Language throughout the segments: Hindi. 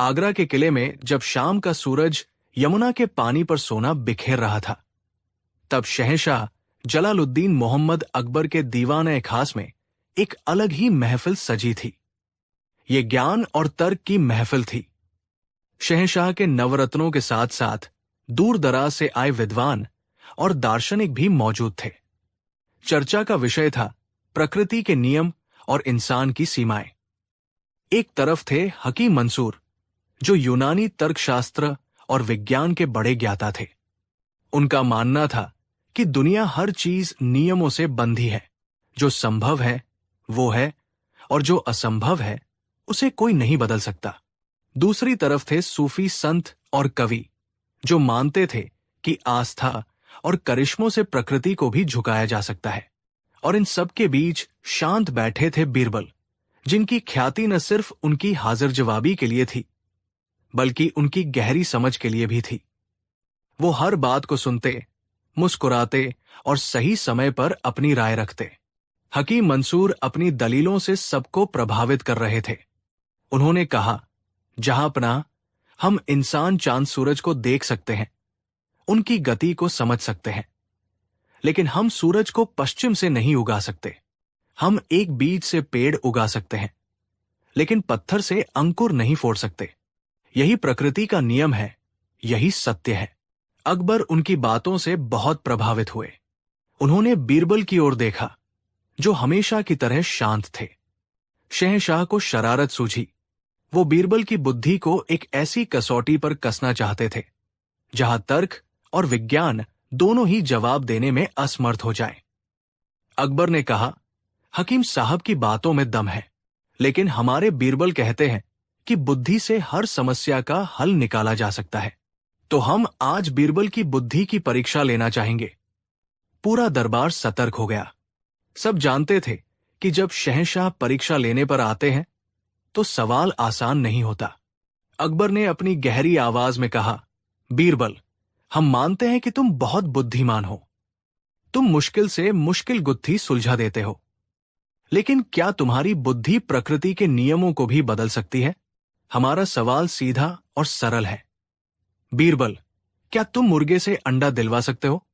आगरा के किले में जब शाम का सूरज यमुना के पानी पर सोना बिखेर रहा था, तब शहंशाह जलालुद्दीन मोहम्मद अकबर के दीवान खास में एक अलग ही महफिल सजी थी। ये ज्ञान और तर्क की महफिल थी। शहंशाह के नवरत्नों के साथ साथ दूर दराज से आए विद्वान और दार्शनिक भी मौजूद थे। चर्चा का विषय था प्रकृति के नियम और इंसान की सीमाएं। एक तरफ थे हकीम मंसूर, जो यूनानी तर्कशास्त्र और विज्ञान के बड़े ज्ञाता थे। उनका मानना था कि दुनिया हर चीज नियमों से बंधी है। जो संभव है वो है, और जो असंभव है उसे कोई नहीं बदल सकता। दूसरी तरफ थे सूफी संत और कवि, जो मानते थे कि आस्था और करिश्मों से प्रकृति को भी झुकाया जा सकता है। और इन सब के बीच शांत बैठे थे बीरबल, जिनकी ख्याति न सिर्फ उनकी हाजिर जवाबी के लिए थी, बल्कि उनकी गहरी समझ के लिए भी थी। वो हर बात को सुनते, मुस्कुराते और सही समय पर अपनी राय रखते। हकीम मंसूर अपनी दलीलों से सबको प्रभावित कर रहे थे। उन्होंने कहा, जहांपनाह, हम इंसान चांद सूरज को देख सकते हैं, उनकी गति को समझ सकते हैं, लेकिन हम सूरज को पश्चिम से नहीं उगा सकते। हम एक बीज से पेड़ उगा सकते हैं, लेकिन पत्थर से अंकुर नहीं फोड़ सकते। यही प्रकृति का नियम है, यही सत्य है। अकबर उनकी बातों से बहुत प्रभावित हुए। उन्होंने बीरबल की ओर देखा, जो हमेशा की तरह शांत थे। शहंशाह को शरारत सूझी। वो बीरबल की बुद्धि को एक ऐसी कसौटी पर कसना चाहते थे जहां तर्क और विज्ञान दोनों ही जवाब देने में असमर्थ हो जाएं। अकबर ने कहा, हकीम साहब की बातों में दम है, लेकिन हमारे बीरबल कहते हैं कि बुद्धि से हर समस्या का हल निकाला जा सकता है। तो हम आज बीरबल की बुद्धि की परीक्षा लेना चाहेंगे। पूरा दरबार सतर्क हो गया। सब जानते थे कि जब शहंशाह परीक्षा लेने पर आते हैं तो सवाल आसान नहीं होता। अकबर ने अपनी गहरी आवाज में कहा, बीरबल, हम मानते हैं कि तुम बहुत बुद्धिमान हो। तुम मुश्किल से मुश्किल गुत्थी सुलझा देते हो, लेकिन क्या तुम्हारी बुद्धि प्रकृति के नियमों को भी बदल सकती है? हमारा सवाल सीधा और सरल है। बीरबल, क्या तुम मुर्गे से अंडा दिलवा सकते हो?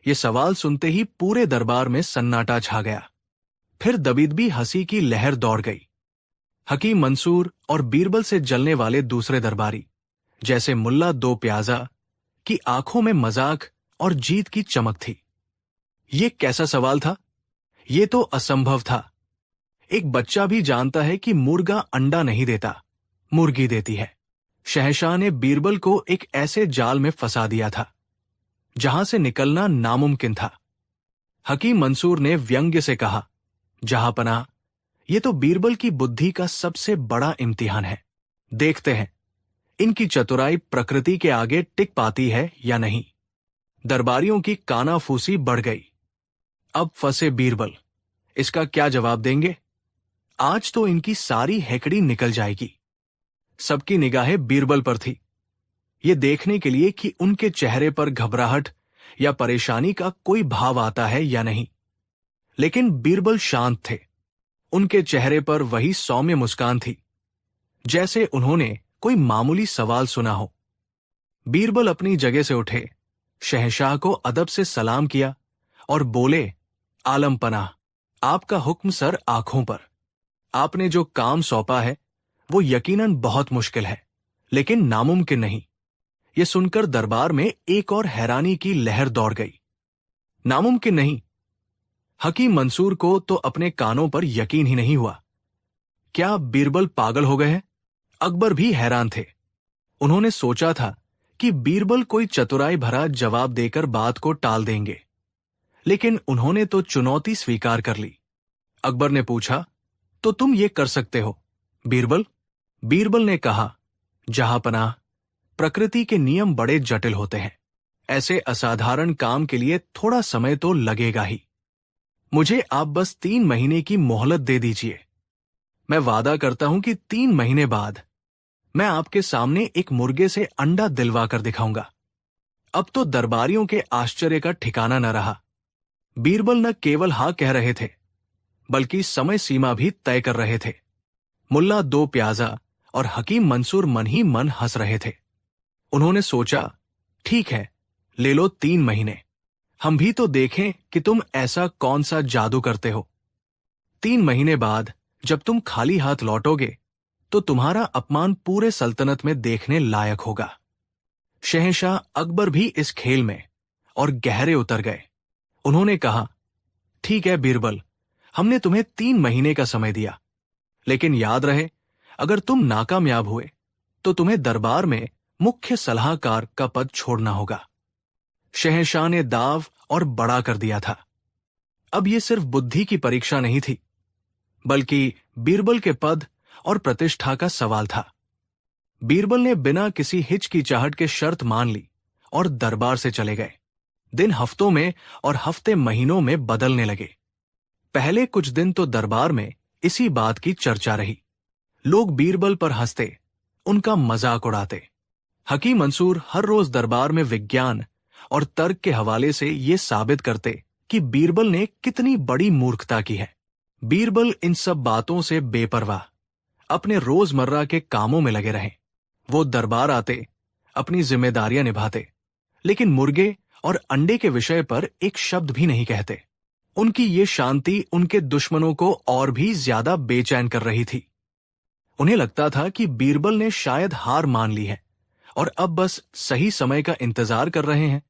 यह सवाल सुनते ही पूरे दरबार में सन्नाटा छा गया। फिर दबीदबी हंसी की लहर दौड़ गई। हकीम मंसूर और बीरबल से जलने वाले दूसरे दरबारी, जैसे मुल्ला दो प्याजा, की आंखों में मजाक और जीत की चमक थी। ये कैसा सवाल था? ये तो असंभव था। एक बच्चा भी जानता है कि मुर्गा अंडा नहीं देता, मुर्गी देती है। शहंशाह ने बीरबल को एक ऐसे जाल में फंसा दिया था जहां से निकलना नामुमकिन था। हकीम मंसूर ने व्यंग्य से कहा, जहांपनाह, ये तो बीरबल की बुद्धि का सबसे बड़ा इम्तिहान है। देखते हैं इनकी चतुराई प्रकृति के आगे टिक पाती है या नहीं। दरबारियों की कानाफूसी बढ़ गई। अब फंसे बीरबल, इसका क्या जवाब देंगे? आज तो इनकी सारी हेकड़ी निकल जाएगी। सबकी निगाहें बीरबल पर थी, ये देखने के लिए कि उनके चेहरे पर घबराहट या परेशानी का कोई भाव आता है या नहीं। लेकिन बीरबल शांत थे। उनके चेहरे पर वही सौम्य मुस्कान थी, जैसे उन्होंने कोई मामूली सवाल सुना हो। बीरबल अपनी जगह से उठे, शहंशाह को अदब से सलाम किया और बोले, आलम पनाह, आपका हुक्म सर आंखों पर। आपने जो काम सौंपा है वो यकीनन बहुत मुश्किल है, लेकिन नामुमकिन नहीं। ये सुनकर दरबार में एक और हैरानी की लहर दौड़ गई। नामुमकिन नहीं? हकीम मंसूर को तो अपने कानों पर यकीन ही नहीं हुआ। क्या बीरबल पागल हो गए हैं? अकबर भी हैरान थे। उन्होंने सोचा था कि बीरबल कोई चतुराई भरा जवाब देकर बात को टाल देंगे, लेकिन उन्होंने तो चुनौती स्वीकार कर ली। अकबर ने पूछा, तो तुम ये कर सकते हो बीरबल? बीरबल ने कहा, जहांपनाह, प्रकृति के नियम बड़े जटिल होते हैं। ऐसे असाधारण काम के लिए थोड़ा समय तो लगेगा ही। मुझे आप बस 3 महीने की मोहलत दे दीजिए। मैं वादा करता हूं कि 3 महीने बाद मैं आपके सामने एक मुर्गे से अंडा दिलवा कर दिखाऊंगा। अब तो दरबारियों के आश्चर्य का ठिकाना न रहा। बीरबल न केवल हाँ कह रहे थे, बल्कि समय सीमा भी तय कर रहे थे। मुल्ला दो प्याजा और हकीम मंसूर मन ही मन हंस रहे थे। उन्होंने सोचा, ठीक है, ले लो 3 महीने, हम भी तो देखें कि तुम ऐसा कौन सा जादू करते हो। 3 महीने बाद जब तुम खाली हाथ लौटोगे तो तुम्हारा अपमान पूरे सल्तनत में देखने लायक होगा। शहंशाह अकबर भी इस खेल में और गहरे उतर गए। उन्होंने कहा, ठीक है बीरबल, हमने तुम्हें 3 महीने का समय दिया, लेकिन याद रहे, अगर तुम नाकामयाब हुए तो तुम्हें दरबार में मुख्य सलाहकार का पद छोड़ना होगा। शहंशाह ने दाव और बड़ा कर दिया था। अब यह सिर्फ बुद्धि की परीक्षा नहीं थी, बल्कि बीरबल के पद और प्रतिष्ठा का सवाल था। बीरबल ने बिना किसी हिचकिचाहट के शर्त मान ली और दरबार से चले गए। दिन हफ्तों में और हफ्ते महीनों में बदलने लगे। पहले कुछ दिन तो दरबार में इसी बात की चर्चा रही। लोग बीरबल पर हंसते, उनका मजाक उड़ाते। हकीम मंसूर हर रोज दरबार में विज्ञान और तर्क के हवाले से ये साबित करते कि बीरबल ने कितनी बड़ी मूर्खता की है। बीरबल इन सब बातों से बेपरवाह अपने रोजमर्रा के कामों में लगे रहे। वो दरबार आते, अपनी जिम्मेदारियां निभाते, लेकिन मुर्गे और अंडे के विषय पर एक शब्द भी नहीं कहते। उनकी ये शांति उनके दुश्मनों को और भी ज्यादा बेचैन कर रही थी। उन्हें लगता था कि बीरबल ने शायद हार मान ली है और अब बस सही समय का इंतजार कर रहे हैं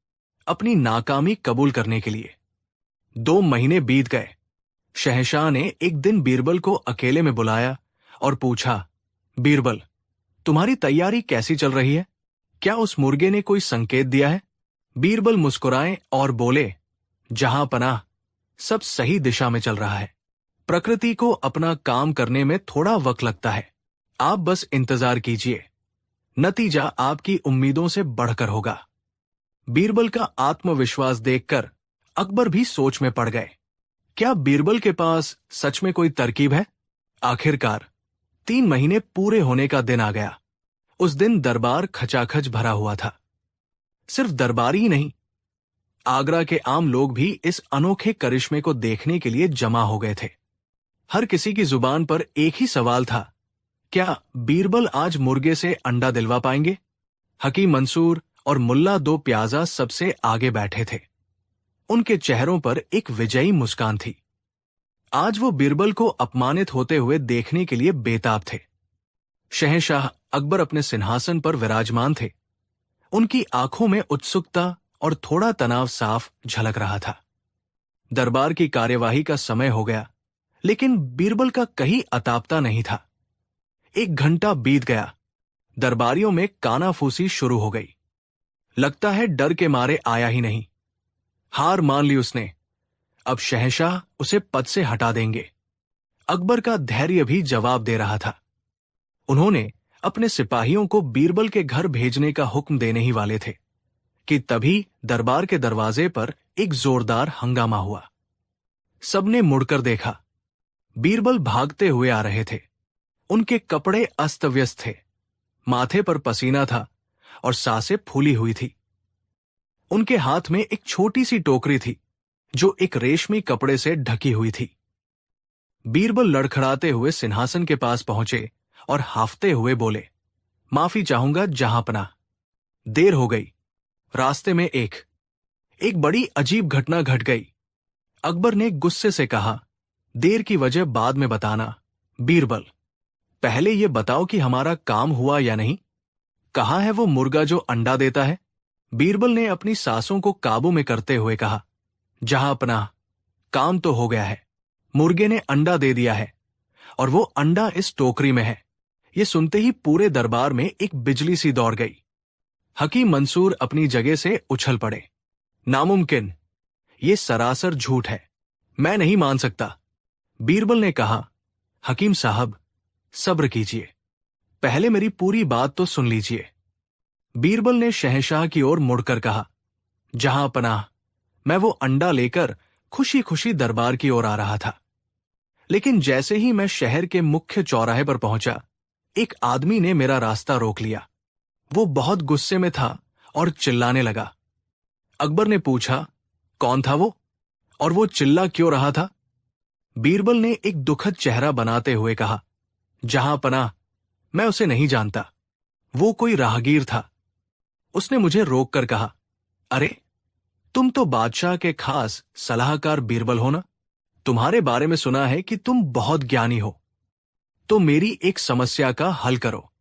अपनी नाकामी कबूल करने के लिए। 2 महीने बीत गए। शहंशाह ने एक दिन बीरबल को अकेले में बुलाया और पूछा, बीरबल, तुम्हारी तैयारी कैसी चल रही है? क्या उस मुर्गे ने कोई संकेत दिया है? बीरबल मुस्कुराए और बोले, जहां पनाह, सब सही दिशा में चल रहा है। प्रकृति को अपना काम करने में थोड़ा वक्त लगता है, आप बस इंतजार कीजिए, नतीजा आपकी उम्मीदों से बढ़कर होगा। बीरबल का आत्मविश्वास देखकर अकबर भी सोच में पड़ गए। क्या बीरबल के पास सच में कोई तरकीब है? आखिरकार 3 महीने पूरे होने का दिन आ गया। उस दिन दरबार खचाखच भरा हुआ था। सिर्फ दरबारी ही नहीं, आगरा के आम लोग भी इस अनोखे करिश्मे को देखने के लिए जमा हो गए थे। हर किसी की जुबान पर एक ही सवाल था, क्या बीरबल आज मुर्गे से अंडा दिलवा पाएंगे? हकीम मंसूर और मुल्ला 2 प्याजा सबसे आगे बैठे थे। उनके चेहरों पर एक विजयी मुस्कान थी। आज वो बीरबल को अपमानित होते हुए देखने के लिए बेताब थे। शहंशाह अकबर अपने सिंहासन पर विराजमान थे। उनकी आंखों में उत्सुकता और थोड़ा तनाव साफ झलक रहा था। दरबार की कार्यवाही का समय हो गया, लेकिन बीरबल का कहीं अतापता नहीं था। 1 घंटा बीत गया। दरबारियों में कानाफूसी शुरू हो गई। लगता है डर के मारे आया ही नहीं। हार मान ली उसने। अब शहंशाह उसे पद से हटा देंगे। अकबर का धैर्य भी जवाब दे रहा था। उन्होंने अपने सिपाहियों को बीरबल के घर भेजने का हुक्म देने ही वाले थे कि तभी दरबार के दरवाजे पर एक जोरदार हंगामा हुआ। सबने मुड़कर देखा। बीरबल भागते हुए आ रहे थे। उनके कपड़े अस्त व्यस्त थे, माथे पर पसीना था और सांसें फूली हुई थी। उनके हाथ में एक छोटी सी टोकरी थी जो एक रेशमी कपड़े से ढकी हुई थी। बीरबल लड़खड़ाते हुए सिंहासन के पास पहुंचे और हाफते हुए बोले, माफी चाहूंगा जहांपनाह, देर हो गई। रास्ते में एक बड़ी अजीब घटना घट गई। अकबर ने गुस्से से कहा, देर की वजह बाद में बताना। बीरबल, पहले ये बताओ कि हमारा काम हुआ या नहीं। कहाँ है वो मुर्गा जो अंडा देता है? बीरबल ने अपनी सांसों को काबू में करते हुए कहा, जहांपनाह, काम तो हो गया है। मुर्गे ने अंडा दे दिया है और वो अंडा इस टोकरी में है। ये सुनते ही पूरे दरबार में एक बिजली सी दौड़ गई। हकीम मंसूर अपनी जगह से उछल पड़े। नामुमकिन, ये सरासर झूठ है, मैं नहीं मान सकता। बीरबल ने कहा, हकीम साहब, सब्र कीजिए, पहले मेरी पूरी बात तो सुन लीजिए। बीरबल ने शहंशाह की ओर मुड़कर कहा, जहांपनाह, मैं वो अंडा लेकर खुशी खुशी दरबार की ओर आ रहा था, लेकिन जैसे ही मैं शहर के मुख्य चौराहे पर पहुंचा, एक आदमी ने मेरा रास्ता रोक लिया। वो बहुत गुस्से में था और चिल्लाने लगा। अकबर ने पूछा, कौन था वो और वो चिल्ला क्यों रहा था? बीरबल ने एक दुखद चेहरा बनाते हुए कहा, जहांपनाह, मैं उसे नहीं जानता। वो कोई राहगीर था। उसने मुझे रोक कर कहा, अरे, तुम तो बादशाह के खास सलाहकार बीरबल हो ना? तुम्हारे बारे में सुना है कि तुम बहुत ज्ञानी हो। तो मेरी एक समस्या का हल करो।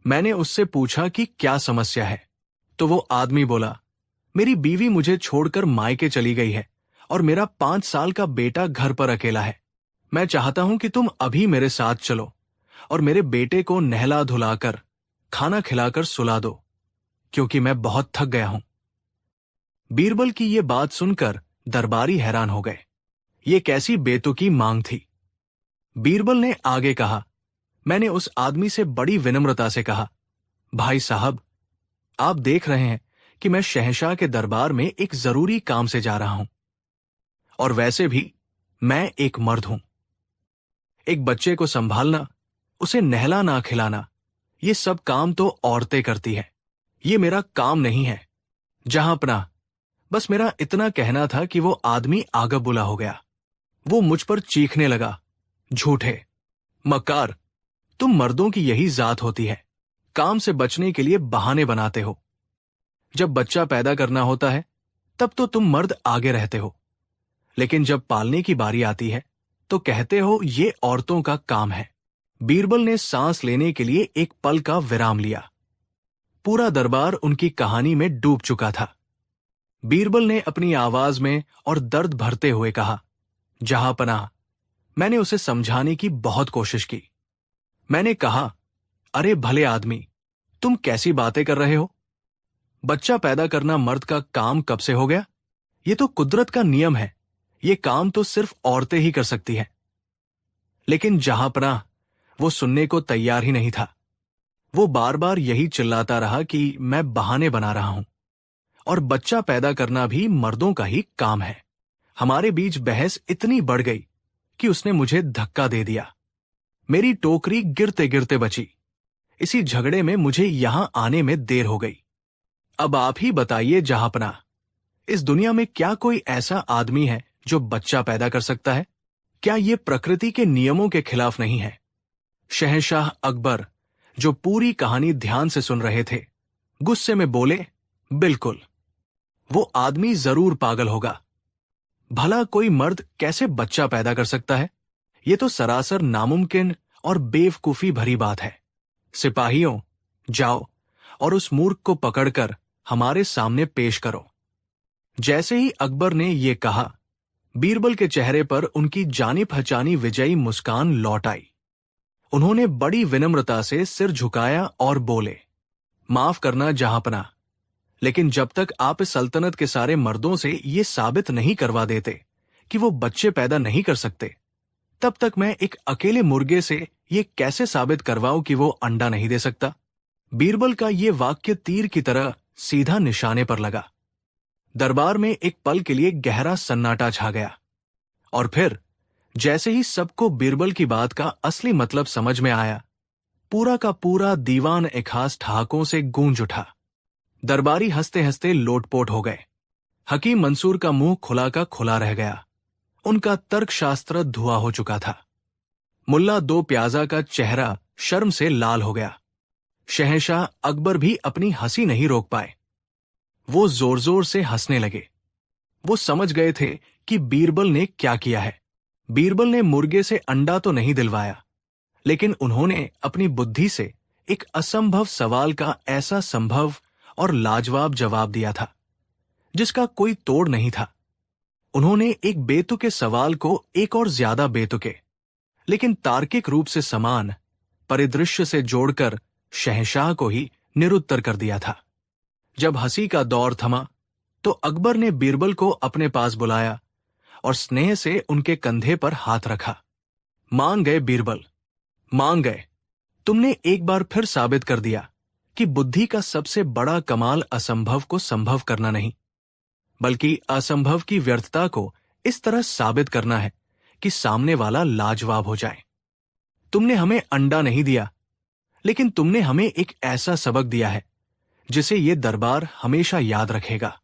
मैंने उससे पूछा कि क्या समस्या है। तो वो आदमी बोला, मेरी बीवी मुझे छोड़कर मायके चली गई है और मेरा 5 साल का बेटा घर पर अकेला है। मैं चाहता हूं कि तुम अभी मेरे साथ चलो और मेरे बेटे को नहला धुलाकर खाना खिलाकर सुला दो, क्योंकि मैं बहुत थक गया हूं। बीरबल की ये बात सुनकर दरबारी हैरान हो गए। ये कैसी बेतुकी मांग थी। बीरबल ने आगे कहा, मैंने उस आदमी से बड़ी विनम्रता से कहा, भाई साहब, आप देख रहे हैं कि मैं शहंशाह के दरबार में एक जरूरी काम से जा रहा हूं, और वैसे भी मैं एक मर्द हूं। एक बच्चे को संभालना, उसे नहलाना खिलाना, ये सब काम तो औरतें करती हैं। ये मेरा काम नहीं है। जहां अपना, बस मेरा इतना कहना था कि वो आदमी आगा बुला हो गया। वो मुझ पर चीखने लगा, झूठे, मक्कार, तुम मर्दों की यही जात होती है, काम से बचने के लिए बहाने बनाते हो। जब बच्चा पैदा करना होता है तब तो तुम मर्द आगे रहते हो, लेकिन जब पालने की बारी आती है तो कहते हो ये औरतों का काम है। बीरबल ने सांस लेने के लिए एक पल का विराम लिया। पूरा दरबार उनकी कहानी में डूब चुका था। बीरबल ने अपनी आवाज में और दर्द भरते हुए कहा, जहांपनाह, मैंने उसे समझाने की बहुत कोशिश की। मैंने कहा, अरे भले आदमी, तुम कैसी बातें कर रहे हो? बच्चा पैदा करना मर्द का काम कब से हो गया? ये तो कुदरत का नियम है। ये काम तो सिर्फ औरतें ही कर सकती हैं। लेकिन जहांपनाह, वो सुनने को तैयार ही नहीं था। वो बार बार यही चिल्लाता रहा कि मैं बहाने बना रहा हूं और बच्चा पैदा करना भी मर्दों का ही काम है। हमारे बीच बहस इतनी बढ़ गई कि उसने मुझे धक्का दे दिया। मेरी टोकरी गिरते गिरते बची। इसी झगड़े में मुझे यहां आने में देर हो गई। अब आप ही बताइए जहांपनाह, इस दुनिया में क्या कोई ऐसा आदमी है जो बच्चा पैदा कर सकता है? क्या ये प्रकृति के नियमों के खिलाफ नहीं है? शहंशाह अकबर, जो पूरी कहानी ध्यान से सुन रहे थे, गुस्से में बोले, बिल्कुल, वो आदमी जरूर पागल होगा। भला कोई मर्द कैसे बच्चा पैदा कर सकता है? ये तो सरासर नामुमकिन और बेवकूफी भरी बात है। सिपाहियों, जाओ और उस मूर्ख को पकड़कर हमारे सामने पेश करो। जैसे ही अकबर ने ये कहा, बीरबल के चेहरे पर उनकी जानी पहचानी विजयी मुस्कान लौट आई। उन्होंने बड़ी विनम्रता से सिर झुकाया और बोले, माफ करना जहांपनाह, लेकिन जब तक आप इस सल्तनत के सारे मर्दों से ये साबित नहीं करवा देते कि वो बच्चे पैदा नहीं कर सकते, तब तक मैं एक अकेले मुर्गे से ये कैसे साबित करवाऊं कि वो अंडा नहीं दे सकता? बीरबल का ये वाक्य तीर की तरह सीधा निशाने पर लगा। दरबार में एक पल के लिए गहरा सन्नाटा छा गया, और फिर जैसे ही सबको बीरबल की बात का असली मतलब समझ में आया, पूरा का पूरा दीवान ए खास ठहाकों से गूंज उठा। दरबारी हंसते हंसते लोटपोट हो गए। हकीम मंसूर का मुंह खुला का खुला रह गया। उनका तर्कशास्त्र धुआ हो चुका था। मुल्ला दो प्याजा का चेहरा शर्म से लाल हो गया। शहंशाह अकबर भी अपनी हंसी नहीं रोक पाए। वो जोर जोर से हंसने लगे। वो समझ गए थे कि बीरबल ने क्या किया है। बीरबल ने मुर्गे से अंडा तो नहीं दिलवाया, लेकिन उन्होंने अपनी बुद्धि से एक असंभव सवाल का ऐसा संभव और लाजवाब जवाब दिया था जिसका कोई तोड़ नहीं था। उन्होंने एक बेतुके सवाल को एक और ज्यादा बेतुके, लेकिन तार्किक रूप से समान परिदृश्य से जोड़कर शहंशाह को ही निरुत्तर कर दिया था। जब हंसी का दौर थमा तो अकबर ने बीरबल को अपने पास बुलाया और स्नेह से उनके कंधे पर हाथ रखा। मान गए बीरबल, मान गए। तुमने एक बार फिर साबित कर दिया कि बुद्धि का सबसे बड़ा कमाल असंभव को संभव करना नहीं, बल्कि असंभव की व्यर्थता को इस तरह साबित करना है कि सामने वाला लाजवाब हो जाए। तुमने हमें अंडा नहीं दिया, लेकिन तुमने हमें एक ऐसा सबक दिया है जिसे ये दरबार हमेशा याद रखेगा।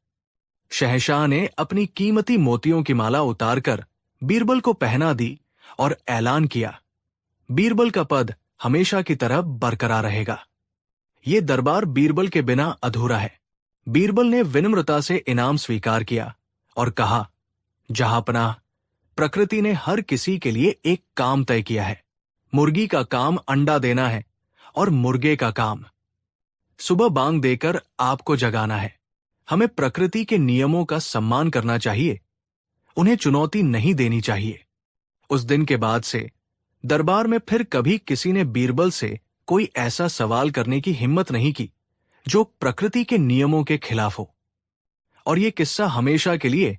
शहंशाह ने अपनी कीमती मोतियों की माला उतारकर बीरबल को पहना दी और ऐलान किया, बीरबल का पद हमेशा की तरह बरकरार रहेगा। ये दरबार बीरबल के बिना अधूरा है। बीरबल ने विनम्रता से इनाम स्वीकार किया और कहा, जहांपनाह, प्रकृति ने हर किसी के लिए एक काम तय किया है। मुर्गी का काम अंडा देना है और मुर्गे का काम सुबह बांग देकर आपको जगाना है। हमें प्रकृति के नियमों का सम्मान करना चाहिए, उन्हें चुनौती नहीं देनी चाहिए। उस दिन के बाद से दरबार में फिर कभी किसी ने बीरबल से कोई ऐसा सवाल करने की हिम्मत नहीं की जो प्रकृति के नियमों के खिलाफ हो। और यह किस्सा हमेशा के लिए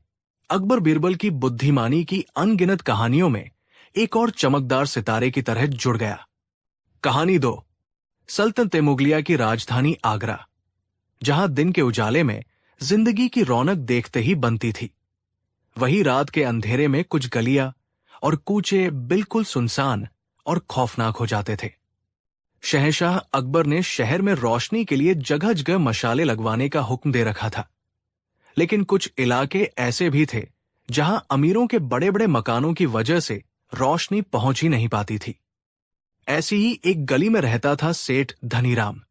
अकबर बीरबल की बुद्धिमानी की अनगिनत कहानियों में एक और चमकदार सितारे की तरह जुड़ गया। कहानी 2, सल्तनत मुगलिया की राजधानी आगरा, जहां दिन के उजाले में जिंदगी की रौनक देखते ही बनती थी, वही रात के अंधेरे में कुछ गलियां और कूचे बिल्कुल सुनसान और खौफनाक हो जाते थे। शहंशाह अकबर ने शहर में रोशनी के लिए जगह जगह मशाले लगवाने का हुक्म दे रखा था, लेकिन कुछ इलाके ऐसे भी थे जहां अमीरों के बड़े बड़े मकानों की वजह से रोशनी पहुंच ही नहीं पाती थी। ऐसी ही एक गली में रहता था सेठ धनीराम,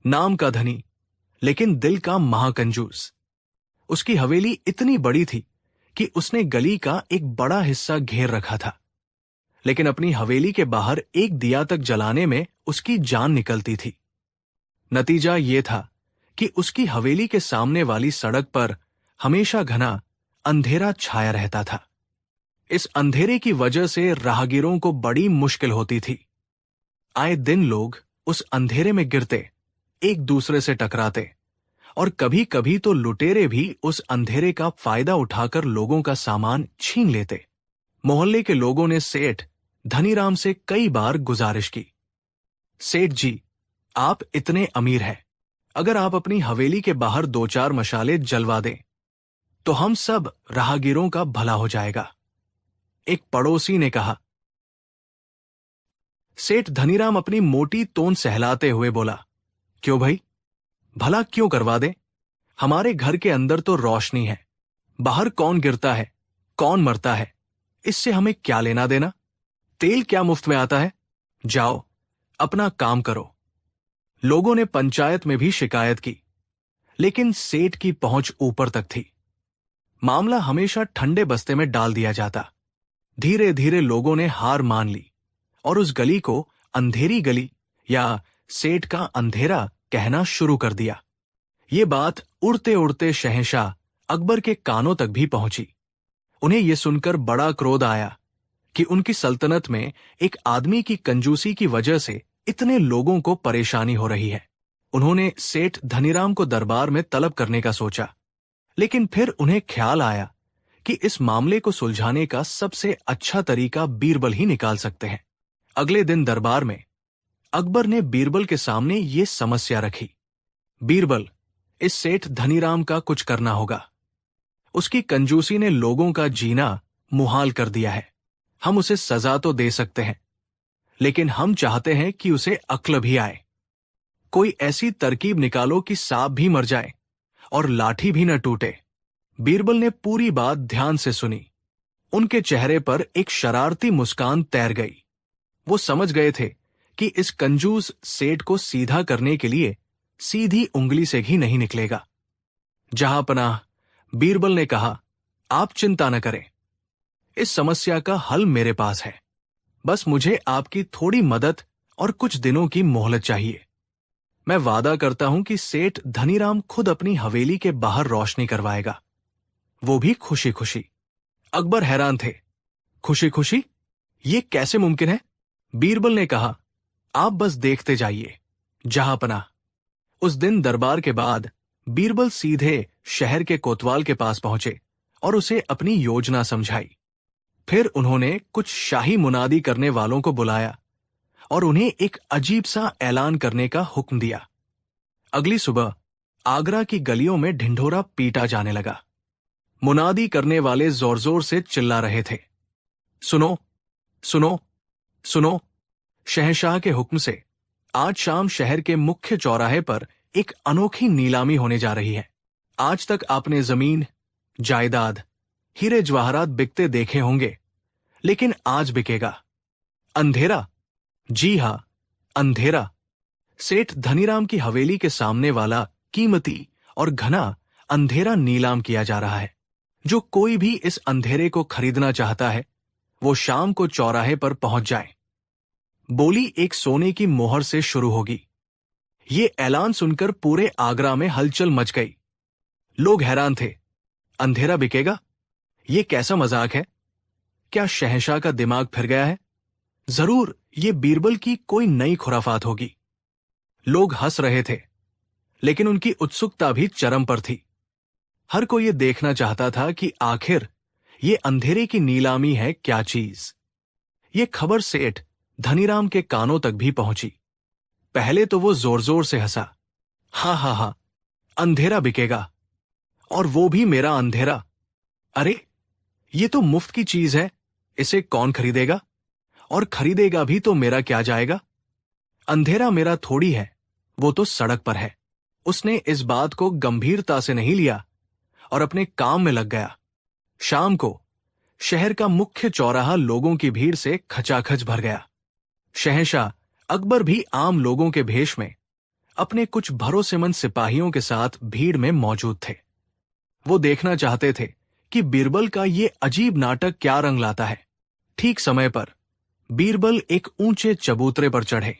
नाम का धनी लेकिन दिल का महाकंजूस। उसकी हवेली इतनी बड़ी थी कि उसने गली का एक बड़ा हिस्सा घेर रखा था, लेकिन अपनी हवेली के बाहर एक दिया तक जलाने में उसकी जान निकलती थी। नतीजा ये था कि उसकी हवेली के सामने वाली सड़क पर हमेशा घना अंधेरा छाया रहता था। इस अंधेरे की वजह से राहगीरों को बड़ी मुश्किल होती थी। आए दिन लोग उस अंधेरे में गिरते, एक दूसरे से टकराते और कभी कभी तो लुटेरे भी उस अंधेरे का फायदा उठाकर लोगों का सामान छीन लेते। मोहल्ले के लोगों ने सेठ धनीराम से कई बार गुजारिश की, सेठ जी, आप इतने अमीर हैं, अगर आप अपनी हवेली के बाहर 2-4 मशाले जलवा दें तो हम सब राहगीरों का भला हो जाएगा। एक पड़ोसी ने कहा। सेठ धनीराम अपनी मोटी तोन सहलाते हुए बोला, क्यों भाई, भला क्यों करवा दें? हमारे घर के अंदर तो रोशनी है, बाहर कौन गिरता है, कौन मरता है, इससे हमें क्या लेना देना? तेल क्या मुफ्त में आता है? जाओ अपना काम करो। लोगों ने पंचायत में भी शिकायत की, लेकिन सेठ की पहुंच ऊपर तक थी। मामला हमेशा ठंडे बस्ते में डाल दिया जाता। धीरे धीरे लोगों ने हार मान ली और उस गली को अंधेरी गली या सेठ का अंधेरा कहना शुरू कर दिया। ये बात उड़ते उड़ते शहंशाह अकबर के कानों तक भी पहुंची। उन्हें यह सुनकर बड़ा क्रोध आया कि उनकी सल्तनत में एक आदमी की कंजूसी की वजह से इतने लोगों को परेशानी हो रही है। उन्होंने सेठ धनीराम को दरबार में तलब करने का सोचा, लेकिन फिर उन्हें ख्याल आया कि इस मामले को सुलझाने का सबसे अच्छा तरीका बीरबल ही निकाल सकते हैं। अगले दिन दरबार में अकबर ने बीरबल के सामने ये समस्या रखी, बीरबल, इस सेठ धनीराम का कुछ करना होगा। उसकी कंजूसी ने लोगों का जीना मुहाल कर दिया है। हम उसे सजा तो दे सकते हैं, लेकिन हम चाहते हैं कि उसे अक्ल भी आए। कोई ऐसी तरकीब निकालो कि सांप भी मर जाए और लाठी भी न टूटे। बीरबल ने पूरी बात ध्यान से सुनी। उनके चेहरे पर एक शरारती मुस्कान तैर गई। वो समझ गए थे कि इस कंजूस सेठ को सीधा करने के लिए सीधी उंगली से ही नहीं निकलेगा। जहांपनाह, बीरबल ने कहा, आप चिंता न करें, इस समस्या का हल मेरे पास है। बस मुझे आपकी थोड़ी मदद और कुछ दिनों की मोहलत चाहिए। मैं वादा करता हूं कि सेठ धनीराम खुद अपनी हवेली के बाहर रोशनी करवाएगा, वो भी खुशी खुशी। अकबर हैरान थे। खुशी खुशी? ये कैसे मुमकिन है? बीरबल ने कहा, आप बस देखते जाइए। जहांपनाह, उस दिन दरबार के बाद बीरबल सीधे शहर के कोतवाल के पास पहुंचे और उसे अपनी योजना समझाई। फिर उन्होंने कुछ शाही मुनादी करने वालों को बुलाया और उन्हें एक अजीब सा ऐलान करने का हुक्म दिया। अगली सुबह आगरा की गलियों में ढिंढोरा पीटा जाने लगा। मुनादी करने वाले जोर जोर से चिल्ला रहे थे, सुनो, सुनो, सुनो, शहंशाह के हुक्म से आज शाम शहर के मुख्य चौराहे पर एक अनोखी नीलामी होने जा रही है। आज तक आपने जमीन, जायदाद, हीरे जवाहरात बिकते देखे होंगे, लेकिन आज बिकेगा अंधेरा, जी हाँ, अंधेरा। सेठ धनीराम की हवेली के सामने वाला कीमती और घना अंधेरा नीलाम किया जा रहा है। जो कोई भी इस अंधेरे को खरीदना चाहता है, वो शाम को चौराहे पर पहुंच जाए। बोली एक सोने की मोहर से शुरू होगी। ये ऐलान सुनकर पूरे आगरा में हलचल मच गई। लोग हैरान थे। अंधेरा बिकेगा? ये कैसा मजाक है? क्या शहंशाह का दिमाग फिर गया है? जरूर ये बीरबल की कोई नई खुराफात होगी। लोग हंस रहे थे, लेकिन उनकी उत्सुकता भी चरम पर थी। हर कोई ये देखना चाहता था कि आखिर ये अंधेरे की नीलामी है क्या चीज। ये खबर सेठ धनीराम के कानों तक भी पहुंची। पहले तो वो जोर जोर से हंसा। हा हा हा, अंधेरा बिकेगा, और वो भी मेरा अंधेरा। अरे, ये तो मुफ्त की चीज है, इसे कौन खरीदेगा? और खरीदेगा भी तो मेरा क्या जाएगा? अंधेरा मेरा थोड़ी है, वो तो सड़क पर है। उसने इस बात को गंभीरता से नहीं लिया और अपने काम में लग गया। शाम को शहर का मुख्य चौराहा लोगों की भीड़ से खचाखच भर गया। शहंशाह अकबर भी आम लोगों के भेष में अपने कुछ भरोसेमंद सिपाहियों के साथ भीड़ में मौजूद थे। वो देखना चाहते थे कि बीरबल का ये अजीब नाटक क्या रंग लाता है। ठीक समय पर बीरबल एक ऊंचे चबूतरे पर चढ़े।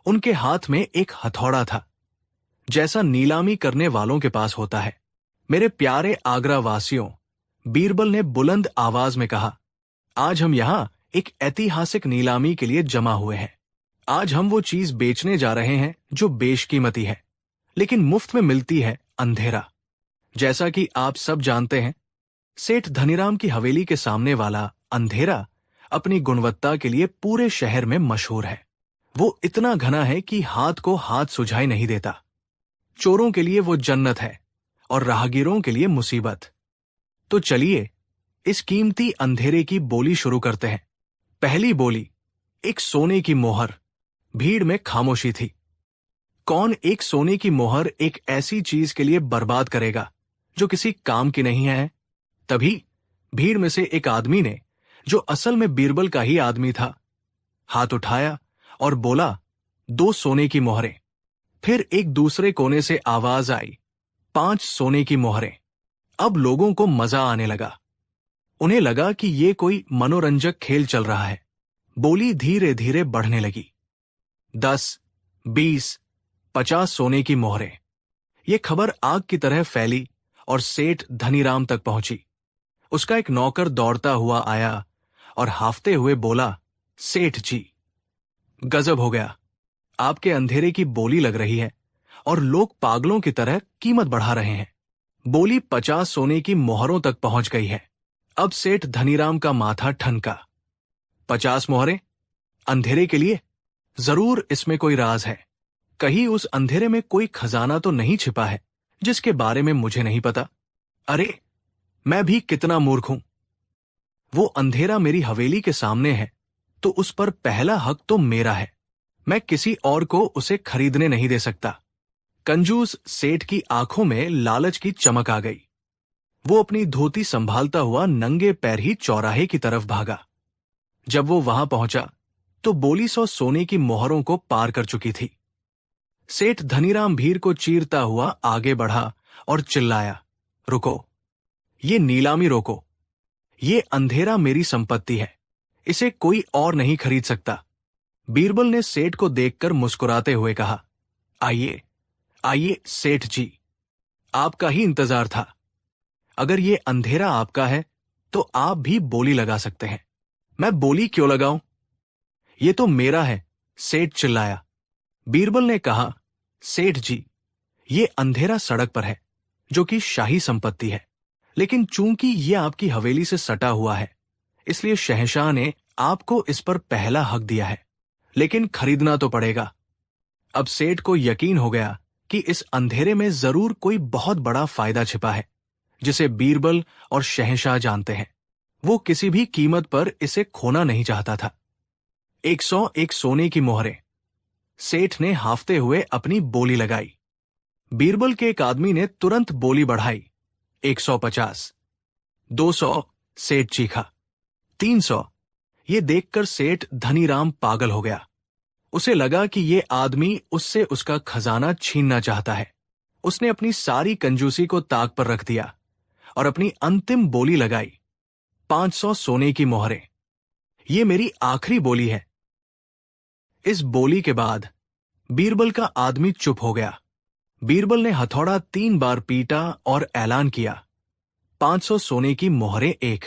उनके हाथ में एक हथौड़ा था, जैसा नीलामी करने वालों के पास होता है। मेरे प्यारे आगरा वासियों, बीरबल ने बुलंद आवाज में कहा, आज हम यहां एक ऐतिहासिक नीलामी के लिए जमा हुए हैं। आज हम वो चीज बेचने जा रहे हैं जो बेशकीमती है, लेकिन मुफ्त में मिलती है, अंधेरा। जैसा कि आप सब जानते हैं, सेठ धनीराम की हवेली के सामने वाला अंधेरा अपनी गुणवत्ता के लिए पूरे शहर में मशहूर है। वो इतना घना है कि हाथ को हाथ सुझाई नहीं देता। चोरों के लिए वो जन्नत है और राहगीरों के लिए मुसीबत। तो चलिए इस कीमती अंधेरे की बोली शुरू करते हैं। पहली बोली, एक सोने की मोहर। भीड़ में खामोशी थी। कौन एक सोने की मोहर एक ऐसी चीज के लिए बर्बाद करेगा जो किसी काम की नहीं है? तभी भीड़ में से एक आदमी ने, जो असल में बीरबल का ही आदमी था, हाथ उठाया और बोला, 2 सोने की मोहरें। फिर एक दूसरे कोने से आवाज आई, 5 सोने की मोहरें। अब लोगों को मजा आने लगा। उन्हें लगा कि ये कोई मनोरंजक खेल चल रहा है। बोली धीरे धीरे बढ़ने लगी। 10, 20, 50 सोने की मोहरें। ये खबर आग की तरह फैली और सेठ धनीराम तक पहुंची। उसका एक नौकर दौड़ता हुआ आया और हाफते हुए बोला, सेठ जी, गजब हो गया। आपके अंधेरे की बोली लग रही है और लोग पागलों की तरह कीमत बढ़ा रहे हैं। बोली 50 सोने की मोहरों तक पहुंच गई है। अब सेठ धनीराम का माथा ठनका। 50 मोहरें अंधेरे के लिए? जरूर इसमें कोई राज है। कहीं उस अंधेरे में कोई खजाना तो नहीं छिपा है जिसके बारे में मुझे नहीं पता? अरे, मैं भी कितना मूर्ख हूं। वो अंधेरा मेरी हवेली के सामने है, तो उस पर पहला हक तो मेरा है। मैं किसी और को उसे खरीदने नहीं दे सकता। कंजूस सेठ की आंखों में लालच की चमक आ गई। वो अपनी धोती संभालता हुआ नंगे पैर ही चौराहे की तरफ भागा। जब वो वहां पहुंचा तो बोली 100 सोने की मोहरों को पार कर चुकी थी। सेठ धनीराम भीड़ को चीरता हुआ आगे बढ़ा और चिल्लाया, रुको, ये नीलामी रोको। ये अंधेरा मेरी संपत्ति है, इसे कोई और नहीं खरीद सकता। बीरबल ने सेठ को देखकर मुस्कुराते हुए कहा, आइए आइए सेठ जी, आपका ही इंतजार था। अगर ये अंधेरा आपका है तो आप भी बोली लगा सकते हैं। मैं बोली क्यों लगाऊं? ये तो मेरा है, सेठ चिल्लाया। बीरबल ने कहा, सेठ जी, ये अंधेरा सड़क पर है, जो कि शाही संपत्ति है, लेकिन चूंकि ये आपकी हवेली से सटा हुआ है, इसलिए शहंशाह ने आपको इस पर पहला हक दिया है, लेकिन खरीदना तो पड़ेगा। अब सेठ को यकीन हो गया कि इस अंधेरे में जरूर कोई बहुत बड़ा फायदा छिपा है, जिसे बीरबल और शहंशाह जानते हैं। वो किसी भी कीमत पर इसे खोना नहीं चाहता था। 101 सोने की मोहरें। सेठ ने हाफते हुए अपनी बोली लगाई। बीरबल के एक आदमी ने तुरंत बोली बढ़ाई, 150, 200, सेठ चीखा, 300। ये देखकर सेठ धनीराम पागल हो गया। उसे लगा कि ये आदमी उससे उसका खजाना छीनना चाहता है। उसने अपनी सारी कंजूसी को ताक पर रख दिया और अपनी अंतिम बोली लगाई, 500 सोने की मोहरें। ये मेरी आखिरी बोली है। इस बोली के बाद बीरबल का आदमी चुप हो गया। बीरबल ने हथौड़ा 3 बार पीटा और ऐलान किया, 500 सोने की मोहरें 1,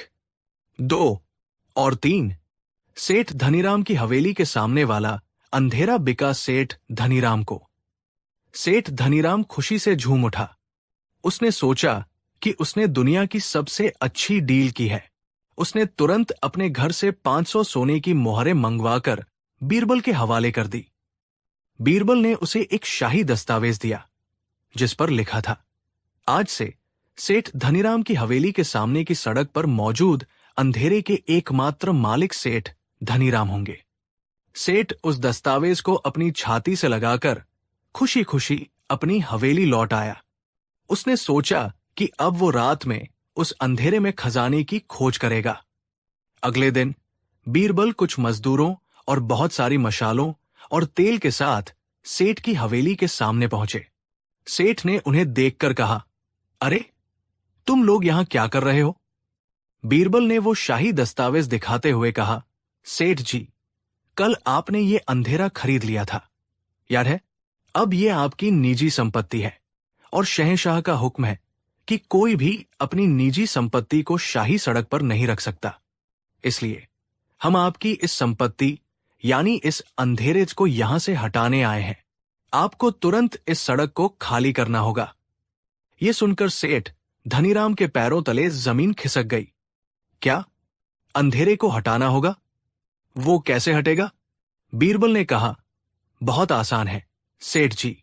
2 और 3। सेठ धनीराम की हवेली के सामने वाला अंधेरा बिका सेठ धनीराम को। सेठ धनीराम खुशी से झूम उठा। उसने सोचा कि उसने दुनिया की सबसे अच्छी डील की है। उसने तुरंत अपने घर से 500 सोने की मोहरें मंगवाकर बीरबल के हवाले कर दी। बीरबल ने उसे एक शाही दस्तावेज दिया जिस पर लिखा था, आज से सेठ धनीराम की हवेली के सामने की सड़क पर मौजूद अंधेरे के एकमात्र मालिक सेठ धनीराम होंगे। सेठ उस दस्तावेज को अपनी छाती से लगाकर खुशी खुशी अपनी हवेली लौट आया। उसने सोचा कि अब वो रात में उस अंधेरे में खजाने की खोज करेगा। अगले दिन बीरबल कुछ मजदूरों और बहुत सारी मशालों और तेल के साथ सेठ की हवेली के सामने पहुंचे। सेठ ने उन्हें देखकर कहा, अरे, तुम लोग यहां क्या कर रहे हो? बीरबल ने वो शाही दस्तावेज दिखाते हुए कहा, सेठ जी, कल आपने ये अंधेरा खरीद लिया था, याद है? अब ये आपकी निजी संपत्ति है और शहंशाह का हुक्म है कि कोई भी अपनी निजी संपत्ति को शाही सड़क पर नहीं रख सकता। इसलिए हम आपकी इस संपत्ति यानी इस अंधेरे को यहां से हटाने आए हैं। आपको तुरंत इस सड़क को खाली करना होगा। यह सुनकर सेठ धनीराम के पैरों तले जमीन खिसक गई। क्या? अंधेरे को हटाना होगा? वो कैसे हटेगा? बीरबल ने कहा, बहुत आसान है सेठ जी।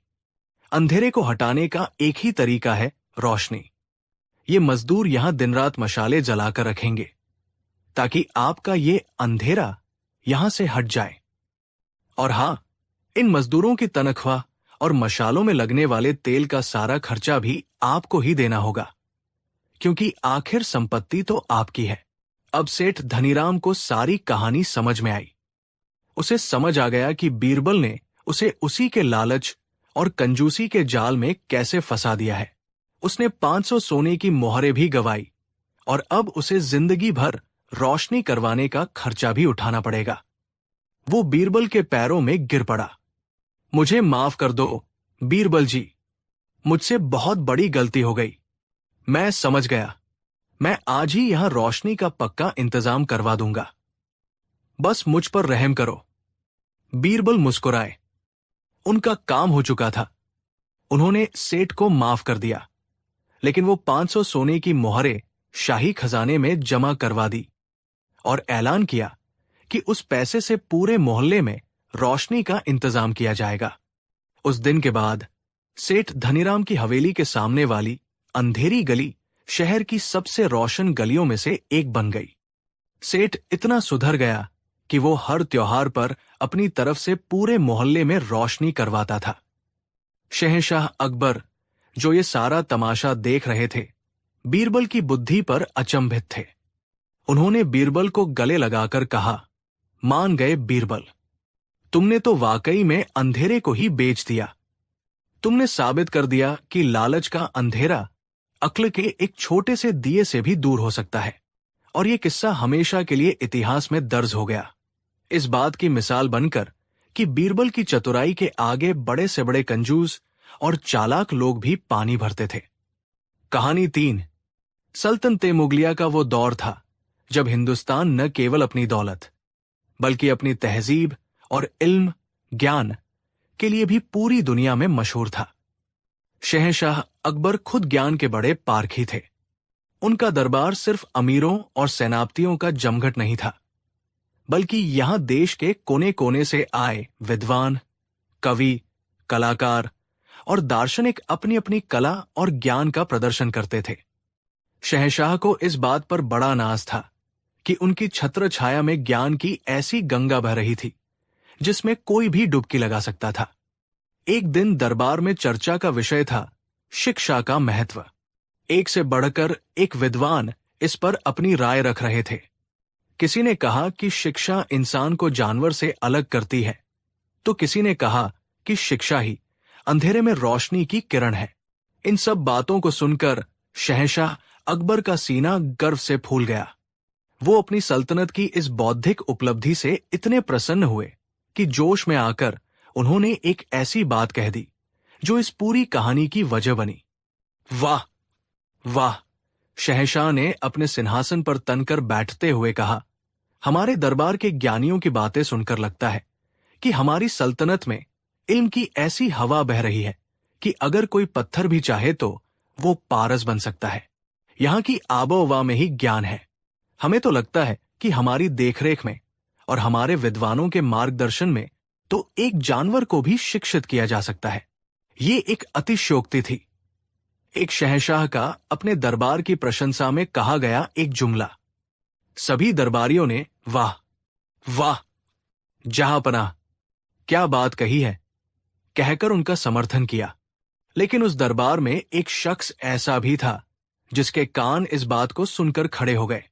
अंधेरे को हटाने का एक ही तरीका है, रोशनी। ये मजदूर यहां दिन रात मशाले जलाकर रखेंगे ताकि आपका ये अंधेरा यहां से हट जाए। और हां, इन मजदूरों की तनख्वाह और मशालों में लगने वाले तेल का सारा खर्चा भी आपको ही देना होगा, क्योंकि आखिर संपत्ति तो आपकी है। अब सेठ धनीराम को सारी कहानी समझ में आई। उसे समझ आ गया कि बीरबल ने उसे उसी के लालच और कंजूसी के जाल में कैसे फंसा दिया है। उसने 500 सोने की मोहरें भी गंवाई और अब उसे जिंदगी भर रोशनी करवाने का खर्चा भी उठाना पड़ेगा। वो बीरबल के पैरों में गिर पड़ा। मुझे माफ कर दो बीरबल जी, मुझसे बहुत बड़ी गलती हो गई। मैं समझ गया। मैं आज ही यहां रोशनी का पक्का इंतजाम करवा दूंगा। बस मुझ पर रहम करो। बीरबल मुस्कुराए। उनका काम हो चुका था। उन्होंने सेठ को माफ कर दिया, लेकिन वो 500 सोने की मोहरें शाही खजाने में जमा करवा दी और ऐलान किया कि उस पैसे से पूरे मोहल्ले में रोशनी का इंतजाम किया जाएगा। उस दिन के बाद सेठ धनीराम की हवेली के सामने वाली अंधेरी गली शहर की सबसे रोशन गलियों में से एक बन गई। सेठ इतना सुधर गया कि वो हर त्योहार पर अपनी तरफ से पूरे मोहल्ले में रोशनी करवाता था। शहंशाह अकबर, जो ये सारा तमाशा देख रहे थे, बीरबल की बुद्धि पर अचंभित थे। उन्होंने बीरबल को गले लगाकर कहा, मान गए बीरबल, तुमने तो वाकई में अंधेरे को ही बेच दिया। तुमने साबित कर दिया कि लालच का अंधेरा अक्ल के एक छोटे से दिए से भी दूर हो सकता है, और यह किस्सा हमेशा के लिए इतिहास में दर्ज हो गया। इस बात की मिसाल बनकर कि बीरबल की चतुराई के आगे बड़े से बड़े कंजूस और चालाक लोग भी पानी भरते थे। कहानी 3। सल्तनते मुगलिया का वो दौर था जब हिंदुस्तान न केवल अपनी दौलत बल्कि अपनी तहजीब और इल्म ज्ञान के लिए भी पूरी दुनिया में मशहूर था। शहंशाह अकबर खुद ज्ञान के बड़े पारखी थे। उनका दरबार सिर्फ अमीरों और सेनापतियों का जमघट नहीं था, बल्कि यहां देश के कोने कोने से आए विद्वान, कवि, कलाकार और दार्शनिक अपनी अपनी कला और ज्ञान का प्रदर्शन करते थे। शहंशाह को इस बात पर बड़ा नाज था कि उनकी छत्र छाया में ज्ञान की ऐसी गंगा बह रही थी जिसमें कोई भी डुबकी लगा सकता था। एक दिन दरबार में चर्चा का विषय था शिक्षा का महत्व। एक से बढ़कर एक विद्वान इस पर अपनी राय रख रहे थे। किसी ने कहा कि शिक्षा इंसान को जानवर से अलग करती है, तो किसी ने कहा कि शिक्षा ही अंधेरे में रोशनी की किरण है। इन सब बातों को सुनकर शहंशाह अकबर का सीना गर्व से फूल गया। वो अपनी सल्तनत की इस बौद्धिक उपलब्धि से इतने प्रसन्न हुए कि जोश में आकर उन्होंने एक ऐसी बात कह दी जो इस पूरी कहानी की वजह बनी। वाह वाह! शहंशाह ने अपने सिंहासन पर तनकर बैठते हुए कहा, हमारे दरबार के ज्ञानियों की बातें सुनकर लगता है कि हमारी सल्तनत में इल्म की ऐसी हवा बह रही है कि अगर कोई पत्थर भी चाहे तो वो पारस बन सकता है। यहां की आबोहवा में ही ज्ञान है। हमें तो लगता है कि हमारी देखरेख में और हमारे विद्वानों के मार्गदर्शन में तो एक जानवर को भी शिक्षित किया जा सकता है। ये एक अतिशयोक्ति थी। एक शहंशाह का अपने दरबार की प्रशंसा में कहा गया एक जुमला। सभी दरबारियों ने वाह वाह, जहांपनाह, क्या बात कही है, कहकर उनका समर्थन किया। लेकिन उस दरबार में एक शख्स ऐसा भी था जिसके कान इस बात को सुनकर खड़े हो गए।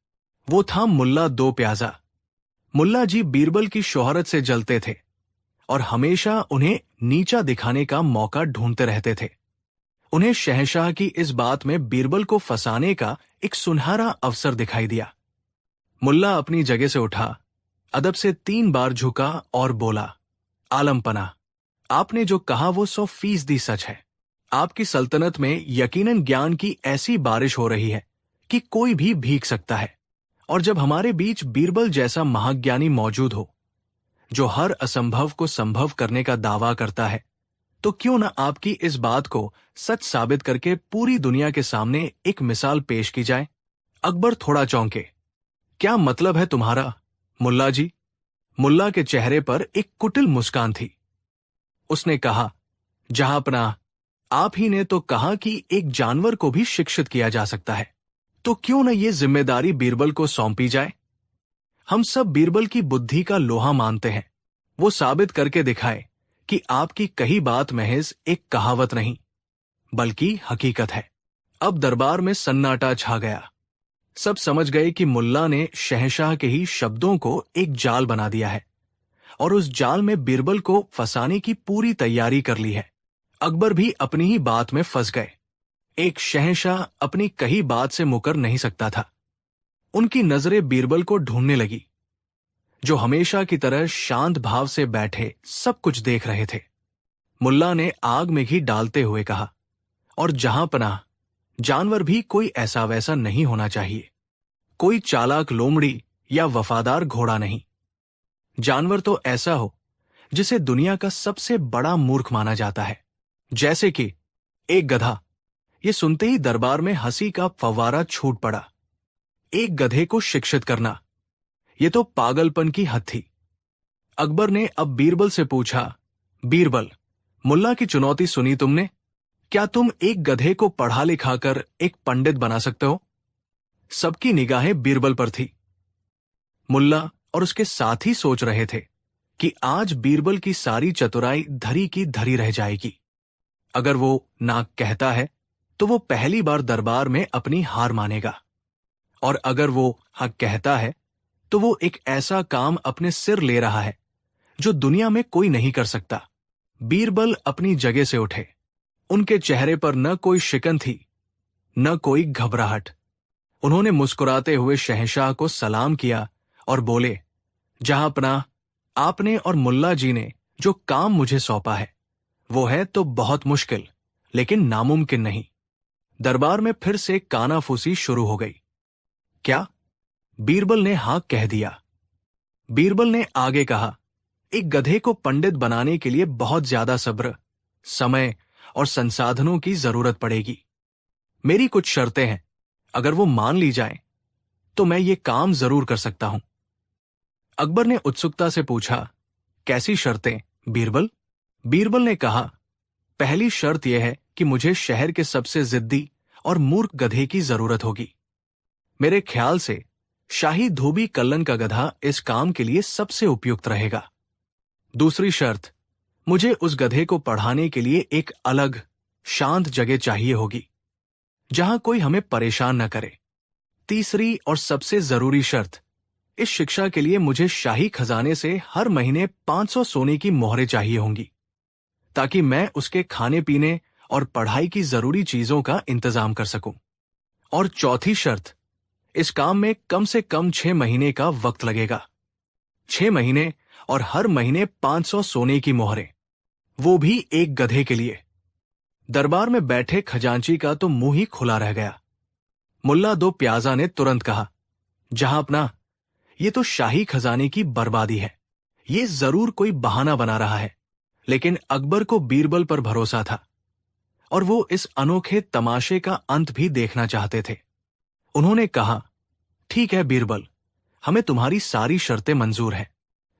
वो था मुल्ला दो प्याजा। मुल्ला जी बीरबल की शोहरत से जलते थे और हमेशा उन्हें नीचा दिखाने का मौका ढूंढते रहते थे। उन्हें शहंशाह की इस बात में बीरबल को फंसाने का एक सुनहरा अवसर दिखाई दिया। मुल्ला अपनी जगह से उठा, अदब से 3 बार झुका और बोला, आलमपना, आपने जो कहा वो 100% सच है। आपकी सल्तनत में यकीनन ज्ञान की ऐसी बारिश हो रही है कि कोई भी भीग सकता है। और जब हमारे बीच बीरबल जैसा महाज्ञानी मौजूद हो जो हर असंभव को संभव करने का दावा करता है, तो क्यों न आपकी इस बात को सच साबित करके पूरी दुनिया के सामने एक मिसाल पेश की जाए। अकबर थोड़ा चौंके। क्या मतलब है तुम्हारा, मुल्ला जी? मुल्ला के चेहरे पर एक कुटिल मुस्कान थी। उसने कहा, जहांपनाह, आप ही ने तो कहा कि एक जानवर को भी शिक्षित किया जा सकता है, तो क्यों न ये जिम्मेदारी बीरबल को सौंपी जाए? हम सब बीरबल की बुद्धि का लोहा मानते हैं। वो साबित करके दिखाए कि आपकी कही बात महज एक कहावत नहीं बल्कि हकीकत है। अब दरबार में सन्नाटा छा गया। सब समझ गए कि मुल्ला ने शहंशाह के ही शब्दों को एक जाल बना दिया है और उस जाल में बीरबल को फंसाने की पूरी तैयारी कर ली है। अकबर भी अपनी ही बात में फंस गए। एक शहंशाह अपनी कही बात से मुकर नहीं सकता था। उनकी नजरें बीरबल को ढूंढने लगी, जो हमेशा की तरह शांत भाव से बैठे सब कुछ देख रहे थे। मुल्ला ने आग में घी डालते हुए कहा, और जहांपनाह, जानवर भी कोई ऐसा वैसा नहीं होना चाहिए। कोई चालाक लोमड़ी या वफादार घोड़ा नहीं। जानवर तो ऐसा हो जिसे दुनिया का सबसे बड़ा मूर्ख माना जाता है, जैसे कि एक गधा। ये सुनते ही दरबार में हंसी का फव्वारा छूट पड़ा। एक गधे को शिक्षित करना, ये तो पागलपन की हद थी। अकबर ने अब बीरबल से पूछा, बीरबल, मुल्ला की चुनौती सुनी तुमने? क्या तुम एक गधे को पढ़ा लिखाकर एक पंडित बना सकते हो? सबकी निगाहें बीरबल पर थी। मुल्ला और उसके साथी सोच रहे थे कि आज बीरबल की सारी चतुराई धरी की धरी रह जाएगी। अगर वो ना कहता है तो वो पहली बार दरबार में अपनी हार मानेगा, और अगर वो हाँ कहता है तो वो एक ऐसा काम अपने सिर ले रहा है जो दुनिया में कोई नहीं कर सकता। बीरबल अपनी जगह से उठे। उनके चेहरे पर न कोई शिकन थी, न कोई घबराहट। उन्होंने मुस्कुराते हुए शहंशाह को सलाम किया और बोले, जहांपनाह, आपने और मुल्ला जी ने जो काम मुझे सौंपा है वो है तो बहुत मुश्किल लेकिन नामुमकिन नहीं। दरबार में फिर से कानाफूसी शुरू हो गई। क्या? बीरबल ने हाँ कह दिया। बीरबल ने आगे कहा, एक गधे को पंडित बनाने के लिए बहुत ज्यादा सब्र, समय और संसाधनों की जरूरत पड़ेगी। मेरी कुछ शर्तें हैं, अगर वो मान ली जाएं, तो मैं ये काम जरूर कर सकता हूं। अकबर ने उत्सुकता से पूछा, कैसी शर्तें बीरबल? बीरबल ने कहा, पहली शर्त यह है कि मुझे शहर के सबसे जिद्दी और मूर्ख गधे की जरूरत होगी। मेरे ख्याल से शाही धोबी कल्लन का गधा इस काम के लिए सबसे उपयुक्त रहेगा। दूसरी शर्त, मुझे उस गधे को पढ़ाने के लिए एक अलग शांत जगह चाहिए होगी जहां कोई हमें परेशान न करे। तीसरी और सबसे जरूरी शर्त, इस शिक्षा के लिए मुझे शाही खजाने से हर महीने 500 सोने की मोहरें चाहिए होंगी, ताकि मैं उसके खाने पीने और पढ़ाई की जरूरी चीजों का इंतजाम कर सकूं। और चौथी शर्त, इस काम में कम से कम 6 महीने का वक्त लगेगा। 6 महीने और हर महीने 500 सोने की मोहरें, वो भी एक गधे के लिए। दरबार में बैठे खजांची का तो मुंह ही खुला रह गया। मुल्ला दो प्याजा ने तुरंत कहा, जहां अपना, ये तो शाही खजाने की बर्बादी है। ये जरूर कोई बहाना बना रहा है। लेकिन अकबर को बीरबल पर भरोसा था और वो इस अनोखे तमाशे का अंत भी देखना चाहते थे। उन्होंने कहा, ठीक है बीरबल, हमें तुम्हारी सारी शर्तें मंजूर हैं।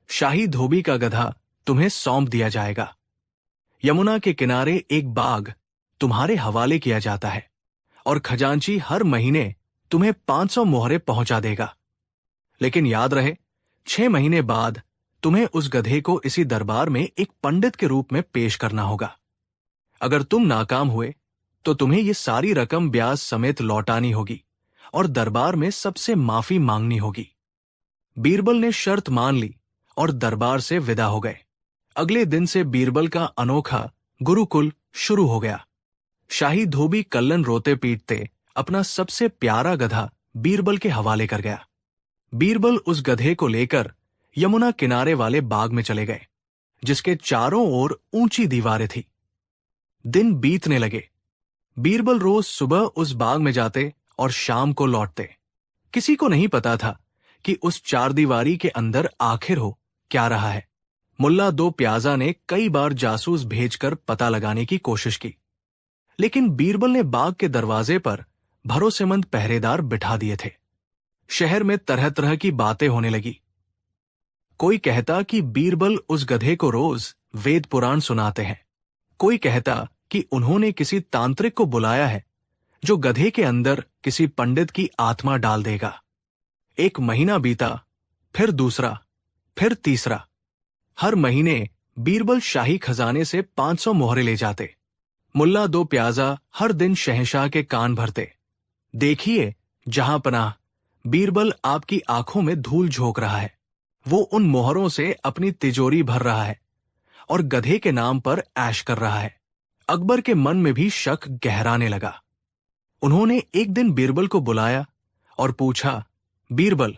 शाही धोबी का गधा तुम्हें सौंप दिया जाएगा। यमुना के किनारे एक बाग तुम्हारे हवाले किया जाता है और खजांची हर महीने तुम्हें 500 मोहरें पहुंचा देगा। लेकिन याद रहे, 6 महीने बाद तुम्हें उस गधे को इसी दरबार में एक पंडित के रूप में पेश करना होगा। अगर तुम नाकाम हुए तो तुम्हें ये सारी रकम ब्याज समेत लौटानी होगी और दरबार में सबसे माफी मांगनी होगी। बीरबल ने शर्त मान ली और दरबार से विदा हो गए। अगले दिन से बीरबल का अनोखा गुरुकुल शुरू हो गया। शाही धोबी कल्लन रोते पीटते अपना सबसे प्यारा गधा बीरबल के हवाले कर गया। बीरबल उस गधे को लेकर यमुना किनारे वाले बाग में चले गए, जिसके चारों ओर ऊंची दीवारें थी। दिन बीतने लगे। बीरबल रोज सुबह उस बाग में जाते और शाम को लौटते। किसी को नहीं पता था कि उस चारदीवारी के अंदर आखिर हो क्या रहा है। मुल्ला दो प्याजा ने कई बार जासूस भेजकर पता लगाने की कोशिश की, लेकिन बीरबल ने बाग के दरवाजे पर भरोसेमंद पहरेदार बिठा दिए थे। शहर में तरह तरह की बातें होने लगी। कोई कहता कि बीरबल उस गधे को रोज वेद पुराण सुनाते हैं। कोई कहता कि उन्होंने किसी तांत्रिक को बुलाया है जो गधे के अंदर किसी पंडित की आत्मा डाल देगा। एक महीना बीता, फिर दूसरा, फिर तीसरा। हर महीने बीरबल शाही खजाने से 500 मोहरें ले जाते। मुल्ला दो प्याजा हर दिन शहंशाह के कान भरते, देखिए जहां पनाह, बीरबल आपकी आंखों में धूल झोंक रहा है। वो उन मोहरों से अपनी तिजोरी भर रहा है और गधे के नाम पर ऐश कर रहा है। अकबर के मन में भी शक गहराने लगा। उन्होंने एक दिन बीरबल को बुलाया और पूछा, बीरबल,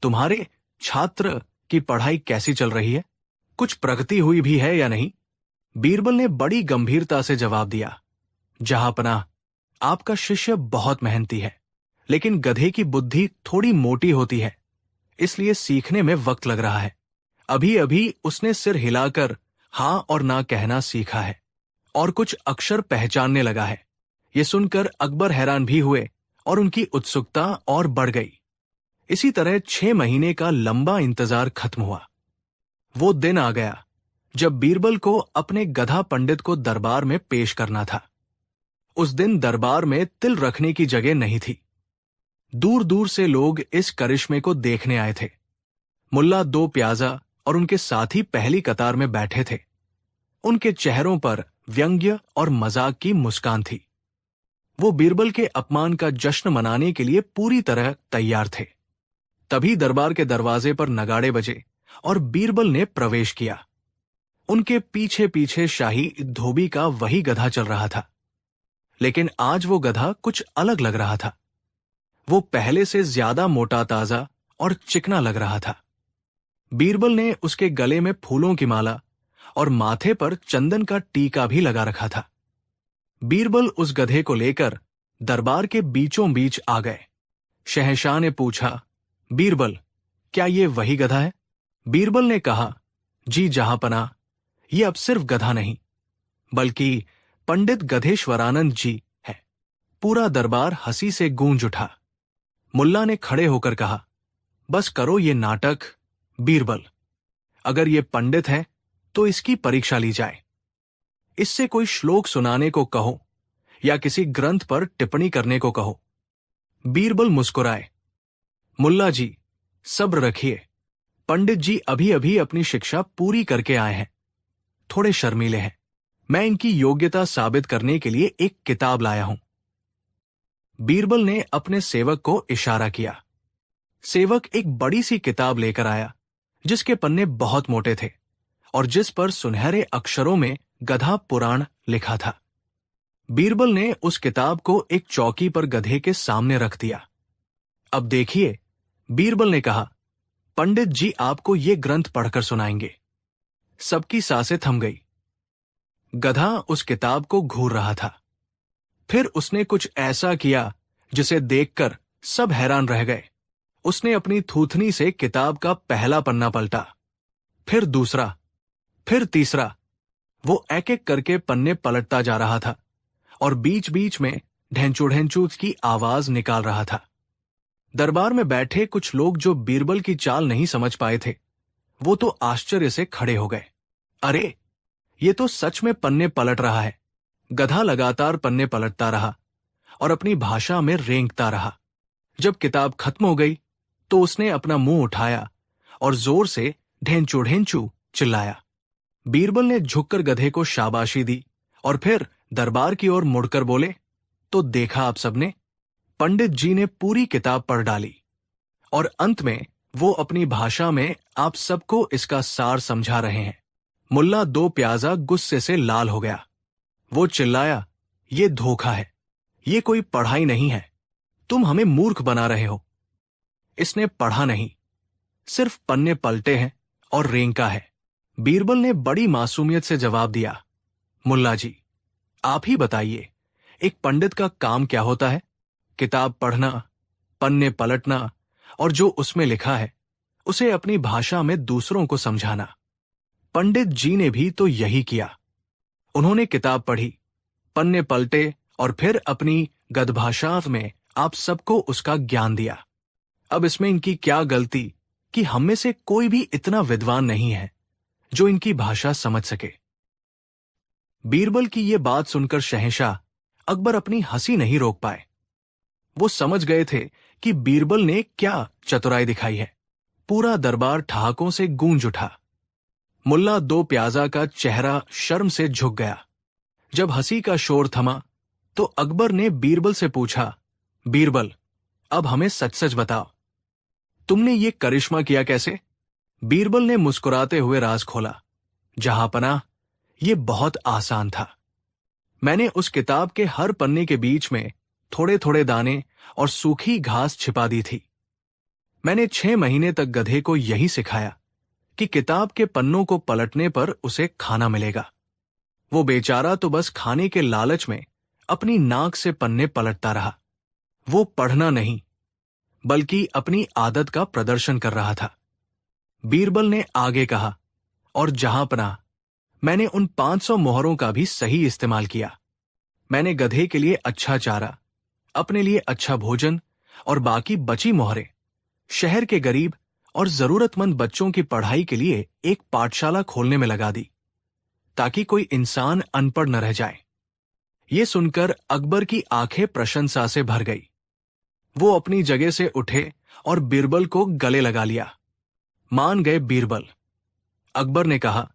तुम्हारे छात्र की पढ़ाई कैसी चल रही है? कुछ प्रगति हुई भी है या नहीं? बीरबल ने बड़ी गंभीरता से जवाब दिया, जहां पनाह, आपका शिष्य बहुत मेहनती है, लेकिन गधे की बुद्धि थोड़ी मोटी होती है, इसलिए सीखने में वक्त लग रहा है। अभी अभी उसने सिर हिलाकर हां और ना कहना सीखा है और कुछ अक्षर पहचानने लगा है। ये सुनकर अकबर हैरान भी हुए और उनकी उत्सुकता और बढ़ गई। इसी तरह 6 महीने का लंबा इंतजार खत्म हुआ। वो दिन आ गया जब बीरबल को अपने गधा पंडित को दरबार में पेश करना था। उस दिन दरबार में तिल रखने की जगह नहीं थी। दूर दूर से लोग इस करिश्मे को देखने आए थे। मुल्ला दो प्याजा और उनके साथी पहली कतार में बैठे थे। उनके चेहरों पर व्यंग्य और मजाक की मुस्कान थी। वो बीरबल के अपमान का जश्न मनाने के लिए पूरी तरह तैयार थे। तभी दरबार के दरवाजे पर नगाड़े बजे और बीरबल ने प्रवेश किया। उनके पीछे पीछे शाही धोबी का वही गधा चल रहा था, लेकिन आज वो गधा कुछ अलग लग रहा था। वो पहले से ज्यादा मोटा ताजा और चिकना लग रहा था। बीरबल ने उसके गले में फूलों की माला और माथे पर चंदन का टीका भी लगा रखा था। बीरबल उस गधे को लेकर दरबार के बीचों बीच आ गए। शहंशाह ने पूछा, बीरबल, क्या ये वही गधा है? बीरबल ने कहा, जी जहांपनाह, ये अब सिर्फ गधा नहीं, बल्कि पंडित गधेश्वरानंद जी है। पूरा दरबार हंसी से गूंज उठा। मुल्ला ने खड़े होकर कहा, बस करो ये नाटक। बीरबल, अगर ये पंडित है तो इसकी परीक्षा ली जाए। इससे कोई श्लोक सुनाने को कहो या किसी ग्रंथ पर टिप्पणी करने को कहो। बीरबल मुस्कुराए, मुल्ला जी, सब्र रखिए। पंडित जी अभी अभी अपनी शिक्षा पूरी करके आए हैं, थोड़े शर्मीले हैं। मैं इनकी योग्यता साबित करने के लिए एक किताब लाया हूं। बीरबल ने अपने सेवक को इशारा किया। सेवक एक बड़ी सी किताब लेकर आया जिसके पन्ने बहुत मोटे थे और जिस पर सुनहरे अक्षरों में गधा पुराण लिखा था। बीरबल ने उस किताब को एक चौकी पर गधे के सामने रख दिया। अब देखिए, बीरबल ने कहा, पंडित जी आपको ये ग्रंथ पढ़कर सुनाएंगे। सबकी सांसें थम गई। गधा उस किताब को घूर रहा था। फिर उसने कुछ ऐसा किया जिसे देखकर सब हैरान रह गए। उसने अपनी थूथनी से किताब का पहला पन्ना पलटा, फिर दूसरा, फिर तीसरा। वो एक एक करके पन्ने पलटता जा रहा था और बीच बीच में ढेंचू ढेंचू की आवाज निकाल रहा था। दरबार में बैठे कुछ लोग जो बीरबल की चाल नहीं समझ पाए थे, वो तो आश्चर्य से खड़े हो गए। अरे, ये तो सच में पन्ने पलट रहा है। गधा लगातार पन्ने पलटता रहा और अपनी भाषा में रेंगता रहा। जब किताब खत्म हो गई तो उसने अपना मुंह उठाया और जोर से ढेंचू ढेंचू चिल्लाया। बीरबल ने झुककर गधे को शाबाशी दी और फिर दरबार की ओर मुड़कर बोले, तो देखा आप सबने, पंडित जी ने पूरी किताब पढ़ डाली और अंत में वो अपनी भाषा में आप सबको इसका सार समझा रहे हैं। मुल्ला दो प्याजा गुस्से से लाल हो गया। वो चिल्लाया, ये धोखा है, ये कोई पढ़ाई नहीं है, तुम हमें मूर्ख बना रहे हो। इसने पढ़ा नहीं, सिर्फ पन्ने पलटे हैं और रेंका है। बीरबल ने बड़ी मासूमियत से जवाब दिया, मुल्ला जी, आप ही बताइए, एक पंडित का काम क्या होता है? किताब पढ़ना, पन्ने पलटना और जो उसमें लिखा है उसे अपनी भाषा में दूसरों को समझाना। पंडित जी ने भी तो यही किया। उन्होंने किताब पढ़ी, पन्ने पलटे और फिर अपनी गदभाषा में आप सबको उसका ज्ञान दिया। अब इसमें इनकी क्या गलती कि हम में से कोई भी इतना विद्वान नहीं है जो इनकी भाषा समझ सके। बीरबल की ये बात सुनकर शहंशाह अकबर अपनी हंसी नहीं रोक पाए। वो समझ गए थे कि बीरबल ने क्या चतुराई दिखाई है। पूरा दरबार ठहाकों से गूंज उठा। मुल्ला दो प्याजा का चेहरा शर्म से झुक गया। जब हंसी का शोर थमा तो अकबर ने बीरबल से पूछा, बीरबल, अब हमें सच सच बताओ, तुमने ये करिश्मा किया कैसे? बीरबल ने मुस्कुराते हुए राज खोला, जहांपनाह, ये बहुत आसान था। मैंने उस किताब के हर पन्ने के बीच में थोड़े थोड़े दाने और सूखी घास छिपा दी थी। मैंने 6 महीने तक गधे को यही सिखाया कि किताब के पन्नों को पलटने पर उसे खाना मिलेगा। वो बेचारा तो बस खाने के लालच में अपनी नाक से पन्ने पलटता रहा। वो पढ़ना नहीं बल्कि अपनी आदत का प्रदर्शन कर रहा था। बीरबल ने आगे कहा, और जहांपनाह, मैंने उन 500 मोहरों का भी सही इस्तेमाल किया। मैंने गधे के लिए अच्छा चारा, अपने लिए अच्छा भोजन और बाकी बची मोहरें शहर के गरीब और जरूरतमंद बच्चों की पढ़ाई के लिए एक पाठशाला खोलने में लगा दी, ताकि कोई इंसान अनपढ़ न रह जाए। ये सुनकर अकबर की आंखें प्रशंसा से भर गई। वो अपनी जगह से उठे और बीरबल को गले लगा लिया। मान गए बीरबल। अकबर ने कहा,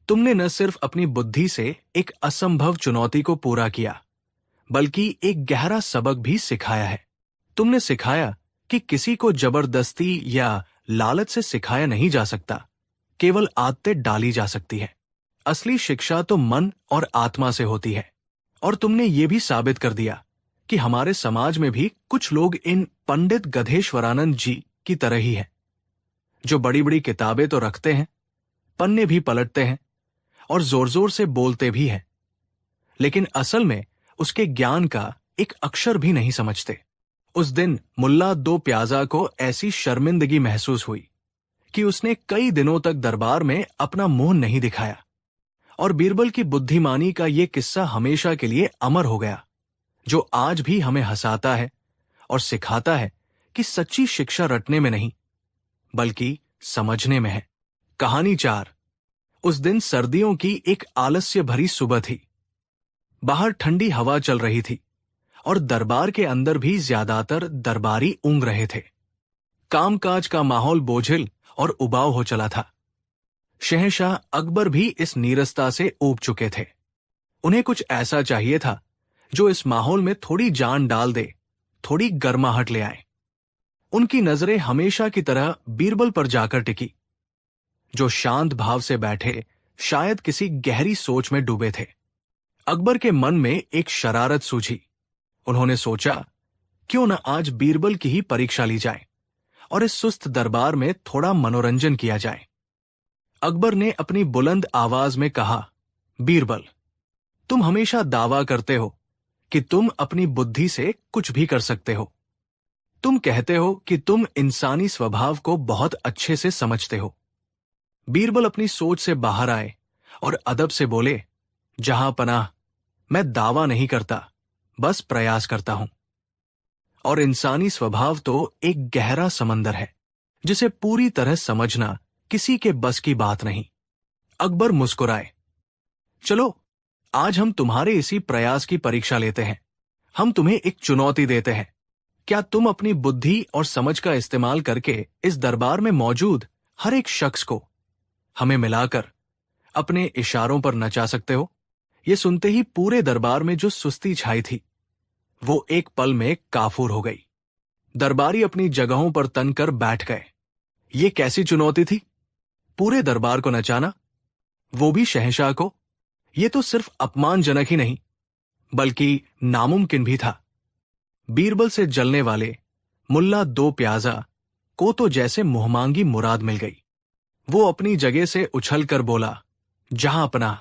तुमने न सिर्फ अपनी बुद्धि से एक असंभव चुनौती को पूरा किया, बल्कि एक गहरा सबक भी सिखाया है। तुमने सिखाया कि किसी को जबरदस्ती या लालच से सिखाया नहीं जा सकता, केवल आदतें डाली जा सकती है। असली शिक्षा तो मन और आत्मा से होती है। और तुमने ये भी साबित कर दिया कि हमारे समाज में भी कुछ लोग इन पंडित गधेश्वरानंद जी की तरह ही हैं, जो बड़ी बड़ी किताबें तो रखते हैं, पन्ने भी पलटते हैं और जोर जोर से बोलते भी हैं, लेकिन असल में उसके ज्ञान का एक अक्षर भी नहीं समझते। उस दिन मुल्ला दो प्याजा को ऐसी शर्मिंदगी महसूस हुई कि उसने कई दिनों तक दरबार में अपना मुंह नहीं दिखाया। और बीरबल की बुद्धिमानी का ये किस्सा हमेशा के लिए अमर हो गया, जो आज भी हमें हंसाता है और सिखाता है कि सच्ची शिक्षा रटने में नहीं बल्कि समझने में है। कहानी 4। उस दिन सर्दियों की एक आलस्य भरी सुबह थी। बाहर ठंडी हवा चल रही थी और दरबार के अंदर भी ज्यादातर दरबारी ऊँघ रहे थे। कामकाज का माहौल बोझिल और उबाऊ हो चला था। शहंशाह अकबर भी इस नीरसता से ऊब चुके थे। उन्हें कुछ ऐसा चाहिए था जो इस माहौल में थोड़ी जान डाल दे, थोड़ी गर्माहट ले आए। उनकी नजरें हमेशा की तरह बीरबल पर जाकर टिकी, जो शांत भाव से बैठे शायद किसी गहरी सोच में डूबे थे। अकबर के मन में एक शरारत सूझी। उन्होंने सोचा, क्यों न आज बीरबल की ही परीक्षा ली जाए और इस सुस्त दरबार में थोड़ा मनोरंजन किया जाए। अकबर ने अपनी बुलंद आवाज में कहा, बीरबल, तुम हमेशा दावा करते हो कि तुम अपनी बुद्धि से कुछ भी कर सकते हो। तुम कहते हो कि तुम इंसानी स्वभाव को बहुत अच्छे से समझते हो। बीरबल अपनी सोच से बाहर आए और अदब से बोले, जहां पनाह, मैं दावा नहीं करता, बस प्रयास करता हूं। और इंसानी स्वभाव तो एक गहरा समंदर है जिसे पूरी तरह समझना किसी के बस की बात नहीं। अकबर मुस्कुराए। चलो, आज हम तुम्हारे इसी प्रयास की परीक्षा लेते हैं। हम तुम्हें एक चुनौती देते हैं। क्या तुम अपनी बुद्धि और समझ का इस्तेमाल करके इस दरबार में मौजूद हर एक शख्स को हमें मिलाकर अपने इशारों पर नचा सकते हो? यह सुनते ही पूरे दरबार में जो सुस्ती छाई थी वो एक पल में काफूर हो गई। दरबारी अपनी जगहों पर तनकर बैठ गए। ये कैसी चुनौती थी? पूरे दरबार को नचाना, वो भी शहंशाह को। ये तो सिर्फ अपमानजनक ही नहीं बल्कि नामुमकिन भी था। बीरबल से जलने वाले मुल्ला दो प्याजा को तो जैसे मुहमांगी मुराद मिल गई। वो अपनी जगह से उछलकर बोला, जहां अपना,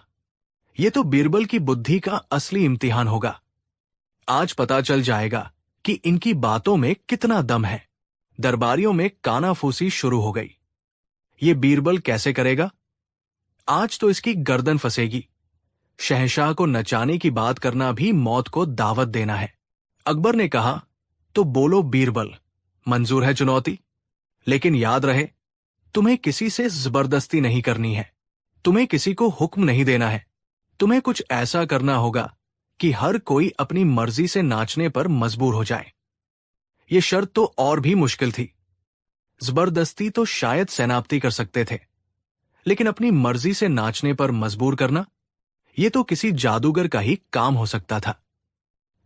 ये तो बीरबल की बुद्धि का असली इम्तिहान होगा। आज पता चल जाएगा कि इनकी बातों में कितना दम है। दरबारियों में कानाफूसी शुरू हो गई। ये बीरबल कैसे करेगा? आज तो इसकी गर्दन फंसेगी। शहंशाह को नचाने की बात करना भी मौत को दावत देना है। अकबर ने कहा, तो बोलो बीरबल, मंजूर है चुनौती? लेकिन याद रहे, तुम्हें किसी से जबरदस्ती नहीं करनी है। तुम्हें किसी को हुक्म नहीं देना है। तुम्हें कुछ ऐसा करना होगा कि हर कोई अपनी मर्जी से नाचने पर मजबूर हो जाए। यह शर्त तो और भी मुश्किल थी। जबरदस्ती तो शायद सेनापति कर सकते थे, लेकिन अपनी मर्जी से नाचने पर मजबूर करना, यह तो किसी जादूगर का ही काम हो सकता था।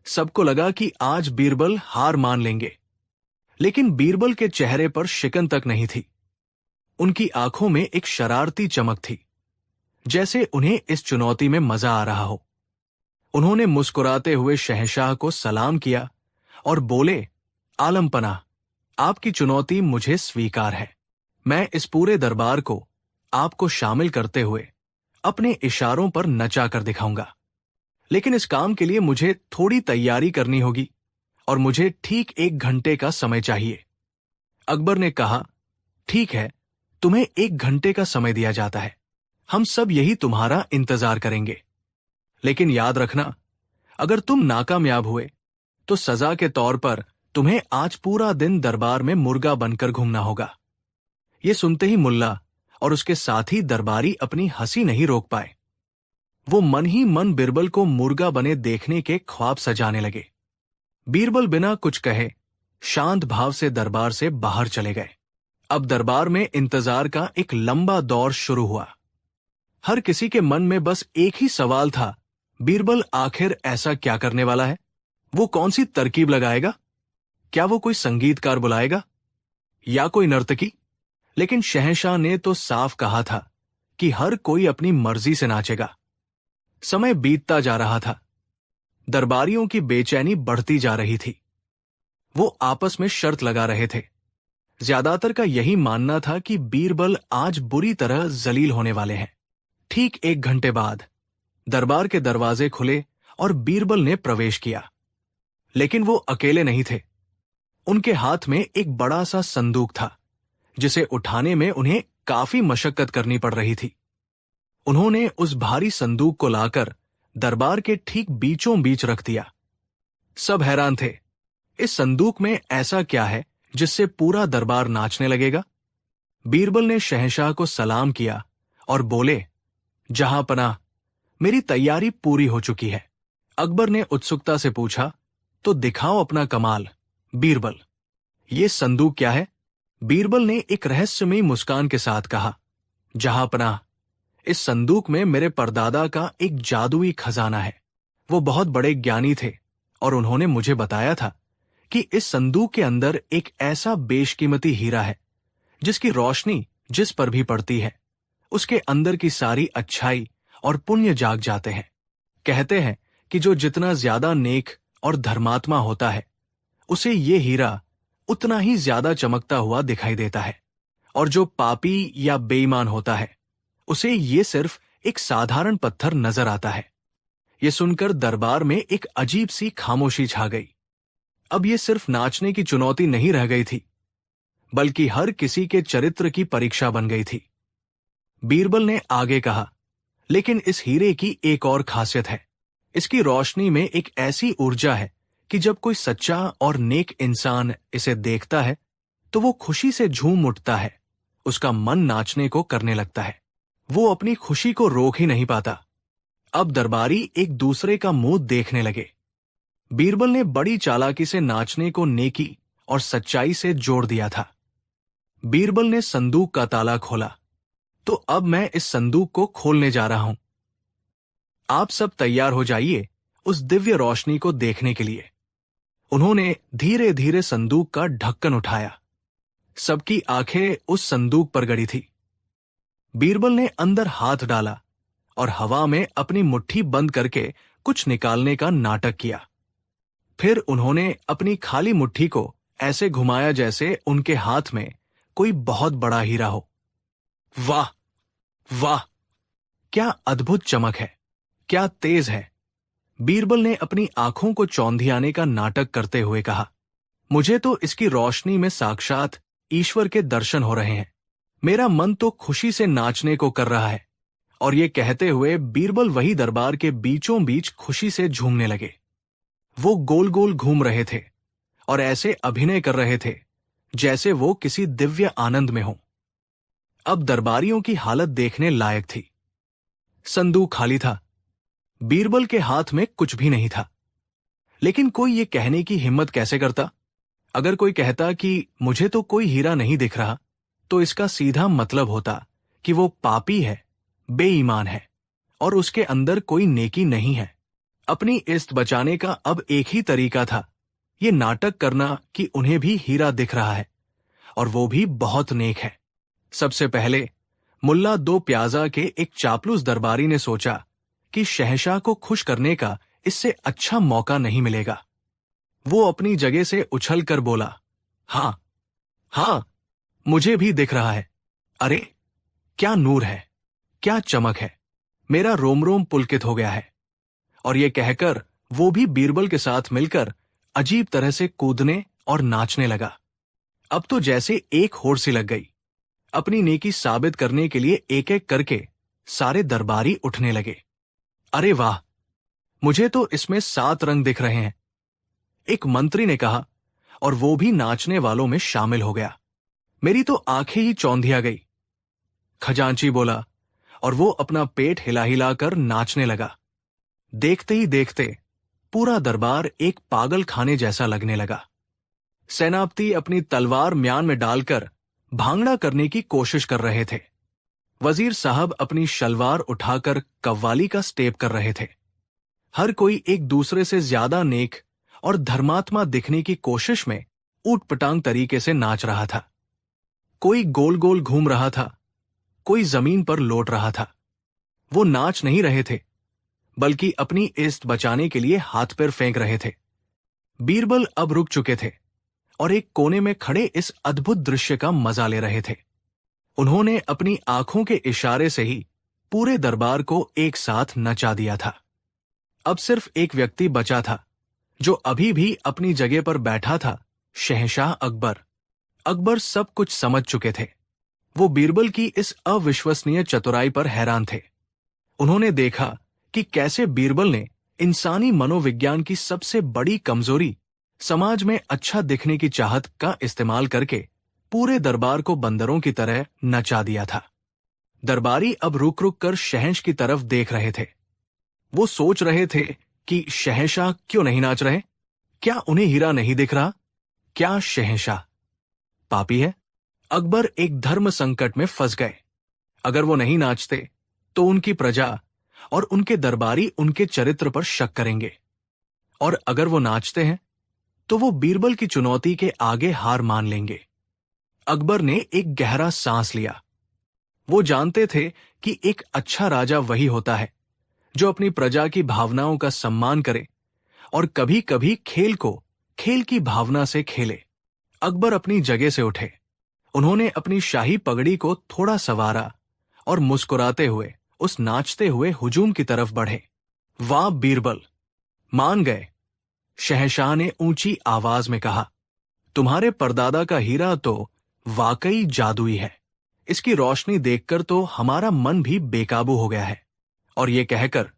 सबको लगा कि आज बीरबल हार मान लेंगे, लेकिन बीरबल के चेहरे पर शिकन तक नहीं थी। उनकी आंखों में एक शरारती चमक थी, जैसे उन्हें इस चुनौती में मजा आ रहा हो। उन्होंने मुस्कुराते हुए शहंशाह को सलाम किया और बोले, आलमपना, आपकी चुनौती मुझे स्वीकार है। मैं इस पूरे दरबार को आपको शामिल करते हुए अपने इशारों पर नचा कर दिखाऊंगा। लेकिन इस काम के लिए मुझे थोड़ी तैयारी करनी होगी और मुझे ठीक 1 घंटे का समय चाहिए। अकबर ने कहा, ठीक है, तुम्हें 1 घंटे का समय दिया जाता है। हम सब यही तुम्हारा इंतजार करेंगे। लेकिन याद रखना, अगर तुम नाकामयाब हुए तो सजा के तौर पर तुम्हें आज पूरा दिन दरबार में मुर्गा बनकर घूमना होगा। यह सुनते ही मुल्ला और उसके साथी दरबारी अपनी हंसी नहीं रोक पाए। वो मन ही मन बीरबल को मुर्गा बने देखने के ख्वाब सजाने लगे। बीरबल बिना कुछ कहे शांत भाव से दरबार से बाहर चले गए। अब दरबार में इंतजार का एक लंबा दौर शुरू हुआ। हर किसी के मन में बस एक ही सवाल था, बीरबल आखिर ऐसा क्या करने वाला है? वो कौन सी तरकीब लगाएगा? क्या वो कोई संगीतकार बुलाएगा या कोई नर्तकी? लेकिन शहंशाह ने तो साफ कहा था कि हर कोई अपनी मर्जी से नाचेगा। समय बीतता जा रहा था। दरबारियों की बेचैनी बढ़ती जा रही थी। वो आपस में शर्त लगा रहे थे। ज्यादातर का यही मानना था कि बीरबल आज बुरी तरह जलील होने वाले हैं। ठीक 1 घंटे बाद दरबार के दरवाजे खुले और बीरबल ने प्रवेश किया। लेकिन वो अकेले नहीं थे। उनके हाथ में एक बड़ा सा संदूक था, जिसे उठाने में उन्हें काफी मशक्कत करनी पड़ रही थी। उन्होंने उस भारी संदूक को लाकर दरबार के ठीक बीचों बीच रख दिया। सब हैरान थे, इस संदूक में ऐसा क्या है जिससे पूरा दरबार नाचने लगेगा? बीरबल ने शहंशाह को सलाम किया और बोले, जहां पनाह, मेरी तैयारी पूरी हो चुकी है। अकबर ने उत्सुकता से पूछा, तो दिखाओ अपना कमाल बीरबल। ये संदूक क्या है? बीरबल ने एक रहस्यमयी मुस्कान के साथ कहा, जहां पनाह, इस संदूक में मेरे परदादा का एक जादुई खजाना है। वो बहुत बड़े ज्ञानी थे और उन्होंने मुझे बताया था कि इस संदूक के अंदर एक ऐसा बेशकीमती हीरा है जिसकी रोशनी जिस पर भी पड़ती है उसके अंदर की सारी अच्छाई और पुण्य जाग जाते हैं। कहते हैं कि जो जितना ज्यादा नेक और धर्मात्मा होता है उसे ये हीरा उतना ही ज्यादा चमकता हुआ दिखाई देता है, और जो पापी या बेईमान होता है उसे ये सिर्फ एक साधारण पत्थर नजर आता है। ये सुनकर दरबार में एक अजीब सी खामोशी छा गई। अब ये सिर्फ नाचने की चुनौती नहीं रह गई थी, बल्कि हर किसी के चरित्र की परीक्षा बन गई थी। बीरबल ने आगे कहा, लेकिन इस हीरे की एक और खासियत है। इसकी रोशनी में एक ऐसी ऊर्जा है कि जब कोई सच्चा और नेक इंसान इसे देखता है तो वो खुशी से झूम उठता है, उसका मन नाचने को करने लगता है, वो अपनी खुशी को रोक ही नहीं पाता। अब दरबारी एक दूसरे का मुंह देखने लगे। बीरबल ने बड़ी चालाकी से नाचने को नेकी और सच्चाई से जोड़ दिया था। बीरबल ने संदूक का ताला खोला, तो अब मैं इस संदूक को खोलने जा रहा हूं। आप सब तैयार हो जाइए उस दिव्य रोशनी को देखने के लिए। उन्होंने धीरे धीरे संदूक का ढक्कन उठाया। सबकी आंखें उस संदूक पर गड़ी थी। बीरबल ने अंदर हाथ डाला और हवा में अपनी मुट्ठी बंद करके कुछ निकालने का नाटक किया। फिर उन्होंने अपनी खाली मुट्ठी को ऐसे घुमाया जैसे उनके हाथ में कोई बहुत बड़ा हीरा हो। वाह वाह, क्या अद्भुत चमक है, क्या तेज है। बीरबल ने अपनी आंखों को चौंधियाने का नाटक करते हुए कहा, मुझे तो इसकी रोशनी में साक्षात ईश्वर के दर्शन हो रहे हैं। मेरा मन तो खुशी से नाचने को कर रहा है। और ये कहते हुए बीरबल वही दरबार के बीचों बीच खुशी से झूमने लगे। वो गोल गोल घूम रहे थे और ऐसे अभिनय कर रहे थे जैसे वो किसी दिव्य आनंद में हो। अब दरबारियों की हालत देखने लायक थी। संदूक खाली था, बीरबल के हाथ में कुछ भी नहीं था। लेकिन कोई ये कहने की हिम्मत कैसे करता? अगर कोई कहता कि मुझे तो कोई हीरा नहीं दिख रहा, तो इसका सीधा मतलब होता कि वो पापी है, बेईमान है और उसके अंदर कोई नेकी नहीं है। अपनी इज्जत बचाने का अब एक ही तरीका था, ये नाटक करना कि उन्हें भी हीरा दिख रहा है और वो भी बहुत नेक है। सबसे पहले मुल्ला दो प्याजा के एक चापलूस दरबारी ने सोचा कि शहंशाह को खुश करने का इससे अच्छा मौका नहीं मिलेगा। वो अपनी जगह से उछलकर बोला, हाँ हाँ, मुझे भी दिख रहा है। अरे क्या नूर है, क्या चमक है, मेरा रोम रोम पुलकित हो गया है। और ये कहकर वो भी बीरबल के साथ मिलकर अजीब तरह से कूदने और नाचने लगा। अब तो जैसे एक होड़ सी लग गई। अपनी नेकी साबित करने के लिए एक एक करके सारे दरबारी उठने लगे। अरे वाह, मुझे तो इसमें 7 रंग दिख रहे हैं, एक मंत्री ने कहा, और वो भी नाचने वालों में शामिल हो गया। मेरी तो आंखें ही चौंधिया गई, खजांची बोला, और वो अपना पेट हिला हिला कर नाचने लगा। देखते ही देखते पूरा दरबार एक पागल खाने जैसा लगने लगा। सेनापति अपनी तलवार म्यान में डालकर भांगड़ा करने की कोशिश कर रहे थे। वजीर साहब अपनी शलवार उठाकर कव्वाली का स्टेप कर रहे थे। हर कोई एक दूसरे से ज्यादा नेक और धर्मात्मा दिखने की कोशिश में ऊटपटांग तरीके से नाच रहा था। कोई गोल गोल घूम रहा था, कोई जमीन पर लौट रहा था। वो नाच नहीं रहे थे, बल्कि अपनी इज्जत बचाने के लिए हाथ पैर फेंक रहे थे। बीरबल अब रुक चुके थे और एक कोने में खड़े इस अद्भुत दृश्य का मजा ले रहे थे। उन्होंने अपनी आंखों के इशारे से ही पूरे दरबार को एक साथ नचा दिया था। अब सिर्फ एक व्यक्ति बचा था जो अभी भी अपनी जगह पर बैठा था, शहंशाह अकबर। अकबर सब कुछ समझ चुके थे। वो बीरबल की इस अविश्वसनीय चतुराई पर हैरान थे। उन्होंने देखा कि कैसे बीरबल ने इंसानी मनोविज्ञान की सबसे बड़ी कमजोरी, समाज में अच्छा दिखने की चाहत का इस्तेमाल करके पूरे दरबार को बंदरों की तरह नचा दिया था। दरबारी अब रुक रुक कर शहंश की तरफ देख रहे थे। वो सोच रहे थे कि शहंशाह क्यों नहीं नाच रहे? क्या उन्हें हीरा नहीं दिख रहा? क्या शहंशाह पापी है? अकबर एक धर्म संकट में फंस गए। अगर वो नहीं नाचते तो उनकी प्रजा और उनके दरबारी उनके चरित्र पर शक करेंगे, और अगर वो नाचते हैं तो वो बीरबल की चुनौती के आगे हार मान लेंगे। अकबर ने एक गहरा सांस लिया। वो जानते थे कि एक अच्छा राजा वही होता है जो अपनी प्रजा की भावनाओं का सम्मान करे और कभी कभी खेल को खेल की भावना से खेले। अकबर अपनी जगह से उठे। उन्होंने अपनी शाही पगड़ी को थोड़ा संवारा और मुस्कुराते हुए उस नाचते हुए हुजूम की तरफ बढ़े। वाह बीरबल, मान गए, शहंशाह ने ऊंची आवाज में कहा। तुम्हारे परदादा का हीरा तो वाकई जादुई है। इसकी रोशनी देखकर तो हमारा मन भी बेकाबू हो गया है। और ये कहकर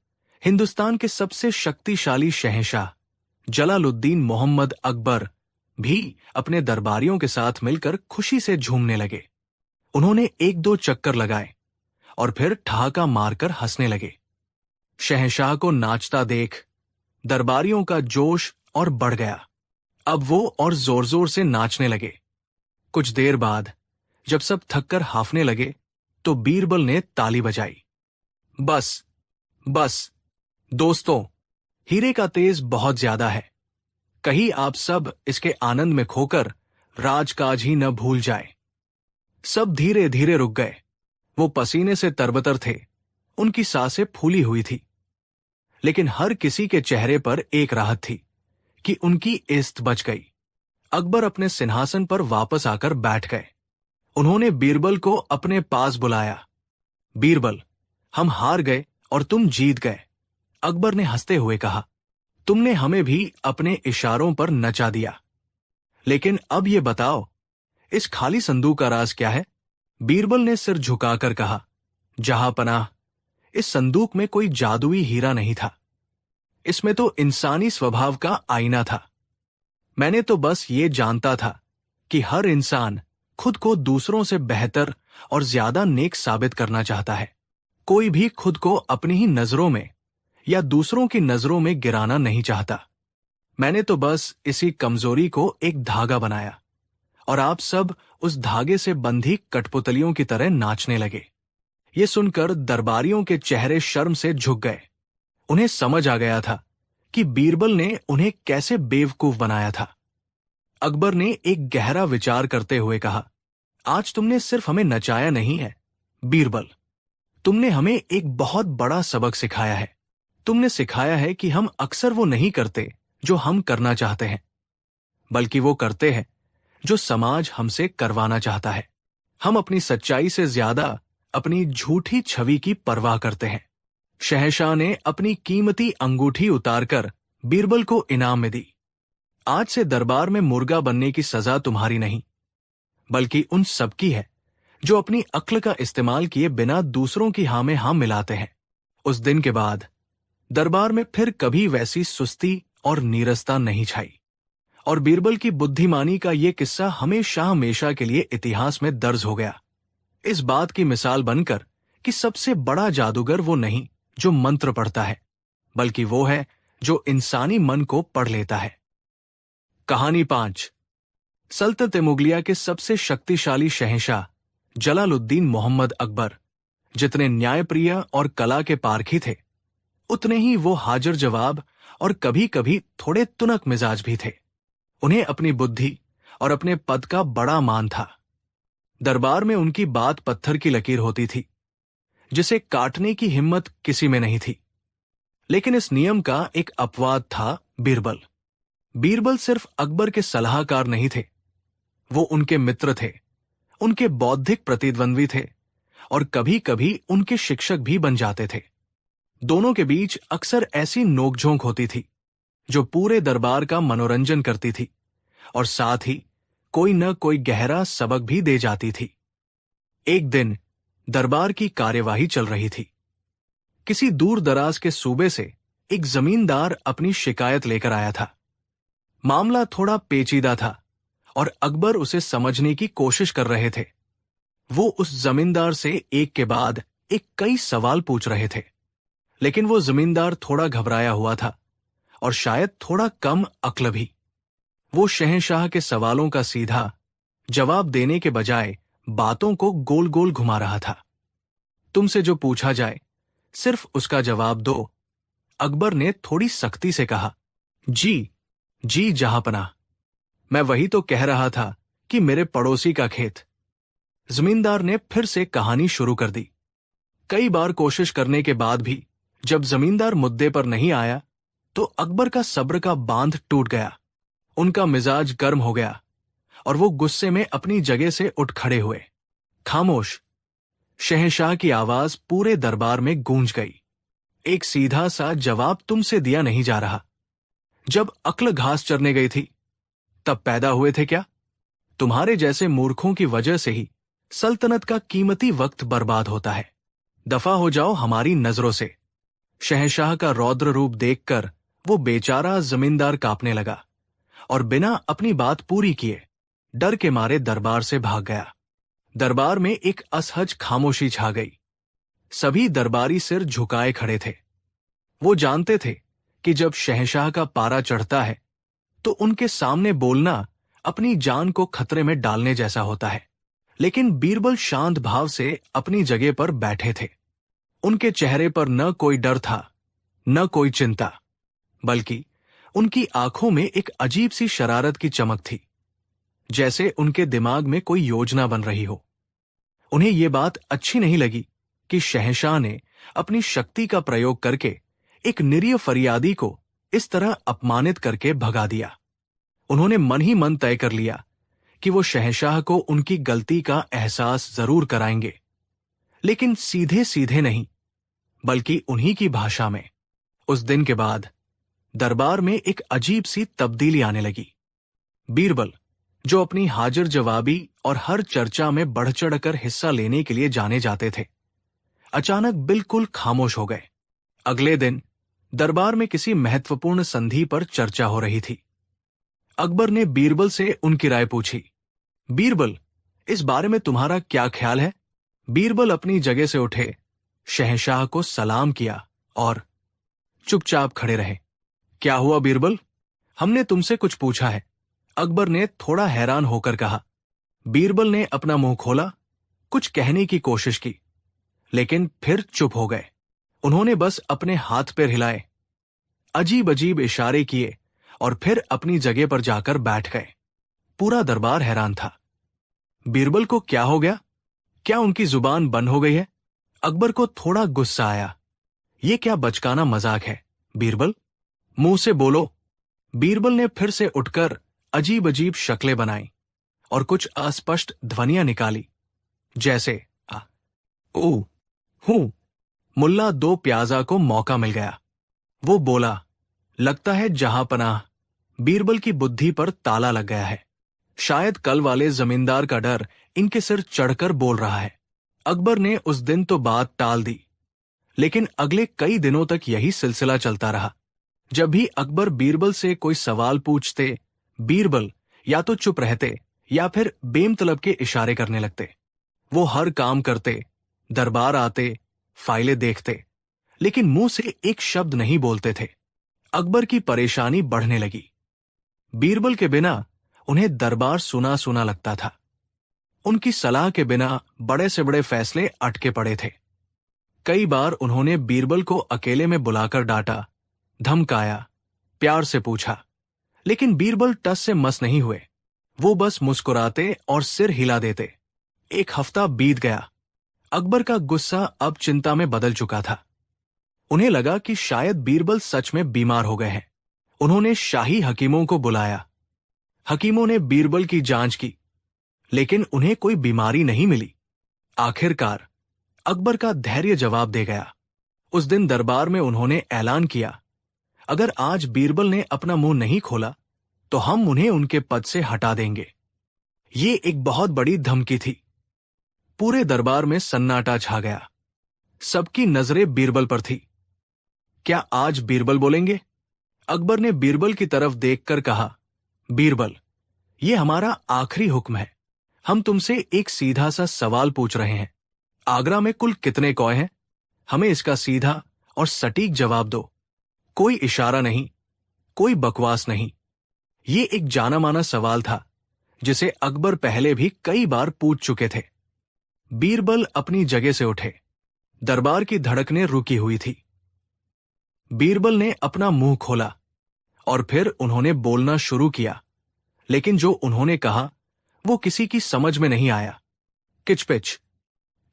हिंदुस्तान के सबसे शक्तिशाली शहंशाह जलालुद्दीन मोहम्मद अकबर भी अपने दरबारियों के साथ मिलकर खुशी से झूमने लगे। उन्होंने एक दो चक्कर लगाए और फिर ठहाका मारकर हंसने लगे। शहंशाह को नाचता देख दरबारियों का जोश और बढ़ गया। अब वो और जोर जोर से नाचने लगे। कुछ देर बाद जब सब थककर हाफने लगे तो बीरबल ने ताली बजाई। बस बस दोस्तों, हीरे का तेज बहुत ज्यादा है। कहीं आप सब इसके आनंद में खोकर राजकाज ही न भूल जाए। सब धीरे धीरे रुक गए। वो पसीने से तरबतर थे। उनकी सांसें फूली हुई थी। लेकिन हर किसी के चेहरे पर एक राहत थी कि उनकी इज्जत बच गई। अकबर अपने सिंहासन पर वापस आकर बैठ गए। उन्होंने बीरबल को अपने पास बुलाया। बीरबल, हम हार गए और तुम जीत गए, अकबर ने हंसते हुए कहा। तुमने हमें भी अपने इशारों पर नचा दिया। लेकिन अब ये बताओ, इस खाली संदूक का राज क्या है? बीरबल ने सिर झुकाकर कहा। जहांपनाह, इस संदूक में कोई जादुई हीरा नहीं था। इसमें तो इंसानी स्वभाव का आईना था। मैंने तो बस ये जानता था कि हर इंसान खुद को दूसरों से बेहतर और ज्यादा नेक साबित करना चाहता है। कोई भी खुद को अपनी ही नजरों में या दूसरों की नजरों में गिराना नहीं चाहता। मैंने तो बस इसी कमजोरी को एक धागा बनाया और आप सब उस धागे से बंधी कठपुतलियों की तरह नाचने लगे। ये सुनकर दरबारियों के चेहरे शर्म से झुक गए। उन्हें समझ आ गया था कि बीरबल ने उन्हें कैसे बेवकूफ बनाया था। अकबर ने एक गहरा विचार करते हुए कहा, आज तुमने सिर्फ हमें नचाया नहीं है बीरबल, तुमने हमें एक बहुत बड़ा सबक सिखाया है। तुमने सिखाया है कि हम अक्सर वो नहीं करते जो हम करना चाहते हैं, बल्कि वो करते हैं जो समाज हमसे करवाना चाहता है। हम अपनी सच्चाई से ज्यादा अपनी झूठी छवि की परवाह करते हैं। शहंशाह ने अपनी कीमती अंगूठी उतारकर बीरबल को इनाम में दी। आज से दरबार में मुर्गा बनने की सजा तुम्हारी नहीं, बल्कि उन सबकी है जो अपनी अक्ल का इस्तेमाल किए बिना दूसरों की हाँ में हाँ मिलाते हैं। उस दिन के बाद दरबार में फिर कभी वैसी सुस्ती और नीरसता नहीं छाई और बीरबल की बुद्धिमानी का ये किस्सा हमेशा हमेशा के लिए इतिहास में दर्ज हो गया, इस बात की मिसाल बनकर कि सबसे बड़ा जादूगर वो नहीं जो मंत्र पढ़ता है, बल्कि वो है जो इंसानी मन को पढ़ लेता है। कहानी 5। सल्तनत मुगलिया के सबसे शक्तिशाली शहंशाह जलालुद्दीन मोहम्मद अकबर जितने न्यायप्रिय और कला के पारखी थे, उतने ही वो हाजिर जवाब और कभी कभी थोड़े तुनक मिजाज भी थे। उन्हें अपनी बुद्धि और अपने पद का बड़ा मान था। दरबार में उनकी बात पत्थर की लकीर होती थी, जिसे काटने की हिम्मत किसी में नहीं थी। लेकिन इस नियम का एक अपवाद था, बीरबल। बीरबल सिर्फ अकबर के सलाहकार नहीं थे, वो उनके मित्र थे, उनके बौद्धिक प्रतिद्वंद्वी थे और कभी कभी उनके शिक्षक भी बन जाते थे। दोनों के बीच अक्सर ऐसी नोकझोंक होती थी जो पूरे दरबार का मनोरंजन करती थी और साथ ही कोई न कोई गहरा सबक भी दे जाती थी। एक दिन दरबार की कार्यवाही चल रही थी। किसी दूर दराज के सूबे से एक जमींदार अपनी शिकायत लेकर आया था। मामला थोड़ा पेचीदा था और अकबर उसे समझने की कोशिश कर रहे थे। वो उस जमींदार से एक के बाद एक कई सवाल पूछ रहे थे, लेकिन वो जमींदार थोड़ा घबराया हुआ था और शायद थोड़ा कम अक्ल भी। वो शहंशाह के सवालों का सीधा जवाब देने के बजाय बातों को गोल गोल घुमा रहा था। तुमसे जो पूछा जाए सिर्फ उसका जवाब दो, अकबर ने थोड़ी सख्ती से कहा। जी जहांपनाह, मैं वही तो कह रहा था कि मेरे पड़ोसी का खेत। जमींदार ने फिर से कहानी शुरू कर दी। कई बार कोशिश करने के बाद भी जब जमींदार मुद्दे पर नहीं आया तो अकबर का सब्र का बांध टूट गया। उनका मिजाज गर्म हो गया और वो गुस्से में अपनी जगह से उठ खड़े हुए। खामोश। शहंशाह की आवाज पूरे दरबार में गूंज गई। एक सीधा सा जवाब तुमसे दिया नहीं जा रहा। जब अक्ल घास चरने गई थी तब पैदा हुए थे क्या? तुम्हारे जैसे मूर्खों की वजह से ही सल्तनत का कीमती वक्त बर्बाद होता है। दफा हो जाओ हमारी नजरों से। शहंशाह का रौद्र रूप देखकर वो बेचारा जमींदार कांपने लगा और बिना अपनी बात पूरी किए डर के मारे दरबार से भाग गया। दरबार में एक असहज खामोशी छा गई। सभी दरबारी सिर झुकाए खड़े थे। वो जानते थे कि जब शहंशाह का पारा चढ़ता है तो उनके सामने बोलना अपनी जान को खतरे में डालने जैसा होता है। लेकिन बीरबल शांत भाव से अपनी जगह पर बैठे थे। उनके चेहरे पर न कोई डर था न कोई चिंता, बल्कि उनकी आंखों में एक अजीब सी शरारत की चमक थी, जैसे उनके दिमाग में कोई योजना बन रही हो। उन्हें यह बात अच्छी नहीं लगी कि शहंशाह ने अपनी शक्ति का प्रयोग करके एक निरीह फरियादी को इस तरह अपमानित करके भगा दिया। उन्होंने मन ही मन तय कर लिया कि वो शहंशाह को उनकी गलती का एहसास जरूर कराएंगे, लेकिन सीधे सीधे नहीं, बल्कि उन्हीं की भाषा में। उस दिन के बाद दरबार में एक अजीब सी तब्दीली आने लगी। बीरबल, जो अपनी हाजिर जवाबी और हर चर्चा में बढ़ चढ़कर हिस्सा लेने के लिए जाने जाते थे, अचानक बिल्कुल खामोश हो गए। अगले दिन दरबार में किसी महत्वपूर्ण संधि पर चर्चा हो रही थी। अकबर ने बीरबल से उनकी राय पूछी। बीरबल, इस बारे में तुम्हारा क्या ख्याल है? बीरबल अपनी जगह से उठे, शहंशाह को सलाम किया और चुपचाप खड़े रहे। क्या हुआ बीरबल? हमने तुमसे कुछ पूछा है, अकबर ने थोड़ा हैरान होकर कहा। बीरबल ने अपना मुंह खोला, कुछ कहने की कोशिश की, लेकिन फिर चुप हो गए। उन्होंने बस अपने हाथ पैर हिलाए, अजीब अजीब इशारे किए और फिर अपनी जगह पर जाकर बैठ गए। पूरा दरबार हैरान था। बीरबल को क्या हो गया? क्या उनकी जुबान बंद हो गई है? अकबर को थोड़ा गुस्सा आया। ये क्या बचकाना मजाक है बीरबल? मुंह से बोलो। बीरबल ने फिर से उठकर अजीब अजीब शक्लें बनाई और कुछ अस्पष्ट ध्वनियां निकाली, जैसे आ, ऊ, हूं। मुल्ला दो प्याजा को मौका मिल गया। वो बोला, लगता है जहांपनाह, बीरबल की बुद्धि पर ताला लग गया है। शायद कल वाले जमींदार का डर इनके सिर चढ़कर बोल रहा है। अकबर ने उस दिन तो बात टाल दी, लेकिन अगले कई दिनों तक यही सिलसिला चलता रहा। जब भी अकबर बीरबल से कोई सवाल पूछते, बीरबल या तो चुप रहते या फिर बेमतलब के इशारे करने लगते। वो हर काम करते, दरबार आते, फाइलें देखते, लेकिन मुंह से एक शब्द नहीं बोलते थे। अकबर की परेशानी बढ़ने लगी। बीरबल के बिना उन्हें दरबार सुना सुना लगता था। उनकी सलाह के बिना बड़े से बड़े फैसले अटके पड़े थे। कई बार उन्होंने बीरबल को अकेले में बुलाकर डांटा, धमकाया, प्यार से पूछा, लेकिन बीरबल टस से मस नहीं हुए। वो बस मुस्कुराते और सिर हिला देते। एक हफ्ता बीत गया। अकबर का गुस्सा अब चिंता में बदल चुका था। उन्हें लगा कि शायद बीरबल सच में बीमार हो गए हैं। उन्होंने शाही हकीमों को बुलाया। हकीमों ने बीरबल की जांच की, लेकिन उन्हें कोई बीमारी नहीं मिली। आखिरकार अकबर का धैर्य जवाब दे गया। उस दिन दरबार में उन्होंने ऐलान किया, अगर आज बीरबल ने अपना मुंह नहीं खोला तो हम उन्हें उनके पद से हटा देंगे। ये एक बहुत बड़ी धमकी थी। पूरे दरबार में सन्नाटा छा गया। सबकी नजरें बीरबल पर थी। क्या आज बीरबल बोलेंगे? अकबर ने बीरबल की तरफ देखकर कहा, बीरबल, ये हमारा आखिरी हुक्म है। हम तुमसे एक सीधा सा सवाल पूछ रहे हैं। आगरा में कुल कितने कौए हैं? हमें इसका सीधा और सटीक जवाब दो। कोई इशारा नहीं, कोई बकवास नहीं। ये एक जाना माना सवाल था जिसे अकबर पहले भी कई बार पूछ चुके थे। बीरबल अपनी जगह से उठे। दरबार की धड़कनें रुकी हुई थी। बीरबल ने अपना मुंह खोला और फिर उन्होंने बोलना शुरू किया। लेकिन जो उन्होंने कहा वो किसी की समझ में नहीं आया। किचपिच,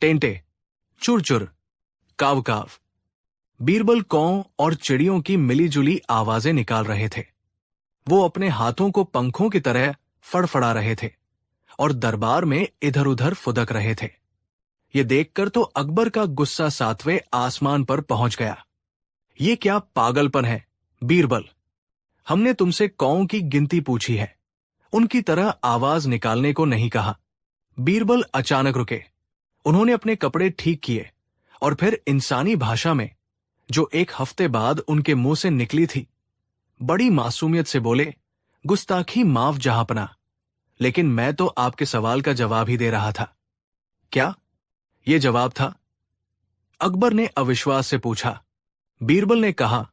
टेंटे, चुर-चुर, काव-काव। बीरबल कौओं और चिड़ियों की मिलीजुली आवाजें निकाल रहे थे। वो अपने हाथों को पंखों की तरह फड़फड़ा रहे थे और दरबार में इधर उधर फुदक रहे थे। ये देखकर तो अकबर का गुस्सा 7वें आसमान पर पहुंच गया। ये क्या पागलपन है बीरबल? हमने तुमसे कौओं की गिनती पूछी है, उनकी तरह आवाज निकालने को नहीं कहा। बीरबल अचानक रुके। उन्होंने अपने कपड़े ठीक किए और फिर इंसानी भाषा में, जो 1 हफ्ते बाद उनके मुंह से निकली थी, बड़ी मासूमियत से बोले, गुस्ताखी माफ जहांपना, लेकिन मैं तो आपके सवाल का जवाब ही दे रहा था। क्या ये जवाब था? अकबर ने अविश्वास से पूछा। बीरबल ने कहा,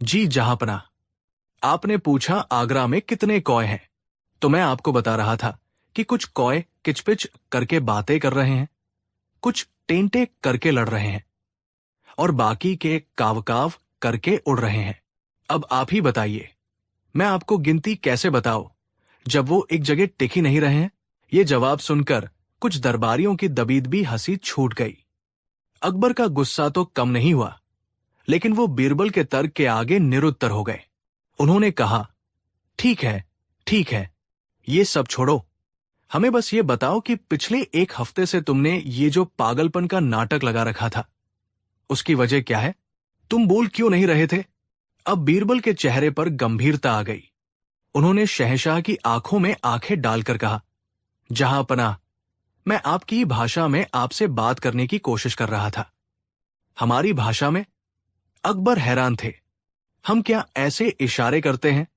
जी जहांपना। आपने पूछा आगरा में कितने कौए हैं, तो मैं आपको बता रहा था कि कुछ कौए किचपिच करके बातें कर रहे हैं, कुछ टेंटे करके लड़ रहे हैं और बाकी के काव-काव करके उड़ रहे हैं। अब आप ही बताइए, मैं आपको गिनती कैसे बताऊं जब वो एक जगह टिक ही नहीं रहे हैं? ये जवाब सुनकर कुछ दरबारियों की दबीदबी हंसी छूट गई। अकबर का गुस्सा तो कम नहीं हुआ, लेकिन वो बीरबल के तर्क के आगे निरुत्तर हो गए। उन्होंने कहा, ठीक है, ये सब छोड़ो। हमें बस ये बताओ कि पिछले 1 हफ्ते से तुमने ये जो पागलपन का नाटक लगा रखा था, उसकी वजह क्या है? तुम बोल क्यों नहीं रहे थे? अब बीरबल के चेहरे पर गंभीरता आ गई। उन्होंने शहंशाह की आंखों में आंखें डालकर कहा, जहांपनाह, मैं आपकी भाषा में आपसे बात करने की कोशिश कर रहा था। हमारी भाषा में? अकबर हैरान थे। हम क्या ऐसे इशारे करते हैं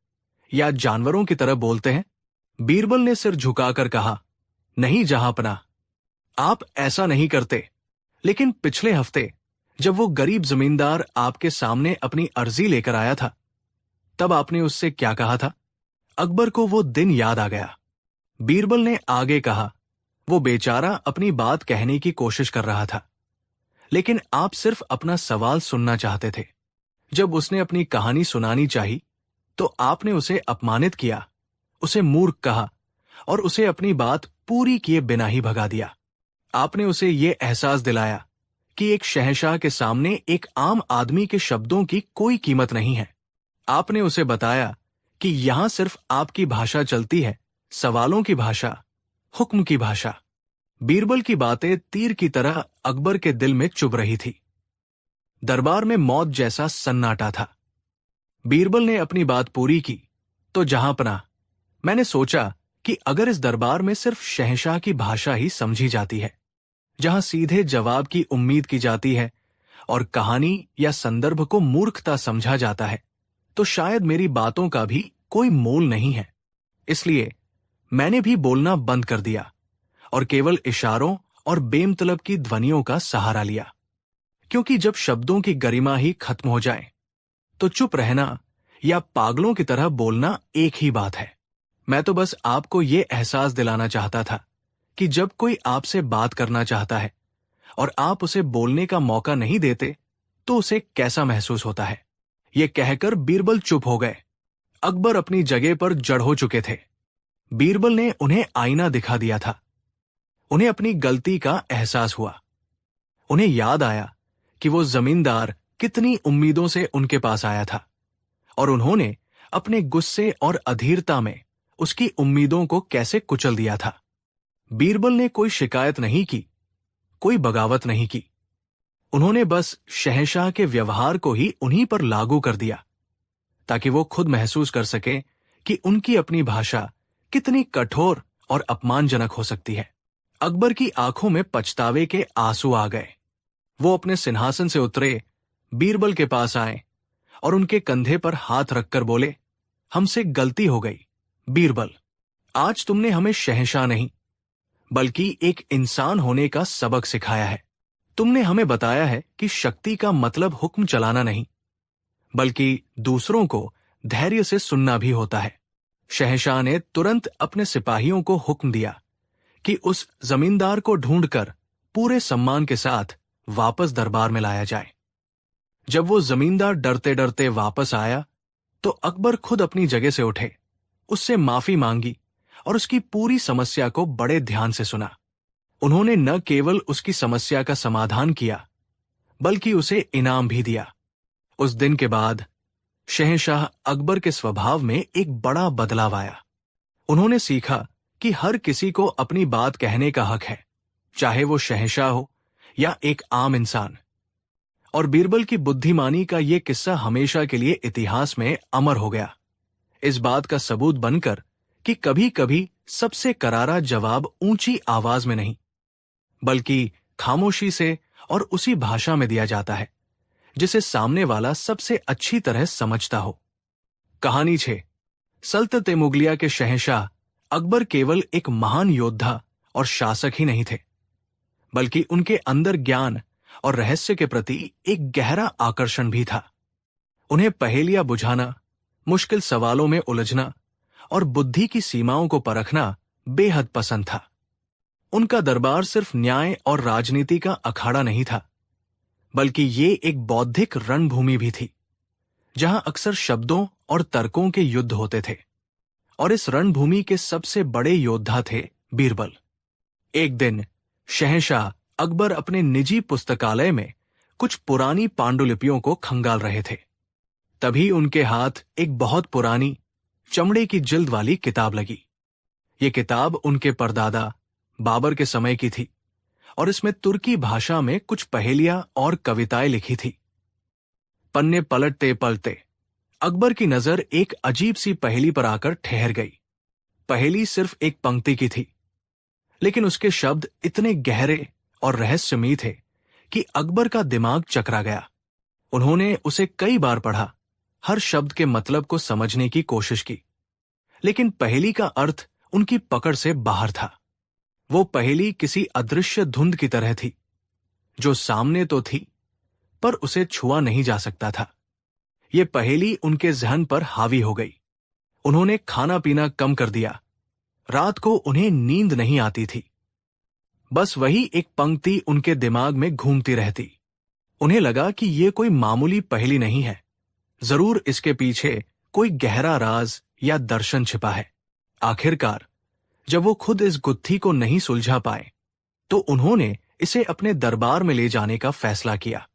या जानवरों की तरह बोलते हैं? बीरबल ने सिर झुकाकर कहा, नहीं जहांपनाह, आप ऐसा नहीं करते। लेकिन पिछले हफ्ते जब वो गरीब जमींदार आपके सामने अपनी अर्जी लेकर आया था, तब आपने उससे क्या कहा था? अकबर को वो दिन याद आ गया। बीरबल ने आगे कहा, वो बेचारा अपनी बात कहने की कोशिश कर रहा था, लेकिन आप सिर्फ अपना सवाल सुनना चाहते थे। जब उसने अपनी कहानी सुनानी चाही, तो आपने उसे अपमानित किया, उसे मूर्ख कहा और उसे अपनी बात पूरी किए बिना ही भगा दिया। आपने उसे ये एहसास दिलाया कि एक शहंशाह के सामने एक आम आदमी के शब्दों की कोई कीमत नहीं है। आपने उसे बताया कि यहां सिर्फ आपकी भाषा चलती है, सवालों की भाषा, हुक्म की भाषा। बीरबल की बातें तीर की तरह अकबर के दिल में चुभ रही थी। दरबार में मौत जैसा सन्नाटा था। बीरबल ने अपनी बात पूरी की, तो जहांपनाह, मैंने सोचा कि अगर इस दरबार में सिर्फ शहंशाह की भाषा ही समझी जाती है, जहां सीधे जवाब की उम्मीद की जाती है और कहानी या संदर्भ को मूर्खता समझा जाता है, तो शायद मेरी बातों का भी कोई मोल नहीं है। इसलिए मैंने भी बोलना बंद कर दिया और केवल इशारों और बेमतलब की ध्वनियों का सहारा लिया, क्योंकि जब शब्दों की गरिमा ही खत्म हो जाए, तो चुप रहना या पागलों की तरह बोलना एक ही बात है। मैं तो बस आपको ये एहसास दिलाना चाहता था कि जब कोई आपसे बात करना चाहता है और आप उसे बोलने का मौका नहीं देते, तो उसे कैसा महसूस होता है। ये कहकर बीरबल चुप हो गए। अकबर अपनी जगह पर जड़ हो चुके थे। बीरबल ने उन्हें आईना दिखा दिया था। उन्हें अपनी गलती का एहसास हुआ। उन्हें याद आया कि वो जमींदार कितनी उम्मीदों से उनके पास आया था और उन्होंने अपने गुस्से और अधीरता में उसकी उम्मीदों को कैसे कुचल दिया था। बीरबल ने कोई शिकायत नहीं की, कोई बगावत नहीं की। उन्होंने बस शहंशाह के व्यवहार को ही उन्हीं पर लागू कर दिया, ताकि वो खुद महसूस कर सके कि उनकी अपनी भाषा कितनी कठोर और अपमानजनक हो सकती है। अकबर की आंखों में पछतावे के आंसू आ गए। वो अपने सिंहासन से उतरे, बीरबल के पास आए और उनके कंधे पर हाथ रखकर बोले, हमसे गलती हो गई बीरबल। आज तुमने हमें शहंशाह नहीं, बल्कि एक इंसान होने का सबक सिखाया है। तुमने हमें बताया है कि शक्ति का मतलब हुक्म चलाना नहीं, बल्कि दूसरों को धैर्य से सुनना भी होता है। शहंशाह ने तुरंत अपने सिपाहियों को हुक्म दिया कि उस जमींदार को ढूंढकर पूरे सम्मान के साथ वापस दरबार में लाया जाए। जब वो जमींदार डरते डरते वापस आया, तो अकबर खुद अपनी जगह से उठे, उससे माफी मांगी और उसकी पूरी समस्या को बड़े ध्यान से सुना। उन्होंने न केवल उसकी समस्या का समाधान किया, बल्कि उसे इनाम भी दिया। उस दिन के बाद शहंशाह अकबर के स्वभाव में एक बड़ा बदलाव आया। उन्होंने सीखा कि हर किसी को अपनी बात कहने का हक है, चाहे वो शहंशाह हो या एक आम इंसान। और बीरबल की बुद्धिमानी का ये किस्सा हमेशा के लिए इतिहास में अमर हो गया, इस बात का सबूत बनकर कि कभी कभी सबसे करारा जवाब ऊंची आवाज में नहीं, बल्कि खामोशी से और उसी भाषा में दिया जाता है जिसे सामने वाला सबसे अच्छी तरह समझता हो। कहानी 6। सल्तनत-ए मुगलिया के शहंशाह अकबर केवल एक महान योद्धा और शासक ही नहीं थे, बल्कि उनके अंदर ज्ञान और रहस्य के प्रति एक गहरा आकर्षण भी था। उन्हें पहेलियां बुझाना, मुश्किल सवालों में उलझना और बुद्धि की सीमाओं को परखना बेहद पसंद था। उनका दरबार सिर्फ न्याय और राजनीति का अखाड़ा नहीं था, बल्कि ये एक बौद्धिक रणभूमि भी थी, जहां अक्सर शब्दों और तर्कों के युद्ध होते थे। और इस रणभूमि के सबसे बड़े योद्धा थे बीरबल। एक दिन शहंशाह अकबर अपने निजी पुस्तकालय में कुछ पुरानी पांडुलिपियों को खंगाल रहे थे। तभी उनके हाथ एक बहुत पुरानी चमड़े की जिल्द वाली किताब लगी। ये किताब उनके परदादा बाबर के समय की थी और इसमें तुर्की भाषा में कुछ पहेलियां और कविताएं लिखी थी। पन्ने पलटते पलटते अकबर की नजर एक अजीब सी पहेली पर आकर ठहर गई। पहेली सिर्फ एक पंक्ति की थी, लेकिन उसके शब्द इतने गहरे और रहस्यमयी थे कि अकबर का दिमाग चकरा गया। उन्होंने उसे कई बार पढ़ा, हर शब्द के मतलब को समझने की कोशिश की, लेकिन पहेली का अर्थ उनकी पकड़ से बाहर था। वो पहेली किसी अदृश्य धुंध की तरह थी, जो सामने तो थी पर उसे छुआ नहीं जा सकता था। ये पहेली उनके जहन पर हावी हो गई। उन्होंने खाना पीना कम कर दिया। रात को उन्हें नींद नहीं आती थी। बस वही एक पंक्ति उनके दिमाग में घूमती रहती। उन्हें लगा कि ये कोई मामूली पहेली नहीं है, जरूर इसके पीछे कोई गहरा राज या दर्शन छिपा है। आखिरकार जब वो खुद इस गुत्थी को नहीं सुलझा पाए, तो उन्होंने इसे अपने दरबार में ले जाने का फैसला किया।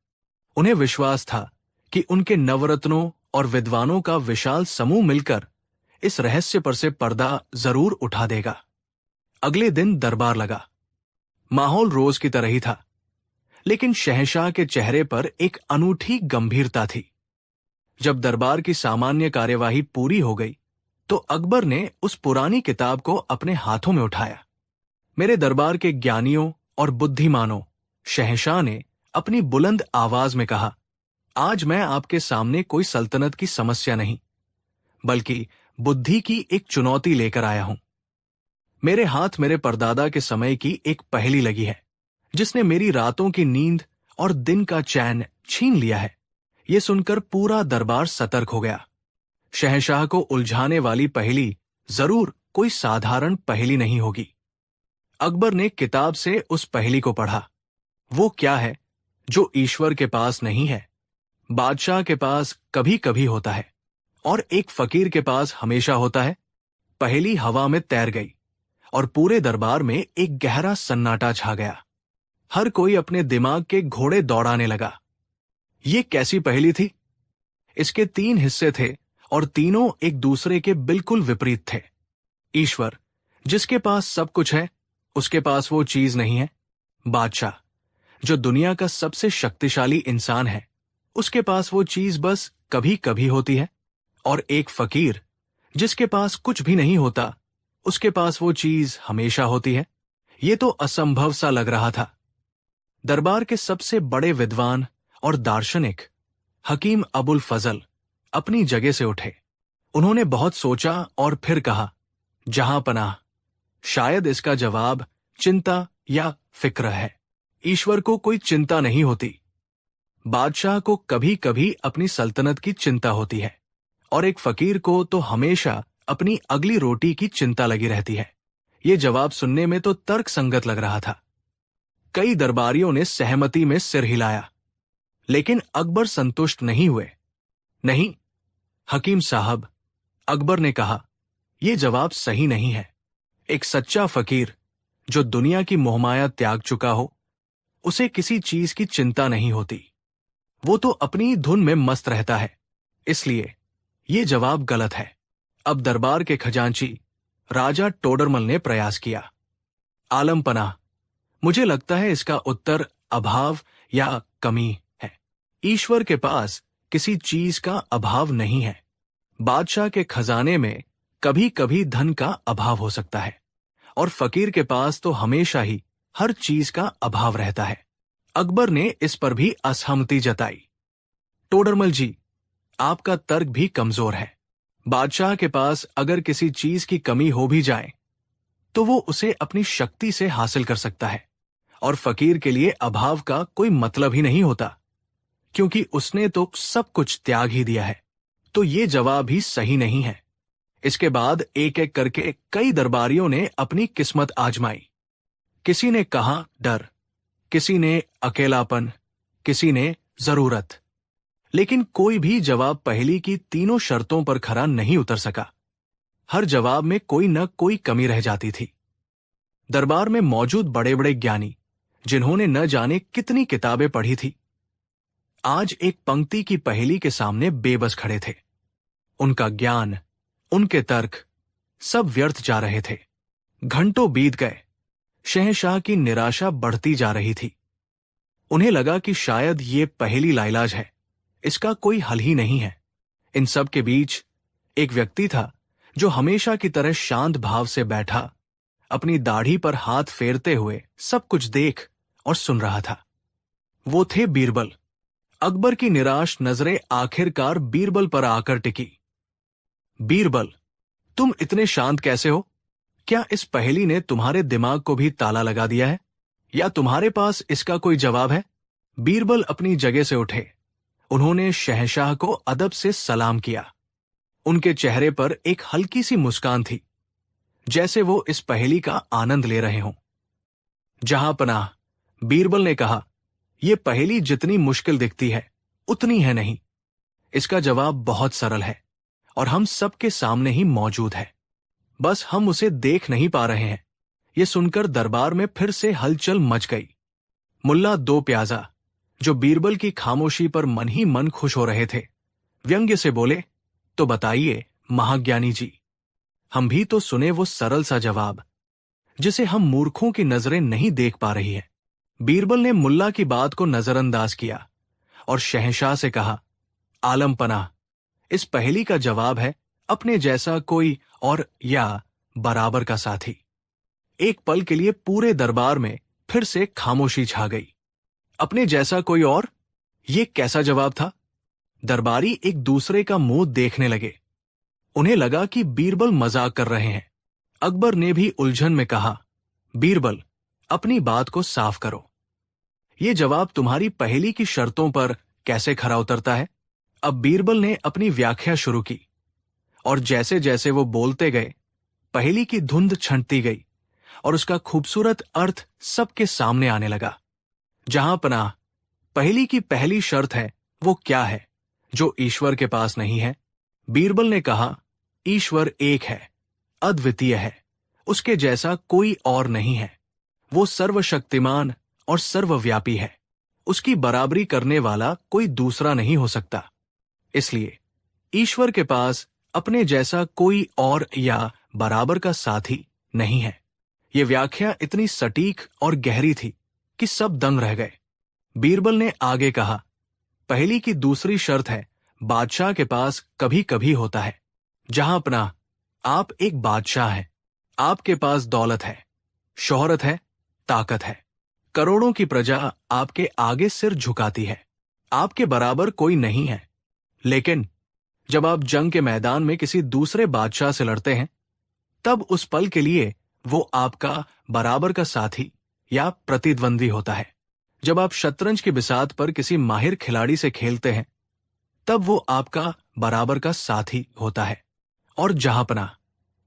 उन्हें विश्वास था कि उनके नवरत्नों और विद्वानों का विशाल समूह मिलकर इस रहस्य पर से पर्दा जरूर उठा देगा। अगले दिन दरबार लगा। माहौल रोज की तरह ही था, लेकिन शहंशाह के चेहरे पर एक अनूठी गंभीरता थी। जब दरबार की सामान्य कार्यवाही पूरी हो गई, तो अकबर ने उस पुरानी किताब को अपने हाथों में उठाया। मेरे दरबार के ज्ञानियों और बुद्धिमानों, शहंशाह ने अपनी बुलंद आवाज में कहा, आज मैं आपके सामने कोई सल्तनत की समस्या नहीं, बल्कि बुद्धि की एक चुनौती लेकर आया हूं। मेरे हाथ मेरे परदादा के समय की एक पहेली लगी है, जिसने मेरी रातों की नींद और दिन का चैन छीन लिया है। यह सुनकर पूरा दरबार सतर्क हो गया। शहंशाह को उलझाने वाली पहेली जरूर कोई साधारण पहेली नहीं होगी। अकबर ने किताब से उस पहेली को पढ़ा। वो क्या है जो ईश्वर के पास नहीं है, बादशाह के पास कभी कभी होता है और एक फकीर के पास हमेशा होता है। पहेली हवा में तैर गई और पूरे दरबार में एक गहरा सन्नाटा छा गया। हर कोई अपने दिमाग के घोड़े दौड़ाने लगा। ये कैसी पहेली थी? इसके 3 हिस्से थे और तीनों एक दूसरे के बिल्कुल विपरीत थे। ईश्वर, जिसके पास सब कुछ है, उसके पास वो चीज नहीं है। बादशाह, जो दुनिया का सबसे शक्तिशाली इंसान है, उसके पास वो चीज बस कभी कभी होती है। और एक फकीर, जिसके पास कुछ भी नहीं होता, उसके पास वो चीज हमेशा होती है। ये तो असंभव सा लग रहा था। दरबार के सबसे बड़े विद्वान और दार्शनिक हकीम अबुल फजल अपनी जगह से उठे। उन्होंने बहुत सोचा और फिर कहा, जहां पनाह, शायद इसका जवाब चिंता या फिक्र है। ईश्वर को कोई चिंता नहीं होती। बादशाह को कभी कभी अपनी सल्तनत की चिंता होती है और एक फकीर को तो हमेशा अपनी अगली रोटी की चिंता लगी रहती है। ये जवाब सुनने में तो तर्क संगत लग रहा था। कई दरबारियों ने सहमति में सिर हिलाया, लेकिन अकबर संतुष्ट नहीं हुए। नहीं हकीम साहब, अकबर ने कहा, यह जवाब सही नहीं है। एक सच्चा फकीर जो दुनिया की मोहमाया त्याग चुका हो, उसे किसी चीज की चिंता नहीं होती। वो तो अपनी धुन में मस्त रहता है। इसलिए ये जवाब गलत है। अब दरबार के खजांची राजा टोडरमल ने प्रयास किया। आलम पनाह, मुझे लगता है इसका उत्तर अभाव या कमी है। ईश्वर के पास किसी चीज का अभाव नहीं है। बादशाह के खजाने में कभी कभी धन का अभाव हो सकता है, और फकीर के पास तो हमेशा ही हर चीज का अभाव रहता है। अकबर ने इस पर भी असहमति जताई। टोडरमल जी, आपका तर्क भी कमजोर है। बादशाह के पास अगर किसी चीज की कमी हो भी जाए तो वो उसे अपनी शक्ति से हासिल कर सकता है, और फकीर के लिए अभाव का कोई मतलब ही नहीं होता, क्योंकि उसने तो सब कुछ त्याग ही दिया है। तो ये जवाब ही सही नहीं है। इसके बाद एक एक करके कई दरबारियों ने अपनी किस्मत आजमाई। किसी ने कहा डर, किसी ने अकेलापन, किसी ने जरूरत, लेकिन कोई भी जवाब पहली की तीनों शर्तों पर खरा नहीं उतर सका। हर जवाब में कोई न कोई कमी रह जाती थी। दरबार में मौजूद बड़े बड़े ज्ञानी, जिन्होंने न जाने कितनी किताबें पढ़ी थी, आज एक पंक्ति की पहेली के सामने बेबस खड़े थे। उनका ज्ञान, उनके तर्क सब व्यर्थ जा रहे थे। घंटों बीत गए। शहंशाह की निराशा बढ़ती जा रही थी। उन्हें लगा कि शायद ये पहेली लाइलाज है, इसका कोई हल ही नहीं है। इन सब के बीच एक व्यक्ति था जो हमेशा की तरह शांत भाव से बैठा, अपनी दाढ़ी पर हाथ फेरते हुए सब कुछ देख और सुन रहा था। वो थे बीरबल। अकबर की निराश नजरें आखिरकार बीरबल पर आकर टिकी। बीरबल, तुम इतने शांत कैसे हो? क्या इस पहेली ने तुम्हारे दिमाग को भी ताला लगा दिया है, या तुम्हारे पास इसका कोई जवाब है? बीरबल अपनी जगह से उठे। उन्होंने शहंशाह को अदब से सलाम किया। उनके चेहरे पर एक हल्की सी मुस्कान थी, जैसे वो इस पहेली का आनंद ले रहे हों। जहां पनाह, बीरबल ने कहा, यह पहेली जितनी मुश्किल दिखती है उतनी है नहीं। इसका जवाब बहुत सरल है और हम सबके सामने ही मौजूद है, बस हम उसे देख नहीं पा रहे हैं। यह सुनकर दरबार में फिर से हलचल मच गई। मुल्ला दो प्याजा, जो बीरबल की खामोशी पर मन ही मन खुश हो रहे थे, व्यंग्य से बोले, तो बताइए महाज्ञानी जी, हम भी तो सुने वो सरल सा जवाब जिसे हम मूर्खों की नजरें नहीं देख पा रही है। बीरबल ने मुल्ला की बात को नजरअंदाज किया और शहंशाह से कहा, आलम पनाह, इस पहेली का जवाब है अपने जैसा कोई और या बराबर का साथी। एक पल के लिए पूरे दरबार में फिर से खामोशी छा गई। अपने जैसा कोई और? ये कैसा जवाब था? दरबारी एक दूसरे का मुंह देखने लगे। उन्हें लगा कि बीरबल मजाक कर रहे हैं। अकबर ने भी उलझन में कहा, बीरबल, अपनी बात को साफ करो। ये जवाब तुम्हारी पहेली की शर्तों पर कैसे खरा उतरता है? अब बीरबल ने अपनी व्याख्या शुरू की, और जैसे जैसे वो बोलते गए, पहेली की धुंध छंटती गई और उसका खूबसूरत अर्थ सबके सामने आने लगा। जहां पनाह, पहेली की पहली शर्त है वो क्या है जो ईश्वर के पास नहीं है? बीरबल ने कहा, ईश्वर एक है, अद्वितीय है, उसके जैसा कोई और नहीं है। वो सर्वशक्तिमान और सर्वव्यापी है, उसकी बराबरी करने वाला कोई दूसरा नहीं हो सकता। इसलिए ईश्वर के पास अपने जैसा कोई और या बराबर का साथी नहीं है। ये व्याख्या इतनी सटीक और गहरी थी कि सब दंग रह गए। बीरबल ने आगे कहा, पहेली की दूसरी शर्त है बादशाह के पास कभी कभी होता है। जहां पनाह, आप एक बादशाह हैं, आपके पास दौलत है, शोहरत है, ताकत है, करोड़ों की प्रजा आपके आगे सिर झुकाती है, आपके बराबर कोई नहीं है। लेकिन जब आप जंग के मैदान में किसी दूसरे बादशाह से लड़ते हैं, तब उस पल के लिए वो आपका बराबर का साथी या प्रतिद्वंदी होता है। जब आप शतरंज की बिसात पर किसी माहिर खिलाड़ी से खेलते हैं, तब वो आपका बराबर का साथी होता है। और जहां पनाह,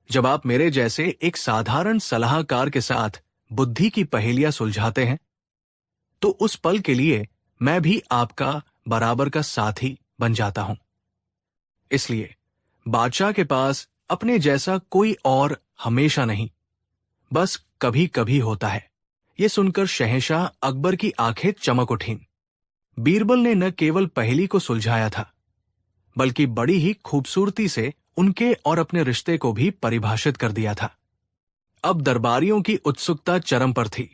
जब आप मेरे जैसे एक साधारण सलाहकार के साथ बुद्धि की पहेलियां सुलझाते हैं, तो उस पल के लिए मैं भी आपका बराबर का साथी बन जाता हूं। इसलिए बादशाह के पास अपने जैसा कोई और हमेशा नहीं, बस कभी कभी होता है। ये सुनकर शहंशाह अकबर की आंखें चमक उठीं। बीरबल ने न केवल पहेली को सुलझाया था, बल्कि बड़ी ही खूबसूरती से उनके और अपने रिश्ते को भी परिभाषित कर दिया था। अब दरबारियों की उत्सुकता चरम पर थी।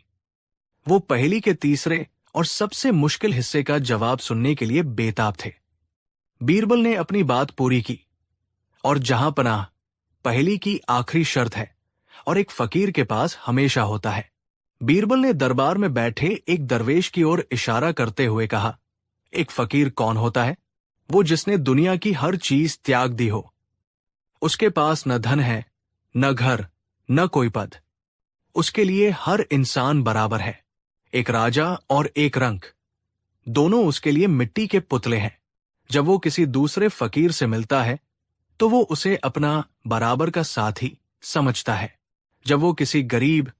वो पहेली के तीसरे और सबसे मुश्किल हिस्से का जवाब सुनने के लिए बेताब थे। बीरबल ने अपनी बात पूरी की और जहां पनाह पहेली की आखिरी शर्त है और एक फकीर के पास हमेशा होता है। बीरबल ने दरबार में बैठे एक दरवेश की ओर इशारा करते हुए कहा, एक फकीर कौन होता है? वो जिसने दुनिया की हर चीज त्याग दी हो। उसके पास न धन है, न घर, न कोई पद। उसके लिए हर इंसान बराबर है, एक राजा और एक रंक। दोनों उसके लिए मिट्टी के पुतले हैं। जब वो किसी दूसरे फकीर से मिलता है तो वो उसे अपना बराबर का साथी समझता है। जब वो किसी गरीब,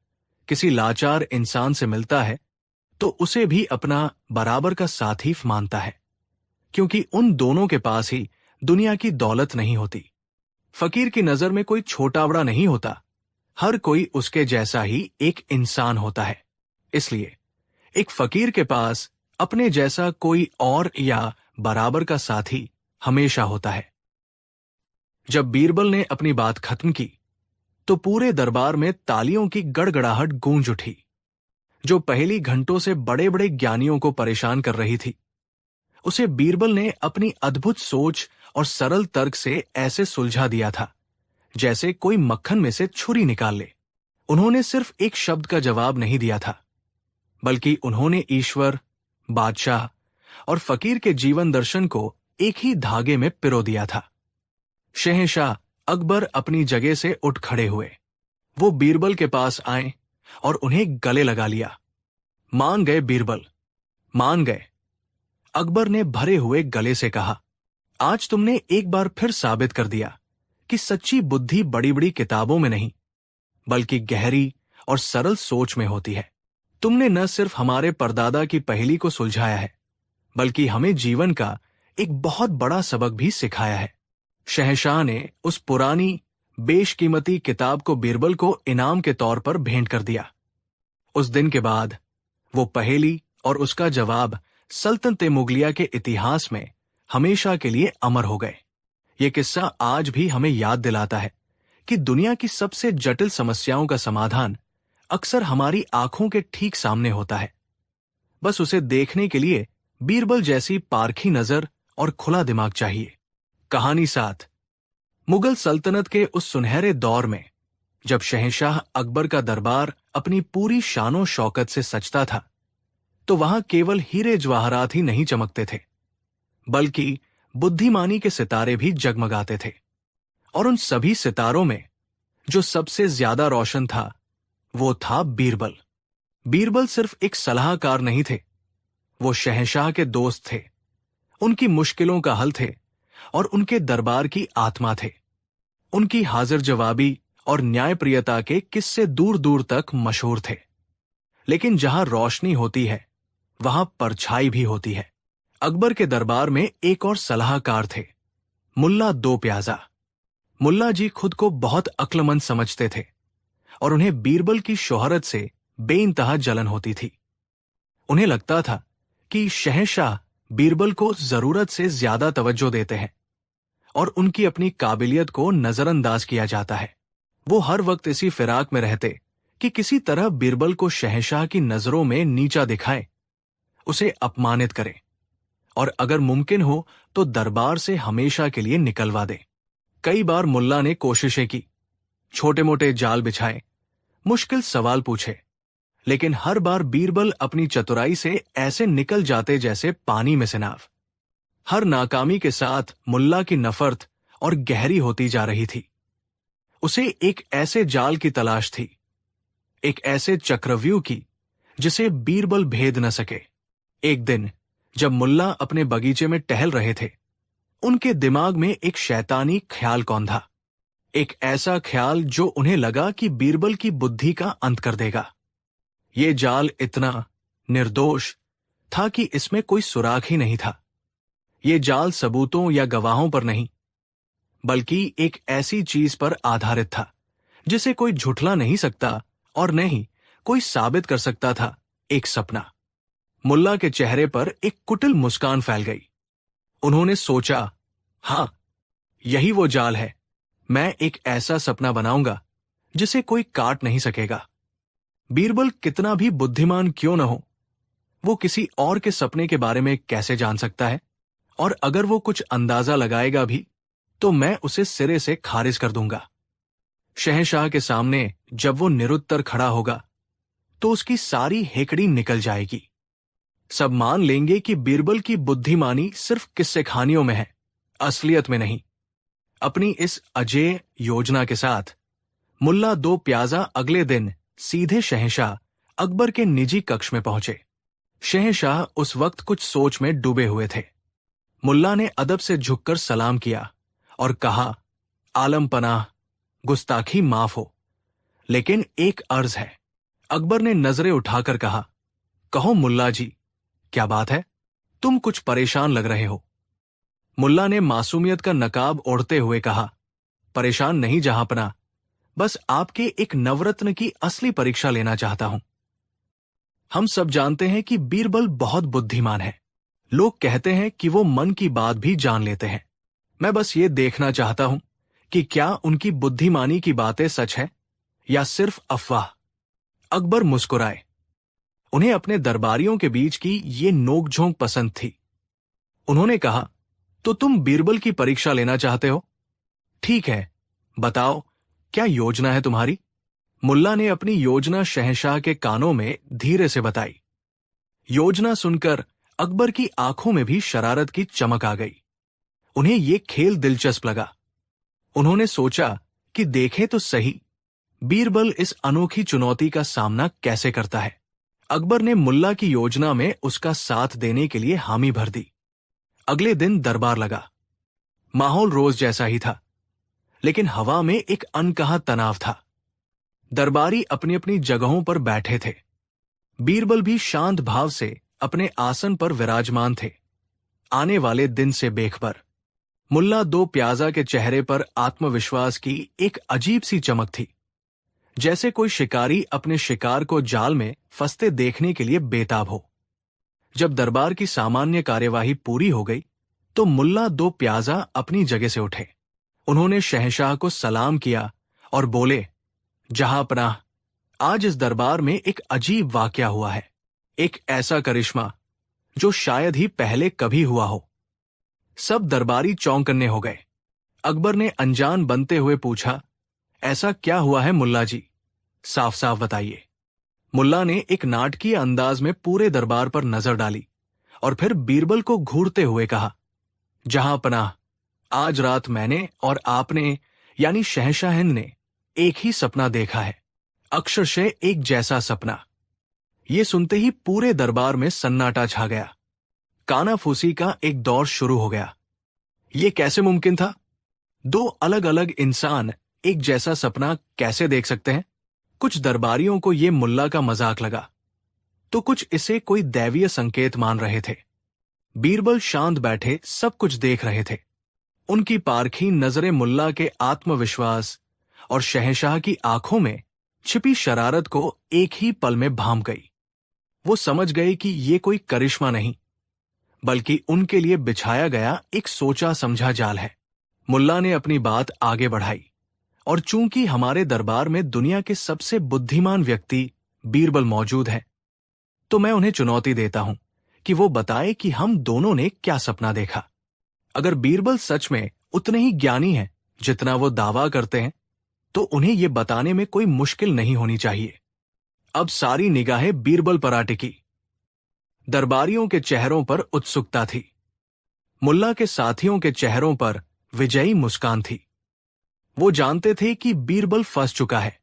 किसी लाचार इंसान से मिलता है तो उसे भी अपना बराबर का साथी मानता है, क्योंकि उन दोनों के पास ही दुनिया की दौलत नहीं होती। फकीर की नजर में कोई छोटा बड़ा नहीं होता, हर कोई उसके जैसा ही एक इंसान होता है। इसलिए एक फकीर के पास अपने जैसा कोई और या बराबर का साथी हमेशा होता है। जब बीरबल ने अपनी बात खत्म की तो पूरे दरबार में तालियों की गड़गड़ाहट गूंज उठी। जो पहली घंटों से बड़े बड़े ज्ञानियों को परेशान कर रही थी, उसे बीरबल ने अपनी अद्भुत सोच और सरल तर्क से ऐसे सुलझा दिया था जैसे कोई मक्खन में से छुरी निकाल ले। उन्होंने सिर्फ एक शब्द का जवाब नहीं दिया था, बल्कि उन्होंने ईश्वर, बादशाह और फकीर के जीवन दर्शन को एक ही धागे में पिरो दिया था। शहंशाह अकबर अपनी जगह से उठ खड़े हुए। वो बीरबल के पास आए और उन्हें गले लगा लिया। मान गए बीरबल, मान गए। अकबर ने भरे हुए गले से कहा, आज तुमने एक बार फिर साबित कर दिया कि सच्ची बुद्धि बड़ी बड़ी किताबों में नहीं, बल्कि गहरी और सरल सोच में होती है। तुमने न सिर्फ हमारे परदादा की पहेली को सुलझाया है, बल्कि हमें जीवन का एक बहुत बड़ा सबक भी सिखाया है। शहंशाह ने उस पुरानी बेशकीमती किताब को बीरबल को इनाम के तौर पर भेंट कर दिया। उस दिन के बाद वो पहेली और उसका जवाब सल्तनते मुगलिया के इतिहास में हमेशा के लिए अमर हो गए। ये किस्सा आज भी हमें याद दिलाता है कि दुनिया की सबसे जटिल समस्याओं का समाधान अक्सर हमारी आंखों के ठीक सामने होता है। बस उसे देखने के लिए बीरबल जैसी पारखी नजर और खुला दिमाग चाहिए। कहानी 7। मुगल सल्तनत के उस सुनहरे दौर में जब शहंशाह अकबर का दरबार अपनी पूरी शानो शौकत से सजता था, तो वहां केवल हीरे जवाहरात ही नहीं चमकते थे, बल्कि बुद्धिमानी के सितारे भी जगमगाते थे। और उन सभी सितारों में जो सबसे ज्यादा रोशन था, वो था बीरबल। बीरबल सिर्फ एक सलाहकार नहीं थे, वो शहंशाह के दोस्त थे, उनकी मुश्किलों का हल थे और उनके दरबार की आत्मा थे। उनकी हाजिर जवाबी और न्यायप्रियता के किस्से दूर दूर तक मशहूर थे। लेकिन जहां रोशनी होती है, वहां परछाई भी होती है। अकबर के दरबार में एक और सलाहकार थे, मुल्ला दो प्याजा। मुल्ला जी खुद को बहुत अक्लमंद समझते थे और उन्हें बीरबल की शोहरत से बेइंतहा जलन होती थी। उन्हें लगता था कि शहंशाह बीरबल को जरूरत से ज्यादा तवज्जो देते हैं और उनकी अपनी काबिलियत को नजरअंदाज किया जाता है। वो हर वक्त इसी फिराक में रहते कि किसी तरह बीरबल को शहंशाह की नजरों में नीचा दिखाए, उसे अपमानित करें और अगर मुमकिन हो तो दरबार से हमेशा के लिए निकलवा दें। कई बार मुल्ला ने कोशिशें की, छोटे मोटे जाल बिछाए, मुश्किल सवाल पूछे, लेकिन हर बार बीरबल अपनी चतुराई से ऐसे निकल जाते जैसे पानी में से नाव। हर नाकामी के साथ मुल्ला की नफरत और गहरी होती जा रही थी। उसे एक ऐसे जाल की तलाश थी, एक ऐसे चक्रव्यूह की जिसे बीरबल भेद न सके। एक दिन जब मुल्ला अपने बगीचे में टहल रहे थे, उनके दिमाग में एक शैतानी ख्याल कौंधा। एक ऐसा ख्याल जो उन्हें लगा कि बीरबल की बुद्धि का अंत कर देगा। ये जाल इतना निर्दोष था कि इसमें कोई सुराग ही नहीं था। ये जाल सबूतों या गवाहों पर नहीं, बल्कि एक ऐसी चीज पर आधारित था जिसे कोई झुठला नहीं सकता और न ही कोई साबित कर सकता था एक सपना। मुल्ला के चेहरे पर एक कुटिल मुस्कान फैल गई। उन्होंने सोचा, हाँ, यही वो जाल है। मैं एक ऐसा सपना बनाऊंगा जिसे कोई काट नहीं सकेगा। बीरबल कितना भी बुद्धिमान क्यों न हो, वो किसी और के सपने के बारे में कैसे जान सकता है? और अगर वो कुछ अंदाजा लगाएगा भी तो मैं उसे सिरे से खारिज कर दूंगा। शहंशाह के सामने जब वो निरुत्तर खड़ा होगा तो उसकी सारी हेकड़ी निकल जाएगी। सब मान लेंगे कि बीरबल की बुद्धिमानी सिर्फ किस्से कहानियों में है, असलियत में नहीं। अपनी इस अजेय योजना के साथ मुल्ला दो प्याजा अगले दिन सीधे शहंशाह अकबर के निजी कक्ष में पहुंचे। शहंशाह उस वक्त कुछ सोच में डूबे हुए थे। मुल्ला ने अदब से झुककर सलाम किया और कहा, आलम पनाह, गुस्ताखी माफ हो, लेकिन एक अर्ज है। अकबर ने नजरें उठाकर कहा, कहो मुल्ला जी, क्या बात है? तुम कुछ परेशान लग रहे हो। मुल्ला ने मासूमियत का नकाब ओढ़ते हुए कहा, परेशान नहीं जहांपना, बस आपके एक नवरत्न की असली परीक्षा लेना चाहता हूं। हम सब जानते हैं कि बीरबल बहुत बुद्धिमान है। लोग कहते हैं कि वो मन की बात भी जान लेते हैं। मैं बस ये देखना चाहता हूं कि क्या उनकी बुद्धिमानी की बातें सच है या सिर्फ अफवाह। अकबर मुस्कुराए। उन्हें अपने दरबारियों के बीच की ये नोकझोंक पसंद थी। उन्होंने कहा, तो तुम बीरबल की परीक्षा लेना चाहते हो? ठीक है, बताओ क्या योजना है तुम्हारी? मुल्ला ने अपनी योजना शहंशाह के कानों में धीरे से बताई। योजना सुनकर अकबर की आंखों में भी शरारत की चमक आ गई। उन्हें यह खेल दिलचस्प लगा। उन्होंने सोचा कि देखें तो सही, बीरबल इस अनोखी चुनौती का सामना कैसे करता है। अकबर ने मुल्ला की योजना में उसका साथ देने के लिए हामी भर दी। अगले दिन दरबार लगा। माहौल रोज जैसा ही था, लेकिन हवा में एक अनकहा तनाव था। दरबारी अपनी अपनी जगहों पर बैठे थे। बीरबल भी शांत भाव से अपने आसन पर विराजमान थे, आने वाले दिन से बेखबर। मुल्ला दो प्याजा के चेहरे पर आत्मविश्वास की एक अजीब सी चमक थी, जैसे कोई शिकारी अपने शिकार को जाल में फंसते देखने के लिए बेताब हो। जब दरबार की सामान्य कार्यवाही पूरी हो गई तो मुल्ला दो प्याजा अपनी जगह से उठे। उन्होंने शहंशाह को सलाम किया और बोले, जहांपनाह, आज इस दरबार में एक अजीब वाकया हुआ है, एक ऐसा करिश्मा जो शायद ही पहले कभी हुआ हो। सब दरबारी चौंकन्ने हो गए। अकबर ने अनजान बनते हुए पूछा, ऐसा क्या हुआ है मुल्ला जी? साफ साफ बताइए। मुल्ला ने एक नाटकीय अंदाज में पूरे दरबार पर नजर डाली और फिर बीरबल को घूरते हुए कहा, जहांपनाह, आज रात मैंने और आपने यानी शहंशाह हिंद ने एक ही सपना देखा है, अक्षरशः एक जैसा सपना। ये सुनते ही पूरे दरबार में सन्नाटा छा गया। कानाफूसी का एक दौर शुरू हो गया। ये कैसे मुमकिन था? दो अलग अलग इंसान एक जैसा सपना कैसे देख सकते हैं? कुछ दरबारियों को यह मुल्ला का मजाक लगा, तो कुछ इसे कोई दैवीय संकेत मान रहे थे। बीरबल शांत बैठे सब कुछ देख रहे थे। उनकी पारखी नजरें मुल्ला के आत्मविश्वास और शहंशाह की आंखों में छिपी शरारत को एक ही पल में भांप गई। वो समझ गए कि ये कोई करिश्मा नहीं, बल्कि उनके लिए बिछाया गया एक सोचा समझा जाल है। मुल्ला ने अपनी बात आगे बढ़ाई, और चूंकि हमारे दरबार में दुनिया के सबसे बुद्धिमान व्यक्ति बीरबल मौजूद हैं, तो मैं उन्हें चुनौती देता हूं कि वो बताए कि हम दोनों ने क्या सपना देखा। अगर बीरबल सच में उतने ही ज्ञानी हैं जितना वो दावा करते हैं, तो उन्हें ये बताने में कोई मुश्किल नहीं होनी चाहिए। अब सारी निगाहें बीरबल पर आ टिकी। दरबारियों के चेहरों पर उत्सुकता थी। मुल्ला के साथियों के चेहरों पर विजयी मुस्कान थी। वो जानते थे कि बीरबल फंस चुका है।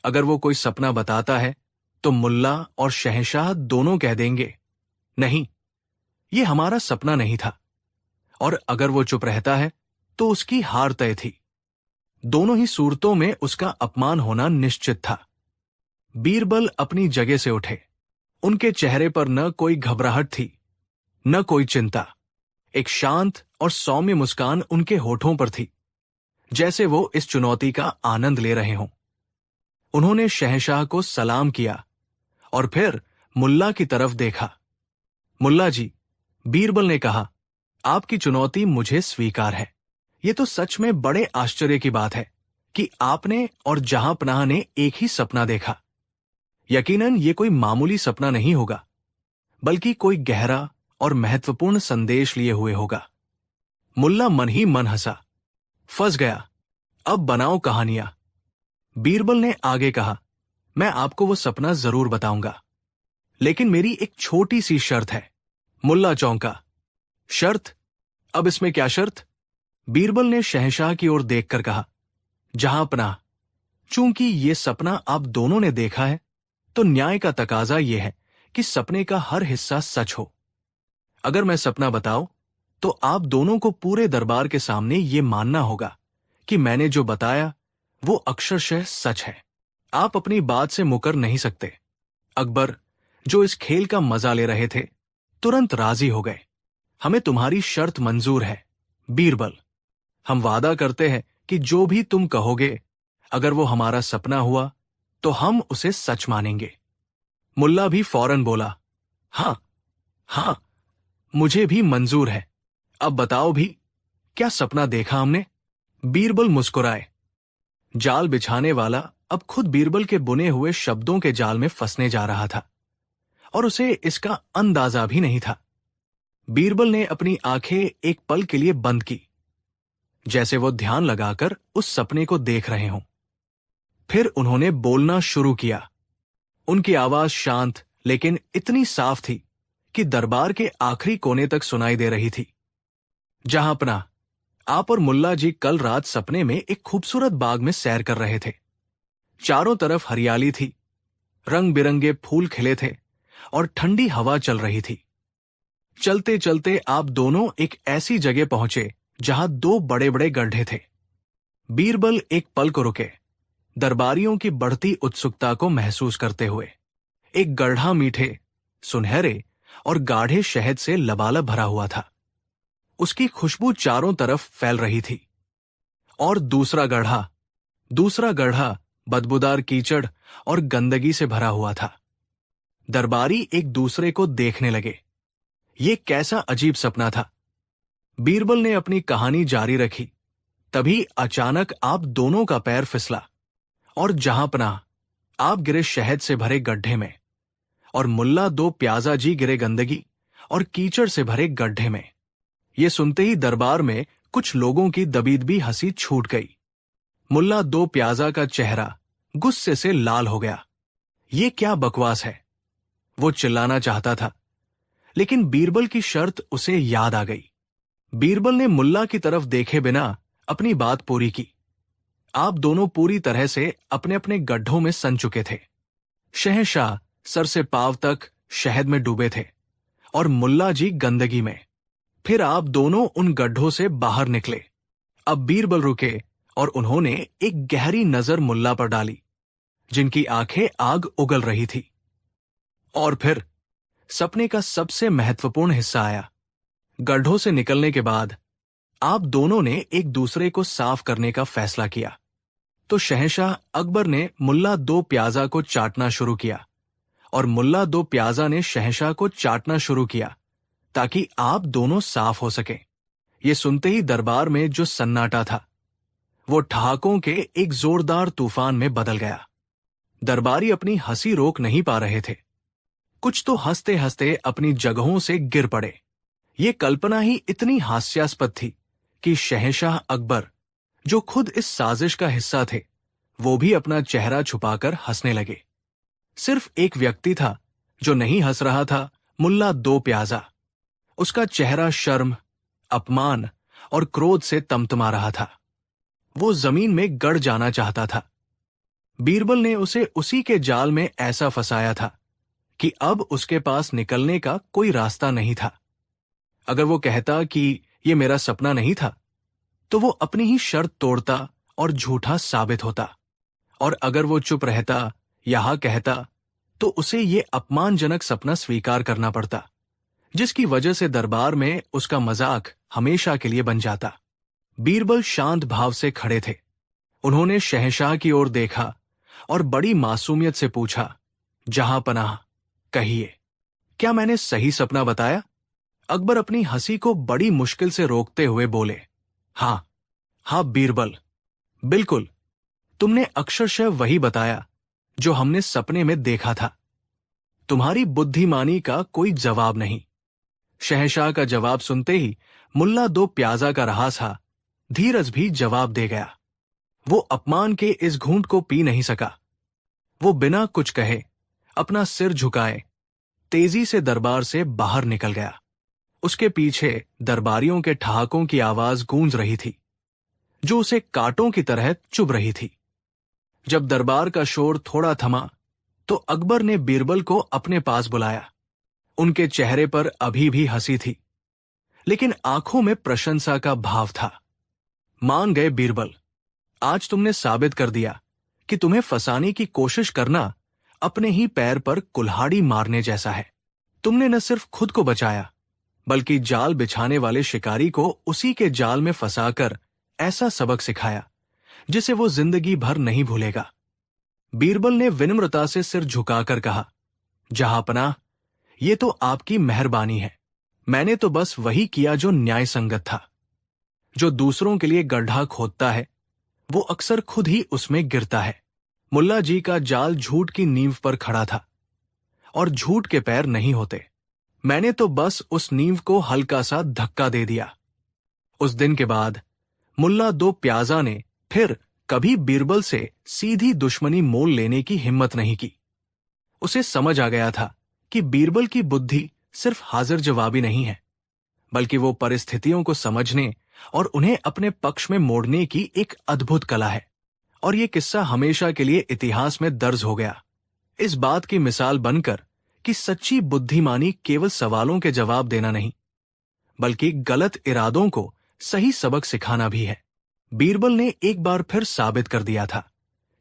अगर वो कोई सपना बताता है तो मुल्ला और शहंशाह दोनों कह देंगे, नहीं, ये हमारा सपना नहीं था। और अगर वो चुप रहता है तो उसकी हार तय थी। दोनों ही सूरतों में उसका अपमान होना निश्चित था। बीरबल अपनी जगह से उठे। उनके चेहरे पर न कोई घबराहट थी, न कोई चिंता। एक शांत और सौम्य मुस्कान उनके होठों पर थी, जैसे वो इस चुनौती का आनंद ले रहे हों। उन्होंने शहंशाह को सलाम किया और फिर मुल्ला की तरफ देखा। मुल्ला जी, बीरबल ने कहा, आपकी चुनौती मुझे स्वीकार है। ये तो सच में बड़े आश्चर्य की बात है कि आपने और जहांपनाह ने एक ही सपना देखा। यकीनन ये कोई मामूली सपना नहीं होगा, बल्कि कोई गहरा और महत्वपूर्ण संदेश लिए हुए होगा। मुल्ला मन ही मन हंसा। फंस गया, अब बनाओ कहानियां। बीरबल ने आगे कहा, मैं आपको वो सपना जरूर बताऊंगा, लेकिन मेरी एक छोटी सी शर्त है। मुल्ला चौंका। शर्त? अब इसमें क्या शर्त? बीरबल ने शहंशाह की ओर देखकर कहा, जहांपनाह, चूंकि ये सपना आप दोनों ने देखा है, तो न्याय का तकाजा यह है कि सपने का हर हिस्सा सच हो। अगर मैं सपना बताऊं, तो आप दोनों को पूरे दरबार के सामने ये मानना होगा कि मैंने जो बताया वो अक्षरशः सच है। आप अपनी बात से मुकर नहीं सकते। अकबर, जो इस खेल का मजा ले रहे थे, तुरंत राजी हो गए। हमें तुम्हारी शर्त मंजूर है बीरबल। हम वादा करते हैं कि जो भी तुम कहोगे, अगर वो हमारा सपना हुआ तो हम उसे सच मानेंगे। मुल्ला भी फौरन बोला, हां हां, मुझे भी मंजूर है। अब बताओ भी, क्या सपना देखा हमने? बीरबल मुस्कुराए। जाल बिछाने वाला अब खुद बीरबल के बुने हुए शब्दों के जाल में फंसने जा रहा था, और उसे इसका अंदाजा भी नहीं था। बीरबल ने अपनी आंखें एक पल के लिए बंद की, जैसे वो ध्यान लगाकर उस सपने को देख रहे हों। फिर उन्होंने बोलना शुरू किया। उनकी आवाज शांत लेकिन इतनी साफ थी कि दरबार के आखिरी कोने तक सुनाई दे रही थी। जहांपनाह, आप और मुल्ला जी कल रात सपने में एक खूबसूरत बाग में सैर कर रहे थे। चारों तरफ हरियाली थी, रंग बिरंगे फूल खिले थे और ठंडी हवा चल रही थी। चलते चलते आप दोनों एक ऐसी जगह पहुंचे जहां दो बड़े बड़े गड्ढे थे। बीरबल एक पल को रुके, दरबारियों की बढ़ती उत्सुकता को महसूस करते हुए। एक गड्ढा मीठे, सुनहरे और गाढ़े शहद से लबालब भरा हुआ था। उसकी खुशबू चारों तरफ फैल रही थी। और दूसरा गड्ढा बदबूदार कीचड़ और गंदगी से भरा हुआ था। दरबारी एक दूसरे को देखने लगे। ये कैसा अजीब सपना था। बीरबल ने अपनी कहानी जारी रखी। तभी अचानक आप दोनों का पैर फिसला और जहांपनाह, आप गिरे शहद से भरे गड्ढे में, और मुल्ला दो प्याजा जी गिरे गंदगी और कीचड़ से भरे गड्ढे में। ये सुनते ही दरबार में कुछ लोगों की दबीदबी हंसी छूट गई। मुल्ला दो प्याजा का चेहरा गुस्से से लाल हो गया। ये क्या बकवास है, वो चिल्लाना चाहता था, लेकिन बीरबल की शर्त उसे याद आ गई। बीरबल ने मुल्ला की तरफ देखे बिना अपनी बात पूरी की। आप दोनों पूरी तरह से अपने अपने गड्ढों में सन चुके थे। शहंशाह सर से पांव तक शहद में डूबे थे और मुल्ला जी गंदगी में। फिर आप दोनों उन गड्ढों से बाहर निकले। अब बीरबल रुके और उन्होंने एक गहरी नजर मुल्ला पर डाली, जिनकी आंखें आग उगल रही थी। और फिर सपने का सबसे महत्वपूर्ण हिस्सा आया। गड्ढों से निकलने के बाद आप दोनों ने एक दूसरे को साफ करने का फैसला किया। तो शहंशाह अकबर ने मुल्ला दो प्याजा को चाटना शुरू किया और मुल्ला दो प्याजा ने शहंशाह को चाटना शुरू किया, ताकि आप दोनों साफ हो सके। ये सुनते ही दरबार में जो सन्नाटा था, वो ठहाकों के एक जोरदार तूफान में बदल गया। दरबारी अपनी हंसी रोक नहीं पा रहे थे। कुछ तो हंसते हंसते अपनी जगहों से गिर पड़े। ये कल्पना ही इतनी हास्यास्पद थी कि शहंशाह अकबर, जो खुद इस साजिश का हिस्सा थे, वो भी अपना चेहरा छुपाकर हंसने लगे। सिर्फ एक व्यक्ति था जो नहीं हंस रहा था, मुल्ला दो प्याजा। उसका चेहरा शर्म, अपमान और क्रोध से तमतमा रहा था। वो जमीन में गड़ जाना चाहता था। बीरबल ने उसे उसी के जाल में ऐसा फंसाया था कि अब उसके पास निकलने का कोई रास्ता नहीं था। अगर वो कहता कि ये मेरा सपना नहीं था, तो वो अपनी ही शर्त तोड़ता और झूठा साबित होता। और अगर वो चुप रहता या हाँ कहता, तो उसे ये अपमानजनक सपना स्वीकार करना पड़ता, जिसकी वजह से दरबार में उसका मजाक हमेशा के लिए बन जाता। बीरबल शांत भाव से खड़े थे। उन्होंने शहंशाह की ओर देखा और बड़ी मासूमियत से पूछा, जहांपनाह, कहिए, क्या मैंने सही सपना बताया? अकबर अपनी हंसी को बड़ी मुश्किल से रोकते हुए बोले, हाँ हाँ बीरबल, बिल्कुल, तुमने अक्षरशः वही बताया जो हमने सपने में देखा था। तुम्हारी बुद्धिमानी का कोई जवाब नहीं। शहंशाह का जवाब सुनते ही मुल्ला दो प्याजा का रहासा धीरज भी जवाब दे गया। वो अपमान के इस घूंट को पी नहीं सका। वो बिना कुछ कहे, अपना सिर झुकाए, तेजी से दरबार से बाहर निकल गया। उसके पीछे दरबारियों के ठहाकों की आवाज गूंज रही थी, जो उसे कांटों की तरह चुभ रही थी। जब दरबार का शोर थोड़ा थमा, तो अकबर ने बीरबल को अपने पास बुलाया। उनके चेहरे पर अभी भी हंसी थी, लेकिन आंखों में प्रशंसा का भाव था। मान गए बीरबल, आज तुमने साबित कर दिया कि तुम्हें फंसाने की कोशिश करना अपने ही पैर पर कुल्हाड़ी मारने जैसा है। तुमने न सिर्फ खुद को बचाया, बल्कि जाल बिछाने वाले शिकारी को उसी के जाल में फंसाकर ऐसा सबक सिखाया जिसे वो जिंदगी भर नहीं भूलेगा। बीरबल ने विनम्रता से सिर झुकाकर कहा, जहांपनाह, ये तो आपकी मेहरबानी है। मैंने तो बस वही किया जो न्याय संगत था। जो दूसरों के लिए गड्ढा खोदता है, वो अक्सर खुद ही उसमें गिरता है। मुल्ला जी का जाल झूठ की नींव पर खड़ा था, और झूठ के पैर नहीं होते। मैंने तो बस उस नींव को हल्का सा धक्का दे दिया। उस दिन के बाद मुल्ला दो प्याजा ने फिर कभी बीरबल से सीधी दुश्मनी मोल लेने की हिम्मत नहीं की। उसे समझ आ गया था कि बीरबल की बुद्धि सिर्फ हाजिर जवाबी नहीं है, बल्कि वो परिस्थितियों को समझने और उन्हें अपने पक्ष में मोड़ने की एक अद्भुत कला है। और ये किस्सा हमेशा के लिए इतिहास में दर्ज हो गया, इस बात की मिसाल बनकर कि सच्ची बुद्धिमानी केवल सवालों के जवाब देना नहीं, बल्कि गलत इरादों को सही सबक सिखाना भी है। बीरबल ने एक बार फिर साबित कर दिया था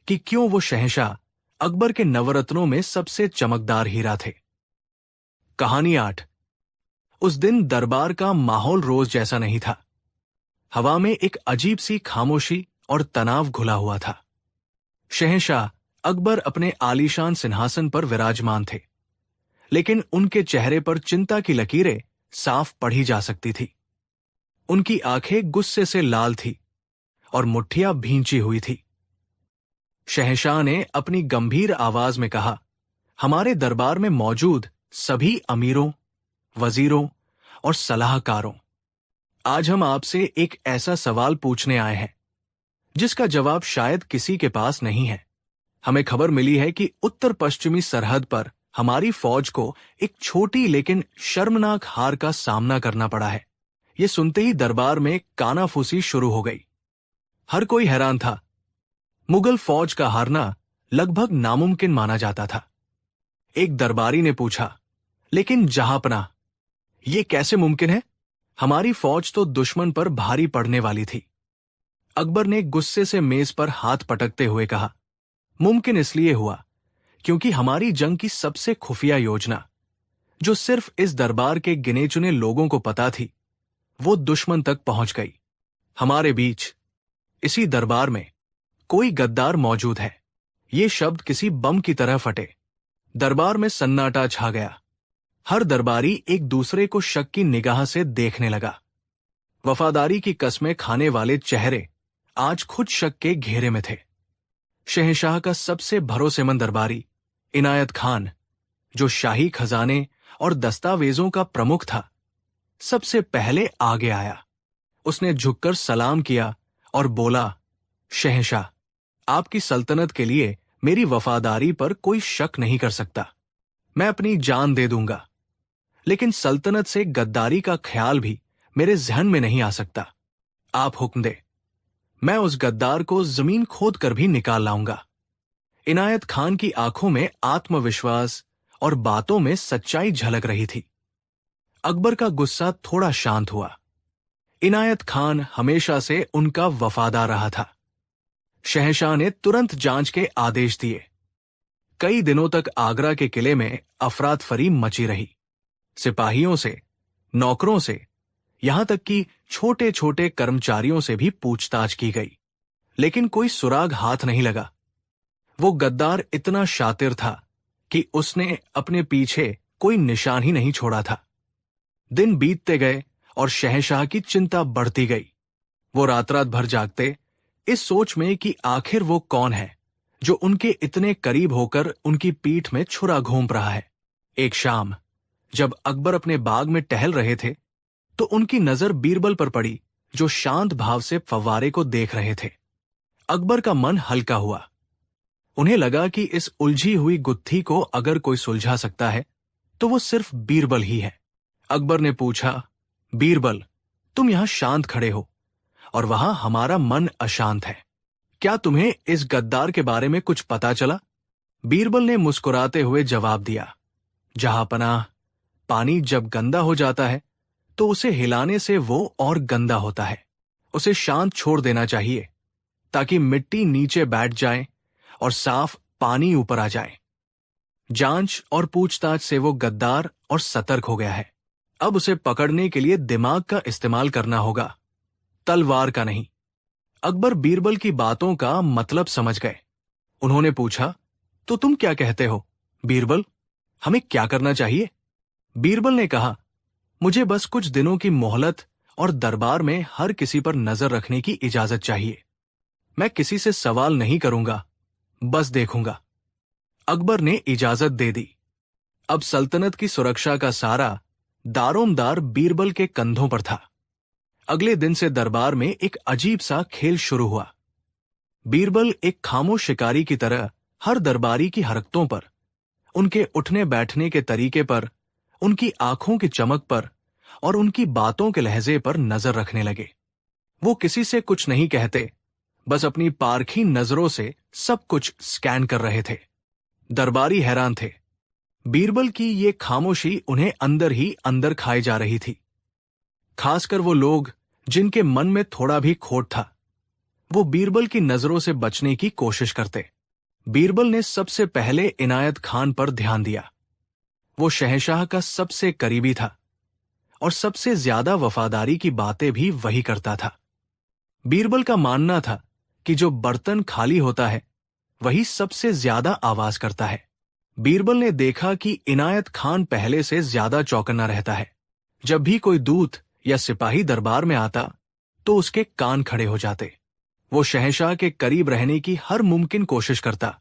कि क्यों वो शहंशाह अकबर के नवरत्नों में सबसे चमकदार हीरा थे। कहानी 8। उस दिन दरबार का माहौल रोज जैसा नहीं था। हवा में एक अजीब सी खामोशी और तनाव घुला हुआ था। शहंशाह अकबर अपने आलीशान सिंहासन पर विराजमान थे, लेकिन उनके चेहरे पर चिंता की लकीरें साफ पढ़ी जा सकती थी। उनकी आंखें गुस्से से लाल थी और मुट्ठियां भींची हुई थी। शहंशाह ने अपनी गंभीर आवाज में कहा, हमारे दरबार में मौजूद सभी अमीरों, वजीरों और सलाहकारों, आज हम आपसे एक ऐसा सवाल पूछने आए हैं जिसका जवाब शायद किसी के पास नहीं है। हमें खबर मिली है कि उत्तर पश्चिमी सरहद पर हमारी फौज को एक छोटी लेकिन शर्मनाक हार का सामना करना पड़ा है। ये सुनते ही दरबार में कानाफूसी शुरू हो गई। हर कोई हैरान था। मुगल फौज का हारना लगभग नामुमकिन माना जाता था। एक दरबारी ने पूछा, लेकिन जहांपनाह, ये कैसे मुमकिन है? हमारी फौज तो दुश्मन पर भारी पड़ने वाली थी। अकबर ने गुस्से से मेज पर हाथ पटकते हुए कहा, मुमकिन इसलिए हुआ क्योंकि हमारी जंग की सबसे खुफिया योजना, जो सिर्फ इस दरबार के गिने चुने लोगों को पता थी, वो दुश्मन तक पहुंच गई। हमारे बीच, इसी दरबार में, कोई गद्दार मौजूद है। ये शब्द किसी बम की तरह फटे। दरबार में सन्नाटा छा गया। हर दरबारी एक दूसरे को शक की निगाह से देखने लगा। वफादारी की कस्में खाने वाले चेहरे आज खुद शक के घेरे में थे। शहंशाह का सबसे भरोसेमंद दरबारी इनायत खान, जो शाही खजाने और दस्तावेजों का प्रमुख था, सबसे पहले आगे आया। उसने झुककर सलाम किया और बोला, शहंशाह, आपकी सल्तनत के लिए मेरी वफादारी पर कोई शक नहीं कर सकता। मैं अपनी जान दे दूंगा, लेकिन सल्तनत से गद्दारी का ख्याल भी मेरे जहन में नहीं आ सकता। आप हुक्म दे, मैं उस गद्दार को जमीन खोद कर भी निकाल लाऊंगा। इनायत खान की आंखों में आत्मविश्वास और बातों में सच्चाई झलक रही थी। अकबर का गुस्सा थोड़ा शांत हुआ। इनायत खान हमेशा से उनका वफादार रहा था। शहंशाह ने तुरंत जांच के आदेश दिए। कई दिनों तक आगरा के किले में अफरातफरी मची रही। सिपाहियों से, नौकरों से, यहां तक कि छोटे छोटे कर्मचारियों से भी पूछताछ की गई, लेकिन कोई सुराग हाथ नहीं लगा। वो गद्दार इतना शातिर था कि उसने अपने पीछे कोई निशान ही नहीं छोड़ा था। दिन बीतते गए और शहंशाह की चिंता बढ़ती गई। वो रात रात भर जागते, इस सोच में कि आखिर वो कौन है जो उनके इतने करीब होकर उनकी पीठ में छुरा घोंप रहा है। एक शाम जब अकबर अपने बाग में टहल रहे थे तो उनकी नजर बीरबल पर पड़ी, जो शांत भाव से फव्वारे को देख रहे थे। अकबर का मन हल्का हुआ। उन्हें लगा कि इस उलझी हुई गुत्थी को अगर कोई सुलझा सकता है तो वो सिर्फ बीरबल ही है। अकबर ने पूछा, बीरबल, तुम यहां शांत खड़े हो और वहां हमारा मन अशांत है। क्या तुम्हें इस गद्दार के बारे में कुछ पता चला? बीरबल ने मुस्कुराते हुए जवाब दिया, जहांपनाह, पानी जब गंदा हो जाता है तो उसे हिलाने से वो और गंदा होता है। उसे शांत छोड़ देना चाहिए ताकि मिट्टी नीचे बैठ जाए और साफ पानी ऊपर आ जाए। जांच और पूछताछ से वो गद्दार और सतर्क हो गया है। अब उसे पकड़ने के लिए दिमाग का इस्तेमाल करना होगा, तलवार का नहीं। अकबर बीरबल की बातों का मतलब समझ गए। उन्होंने पूछा, तो तुम क्या कहते हो बीरबल, हमें क्या करना चाहिए? बीरबल ने कहा, मुझे बस कुछ दिनों की मोहलत और दरबार में हर किसी पर नजर रखने की इजाजत चाहिए। मैं किसी से सवाल नहीं करूंगा, बस देखूंगा। अकबर ने इजाजत दे दी। अब सल्तनत की सुरक्षा का सारा दारोमदार बीरबल के कंधों पर था। अगले दिन से दरबार में एक अजीब सा खेल शुरू हुआ। बीरबल एक खामोश शिकारी की तरह हर दरबारी की हरकतों पर, उनके उठने बैठने के तरीके पर, उनकी आंखों की चमक पर और उनकी बातों के लहजे पर नजर रखने लगे। वो किसी से कुछ नहीं कहते, बस अपनी पारखी नजरों से सब कुछ स्कैन कर रहे थे। दरबारी हैरान थे। बीरबल की ये खामोशी उन्हें अंदर ही अंदर खाए जा रही थी। खासकर वो लोग जिनके मन में थोड़ा भी खोट था, वो बीरबल की नजरों से बचने की कोशिश करते। बीरबल ने सबसे पहले इनायत खान पर ध्यान दिया। वो शहंशाह का सबसे करीबी था और सबसे ज्यादा वफादारी की बातें भी वही करता था। बीरबल का मानना था कि जो बर्तन खाली होता है वही सबसे ज्यादा आवाज करता है। बीरबल ने देखा कि इनायत खान पहले से ज्यादा चौकन्ना रहता है। जब भी कोई दूत या सिपाही दरबार में आता तो उसके कान खड़े हो जाते। वो शहंशाह के करीब रहने की हर मुमकिन कोशिश करता,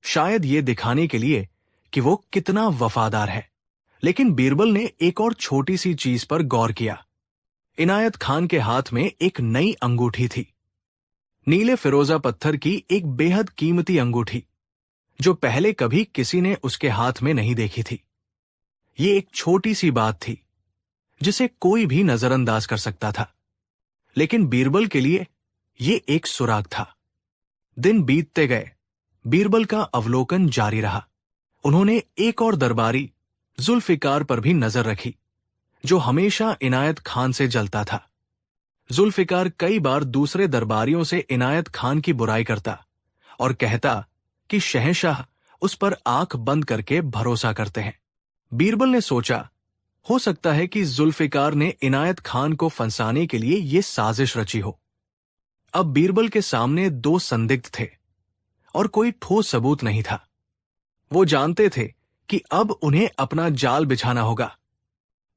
शायद ये दिखाने के लिए कि वो कितना वफादार है। लेकिन बीरबल ने एक और छोटी सी चीज पर गौर किया। इनायत खान के हाथ में एक नई अंगूठी थी, नीले फिरोजा पत्थर की एक बेहद कीमती अंगूठी, जो पहले कभी किसी ने उसके हाथ में नहीं देखी थी। ये एक छोटी सी बात थी जिसे कोई भी नजरअंदाज कर सकता था, लेकिन बीरबल के लिए ये एक सुराग था। दिन बीतते गए, बीरबल का अवलोकन जारी रहा। उन्होंने एक और दरबारी जुल्फिकार पर भी नजर रखी, जो हमेशा इनायत खान से जलता था। जुल्फिकार कई बार दूसरे दरबारियों से इनायत खान की बुराई करता और कहता कि शहंशाह उस पर आंख बंद करके भरोसा करते हैं। बीरबल ने सोचा, हो सकता है कि जुल्फिकार ने इनायत खान को फंसाने के लिए ये साजिश रची हो। अब बीरबल के सामने दो संदिग्ध थे और कोई ठोस सबूत नहीं था। वो जानते थे कि अब उन्हें अपना जाल बिछाना होगा,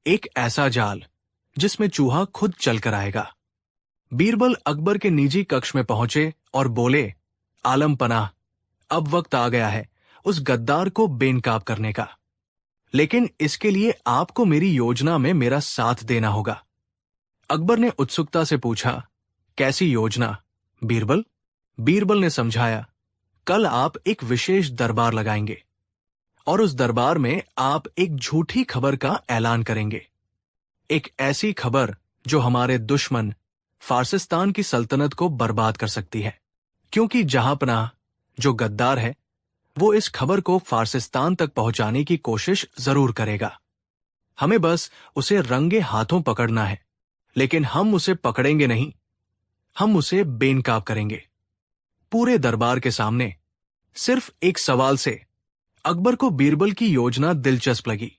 एक ऐसा जाल जिसमें चूहा खुद चलकर आएगा। बीरबल अकबर के निजी कक्ष में पहुंचे और बोले, आलम पनाह, अब वक्त आ गया है उस गद्दार को बेनकाब करने का, लेकिन इसके लिए आपको मेरी योजना में मेरा साथ देना होगा। अकबर ने उत्सुकता से पूछा, कैसी योजना बीरबल? बीरबल ने समझाया, कल आप एक विशेष दरबार लगाएंगे और उस दरबार में आप एक झूठी खबर का ऐलान करेंगे, एक ऐसी खबर जो हमारे दुश्मन फारसिस्तान की सल्तनत को बर्बाद कर सकती है, क्योंकि जहांपनाह जो गद्दार है वो इस खबर को फारसिस्तान तक पहुंचाने की कोशिश जरूर करेगा। हमें बस उसे रंगे हाथों पकड़ना है, लेकिन हम उसे पकड़ेंगे नहीं, हम उसे बेनकाब करेंगे। पूरे दरबार के सामने सिर्फ एक सवाल से अकबर को बीरबल की योजना दिलचस्प लगी।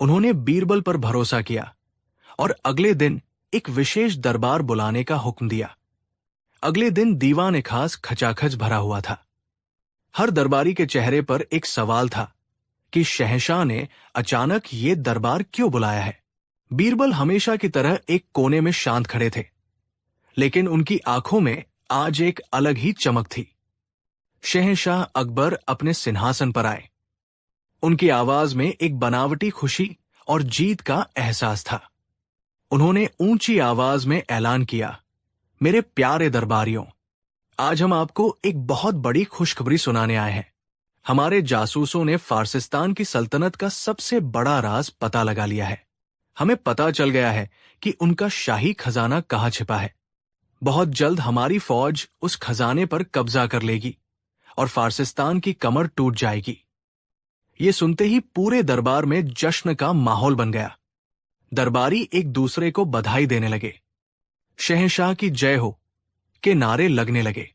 उन्होंने बीरबल पर भरोसा किया और अगले दिन एक विशेष दरबार बुलाने का हुक्म दिया। अगले दिन दीवान खास खचाखच भरा हुआ था। हर दरबारी के चेहरे पर एक सवाल था कि शहंशाह ने अचानक ये दरबार क्यों बुलाया है। बीरबल हमेशा की तरह एक कोने में शांत खड़े थे, लेकिन उनकी आंखों में आज एक अलग ही चमक थी। शहंशाह अकबर अपने सिंहासन पर आए। उनकी आवाज में एक बनावटी खुशी और जीत का एहसास था। उन्होंने ऊंची आवाज में ऐलान किया, मेरे प्यारे दरबारियों, आज हम आपको एक बहुत बड़ी खुशखबरी सुनाने आए हैं। हमारे जासूसों ने फारसिस्तान की सल्तनत का सबसे बड़ा राज पता लगा लिया है। हमें पता चल गया है कि उनका शाही खजाना कहाँ छिपा है। बहुत जल्द हमारी फौज उस खजाने पर कब्जा कर लेगी और फारसिस्तान की कमर टूट जाएगी। ये सुनते ही पूरे दरबार में जश्न का माहौल बन गया। दरबारी एक दूसरे को बधाई देने लगे। शहंशाह की जय हो के नारे लगने लगे।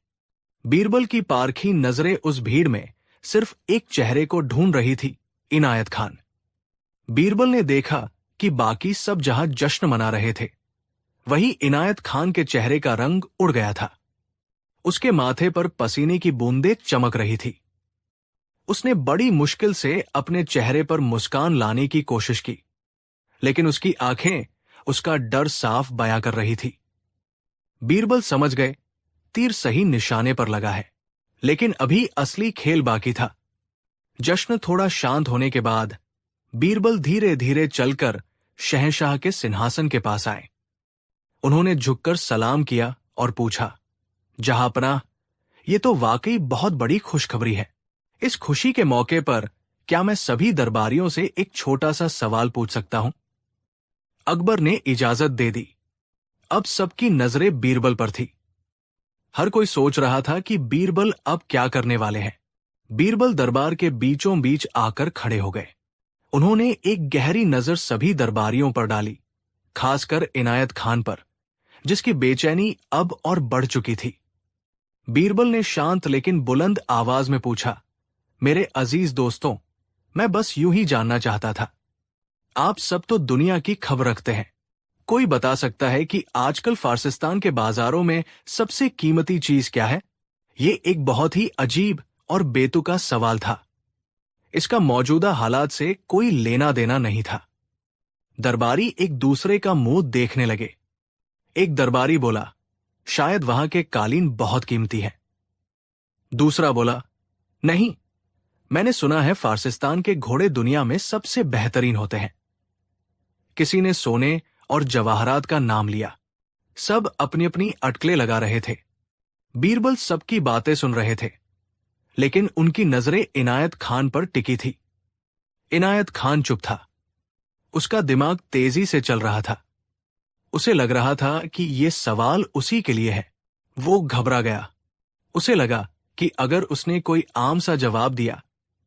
बीरबल की पारखी नजरें उस भीड़ में सिर्फ एक चेहरे को ढूंढ रही थी, इनायत खान। बीरबल ने देखा कि बाकी सब जहां जश्न मना रहे थे, वहीं इनायत खान के चेहरे का रंग उड़ गया था। उसके माथे पर पसीने की बूंदें चमक रही थी। उसने बड़ी मुश्किल से अपने चेहरे पर मुस्कान लाने की कोशिश की, लेकिन उसकी आंखें उसका डर साफ बयां कर रही थी। बीरबल समझ गए, तीर सही निशाने पर लगा है, लेकिन अभी असली खेल बाकी था। जश्न थोड़ा शांत होने के बाद बीरबल धीरे धीरे चलकर शहंशाह के सिंहासन के पास आए। उन्होंने झुककर सलाम किया और पूछा, जहांपनाह, ये तो वाकई बहुत बड़ी खुशखबरी है। इस खुशी के मौके पर क्या मैं सभी दरबारियों से एक छोटा सा सवाल पूछ सकता हूं? अकबर ने इजाजत दे दी। अब सबकी नजरें बीरबल पर थी। हर कोई सोच रहा था कि बीरबल अब क्या करने वाले हैं। बीरबल दरबार के बीचों बीच आकर खड़े हो गए। उन्होंने एक गहरी नजर सभी दरबारियों पर डाली, खासकर इनायत खान पर, जिसकी बेचैनी अब और बढ़ चुकी थी। बीरबल ने शांत लेकिन बुलंद आवाज में पूछा, मेरे अजीज दोस्तों, मैं बस यूं ही जानना चाहता था। आप सब तो दुनिया की खबर रखते हैं। कोई बता सकता है कि आजकल फारसिस्तान के बाजारों में सबसे कीमती चीज क्या है? ये एक बहुत ही अजीब और बेतुका सवाल था। इसका मौजूदा हालात से कोई लेना देना नहीं था। दरबारी एक दूसरे का मुंह देखने लगे। एक दरबारी बोला, शायद वहां के कालीन बहुत कीमती है। दूसरा बोला, नहीं, मैंने सुना है फारसिस्तान के घोड़े दुनिया में सबसे बेहतरीन होते हैं। किसी ने सोने और जवाहरात का नाम लिया। सब अपनी अपनी अटकलें लगा रहे थे। बीरबल सबकी बातें सुन रहे थे, लेकिन उनकी नजरें इनायत खान पर टिकी थी। इनायत खान चुप था। उसका दिमाग तेजी से चल रहा था। उसे लग रहा था कि ये सवाल उसी के लिए है। वो घबरा गया। उसे लगा कि अगर उसने कोई आम सा जवाब दिया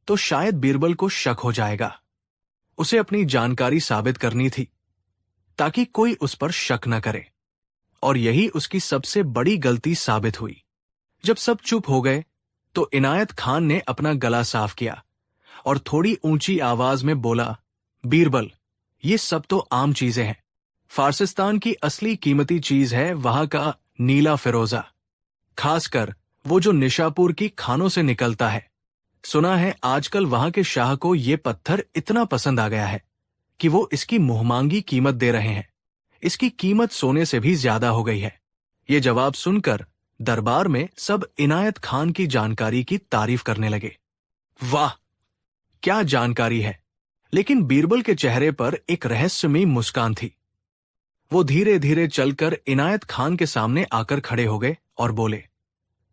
तो शायद बीरबल को शक हो जाएगा। उसे अपनी जानकारी साबित करनी थी ताकि कोई उस पर शक न करे, और यही उसकी सबसे बड़ी गलती साबित हुई। जब सब चुप हो गए तो इनायत खान ने अपना गला साफ किया और थोड़ी ऊंची आवाज में बोला, बीरबल, ये सब तो आम चीजें हैं। फारसिस्तान की असली कीमती चीज है वहां का नीला फिरोजा, खासकर वो जो निशापुर की खानों से निकलता है। सुना है आजकल वहां के शाह को ये पत्थर इतना पसंद आ गया है कि वो इसकी मुंहमांगी कीमत दे रहे हैं। इसकी कीमत सोने से भी ज्यादा हो गई है। ये जवाब सुनकर दरबार में सब इनायत खान की जानकारी की तारीफ करने लगे। वाह, क्या जानकारी है! लेकिन बीरबल के चेहरे पर एक रहस्यमयी मुस्कान थी। वो धीरे धीरे चलकर इनायत खान के सामने आकर खड़े हो गए और बोले,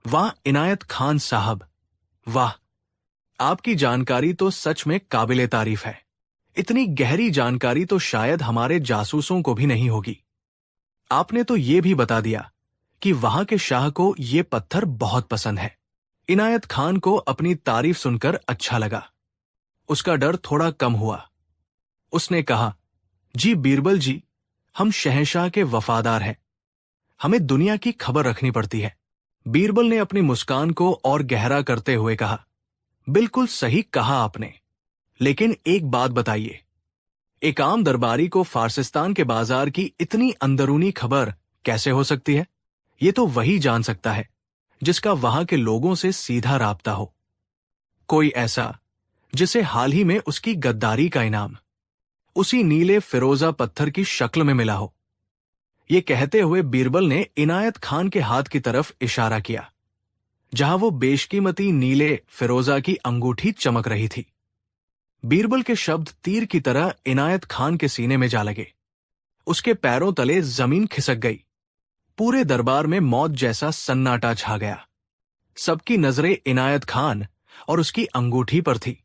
वाह इनायत खान साहब, वाह, आपकी जानकारी तो सच में काबिले तारीफ है। इतनी गहरी जानकारी तो शायद हमारे जासूसों को भी नहीं होगी। आपने तो ये भी बता दिया कि वहां के शाह को ये पत्थर बहुत पसंद है। इनायत खान को अपनी तारीफ सुनकर अच्छा लगा। उसका डर थोड़ा कम हुआ। उसने कहा, जी बीरबल जी, हम शहंशाह के वफादार हैं। हमें दुनिया की खबर रखनी पड़ती है। बीरबल ने अपनी मुस्कान को और गहरा करते हुए कहा, बिल्कुल सही कहा आपने, लेकिन एक बात बताइए, एक आम दरबारी को फारसिस्तान के बाजार की इतनी अंदरूनी खबर कैसे हो सकती है? ये तो वही जान सकता है जिसका वहां के लोगों से सीधा राब्ता हो। कोई ऐसा जिसे हाल ही में उसकी गद्दारी का इनाम उसी नीले फिरोजा पत्थर की शक्ल में मिला हो। ये कहते हुए बीरबल ने इनायत खान के हाथ की तरफ इशारा किया, जहां वो बेशकीमती नीले फिरोजा की अंगूठी चमक रही थी। बीरबल के शब्द तीर की तरह इनायत खान के सीने में जा लगे। उसके पैरों तले जमीन खिसक गई। पूरे दरबार में मौत जैसा सन्नाटा छा गया। सबकी नजरें इनायत खान और उसकी अंगूठी पर थी।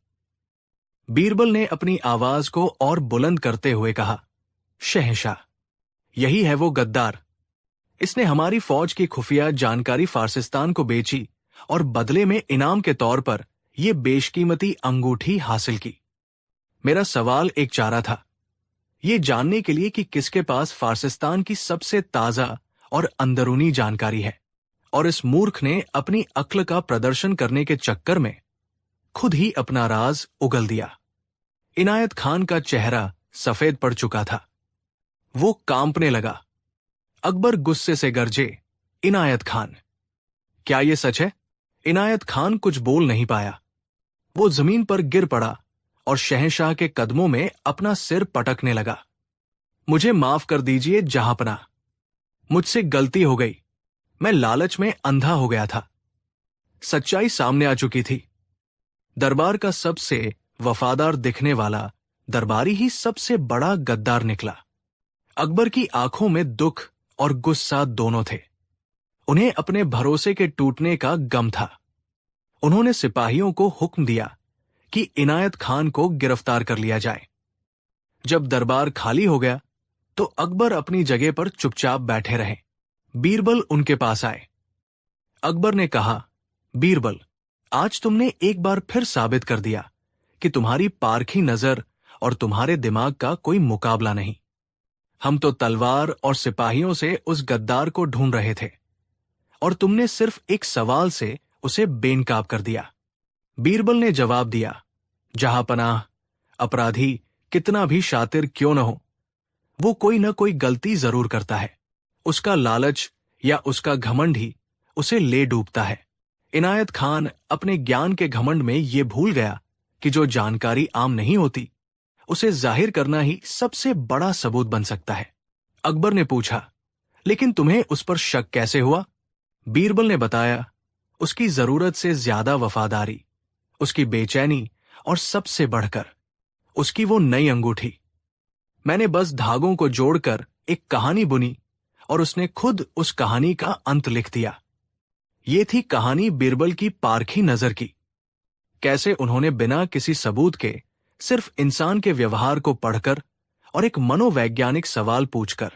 बीरबल ने अपनी आवाज को और बुलंद करते हुए कहा, शहंशाह, यही है वो गद्दार। इसने हमारी फौज की खुफिया जानकारी फारसिस्तान को बेची और बदले में इनाम के तौर पर यह बेशकीमती अंगूठी हासिल की। मेरा सवाल एक चारा था, ये जानने के लिए कि किसके पास फारसिस्तान की सबसे ताजा और अंदरूनी जानकारी है, और इस मूर्ख ने अपनी अक्ल का प्रदर्शन करने के चक्कर में खुद ही अपना राज उगल दिया। इनायत खान का चेहरा सफेद पड़ चुका था। वो कांपने लगा। अकबर गुस्से से गरजे, इनायत खान, क्या ये सच है? इनायत खान कुछ बोल नहीं पाया। वो जमीन पर गिर पड़ा और शहंशाह के कदमों में अपना सिर पटकने लगा। मुझे माफ कर दीजिए जहांपनाह, मुझसे गलती हो गई। मैं लालच में अंधा हो गया था। सच्चाई सामने आ चुकी थी। दरबार का सबसे वफादार दिखने वाला दरबारी ही सबसे बड़ा गद्दार निकला। अकबर की आंखों में दुख और गुस्सा दोनों थे। उन्हें अपने भरोसे के टूटने का गम था। उन्होंने सिपाहियों को हुक्म दिया कि इनायत खान को गिरफ्तार कर लिया जाए। जब दरबार खाली हो गया तो अकबर अपनी जगह पर चुपचाप बैठे रहे। बीरबल उनके पास आए। अकबर ने कहा, बीरबल, आज तुमने एक बार फिर साबित कर दिया कि तुम्हारी पारखी नजर और तुम्हारे दिमाग का कोई मुकाबला नहीं। हम तो तलवार और सिपाहियों से उस गद्दार को ढूंढ रहे थे और तुमने सिर्फ एक सवाल से उसे बेनकाब कर दिया। बीरबल ने जवाब दिया, जहांपनाह, अपराधी कितना भी शातिर क्यों न हो, वो कोई न कोई गलती जरूर करता है। उसका लालच या उसका घमंड ही उसे ले डूबता है। इनायत खान अपने ज्ञान के घमंड में ये भूल गया कि जो जानकारी आम नहीं होती उसे जाहिर करना ही सबसे बड़ा सबूत बन सकता है। अकबर ने पूछा, लेकिन तुम्हें उस पर शक कैसे हुआ? बीरबल ने बताया, उसकी जरूरत से ज्यादा वफादारी, उसकी बेचैनी और सबसे बढ़कर उसकी वो नई अंगूठी। मैंने बस धागों को जोड़कर एक कहानी बुनी और उसने खुद उस कहानी का अंत लिख दिया। ये थी कहानी बीरबल की पारखी नजर की। कैसे उन्होंने बिना किसी सबूत के सिर्फ इंसान के व्यवहार को पढ़कर और एक मनोवैज्ञानिक सवाल पूछकर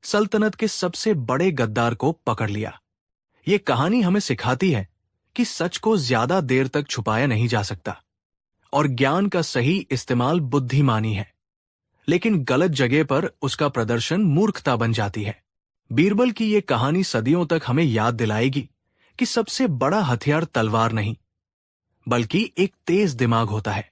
सल्तनत के सबसे बड़े गद्दार को पकड़ लिया। ये कहानी हमें सिखाती है कि सच को ज्यादा देर तक छुपाया नहीं जा सकता और ज्ञान का सही इस्तेमाल बुद्धिमानी है, लेकिन गलत जगह पर उसका प्रदर्शन मूर्खता बन जाती है। बीरबल की ये कहानी सदियों तक हमें याद दिलाएगी कि सबसे बड़ा हथियार तलवार नहीं, बल्कि एक तेज दिमाग होता है।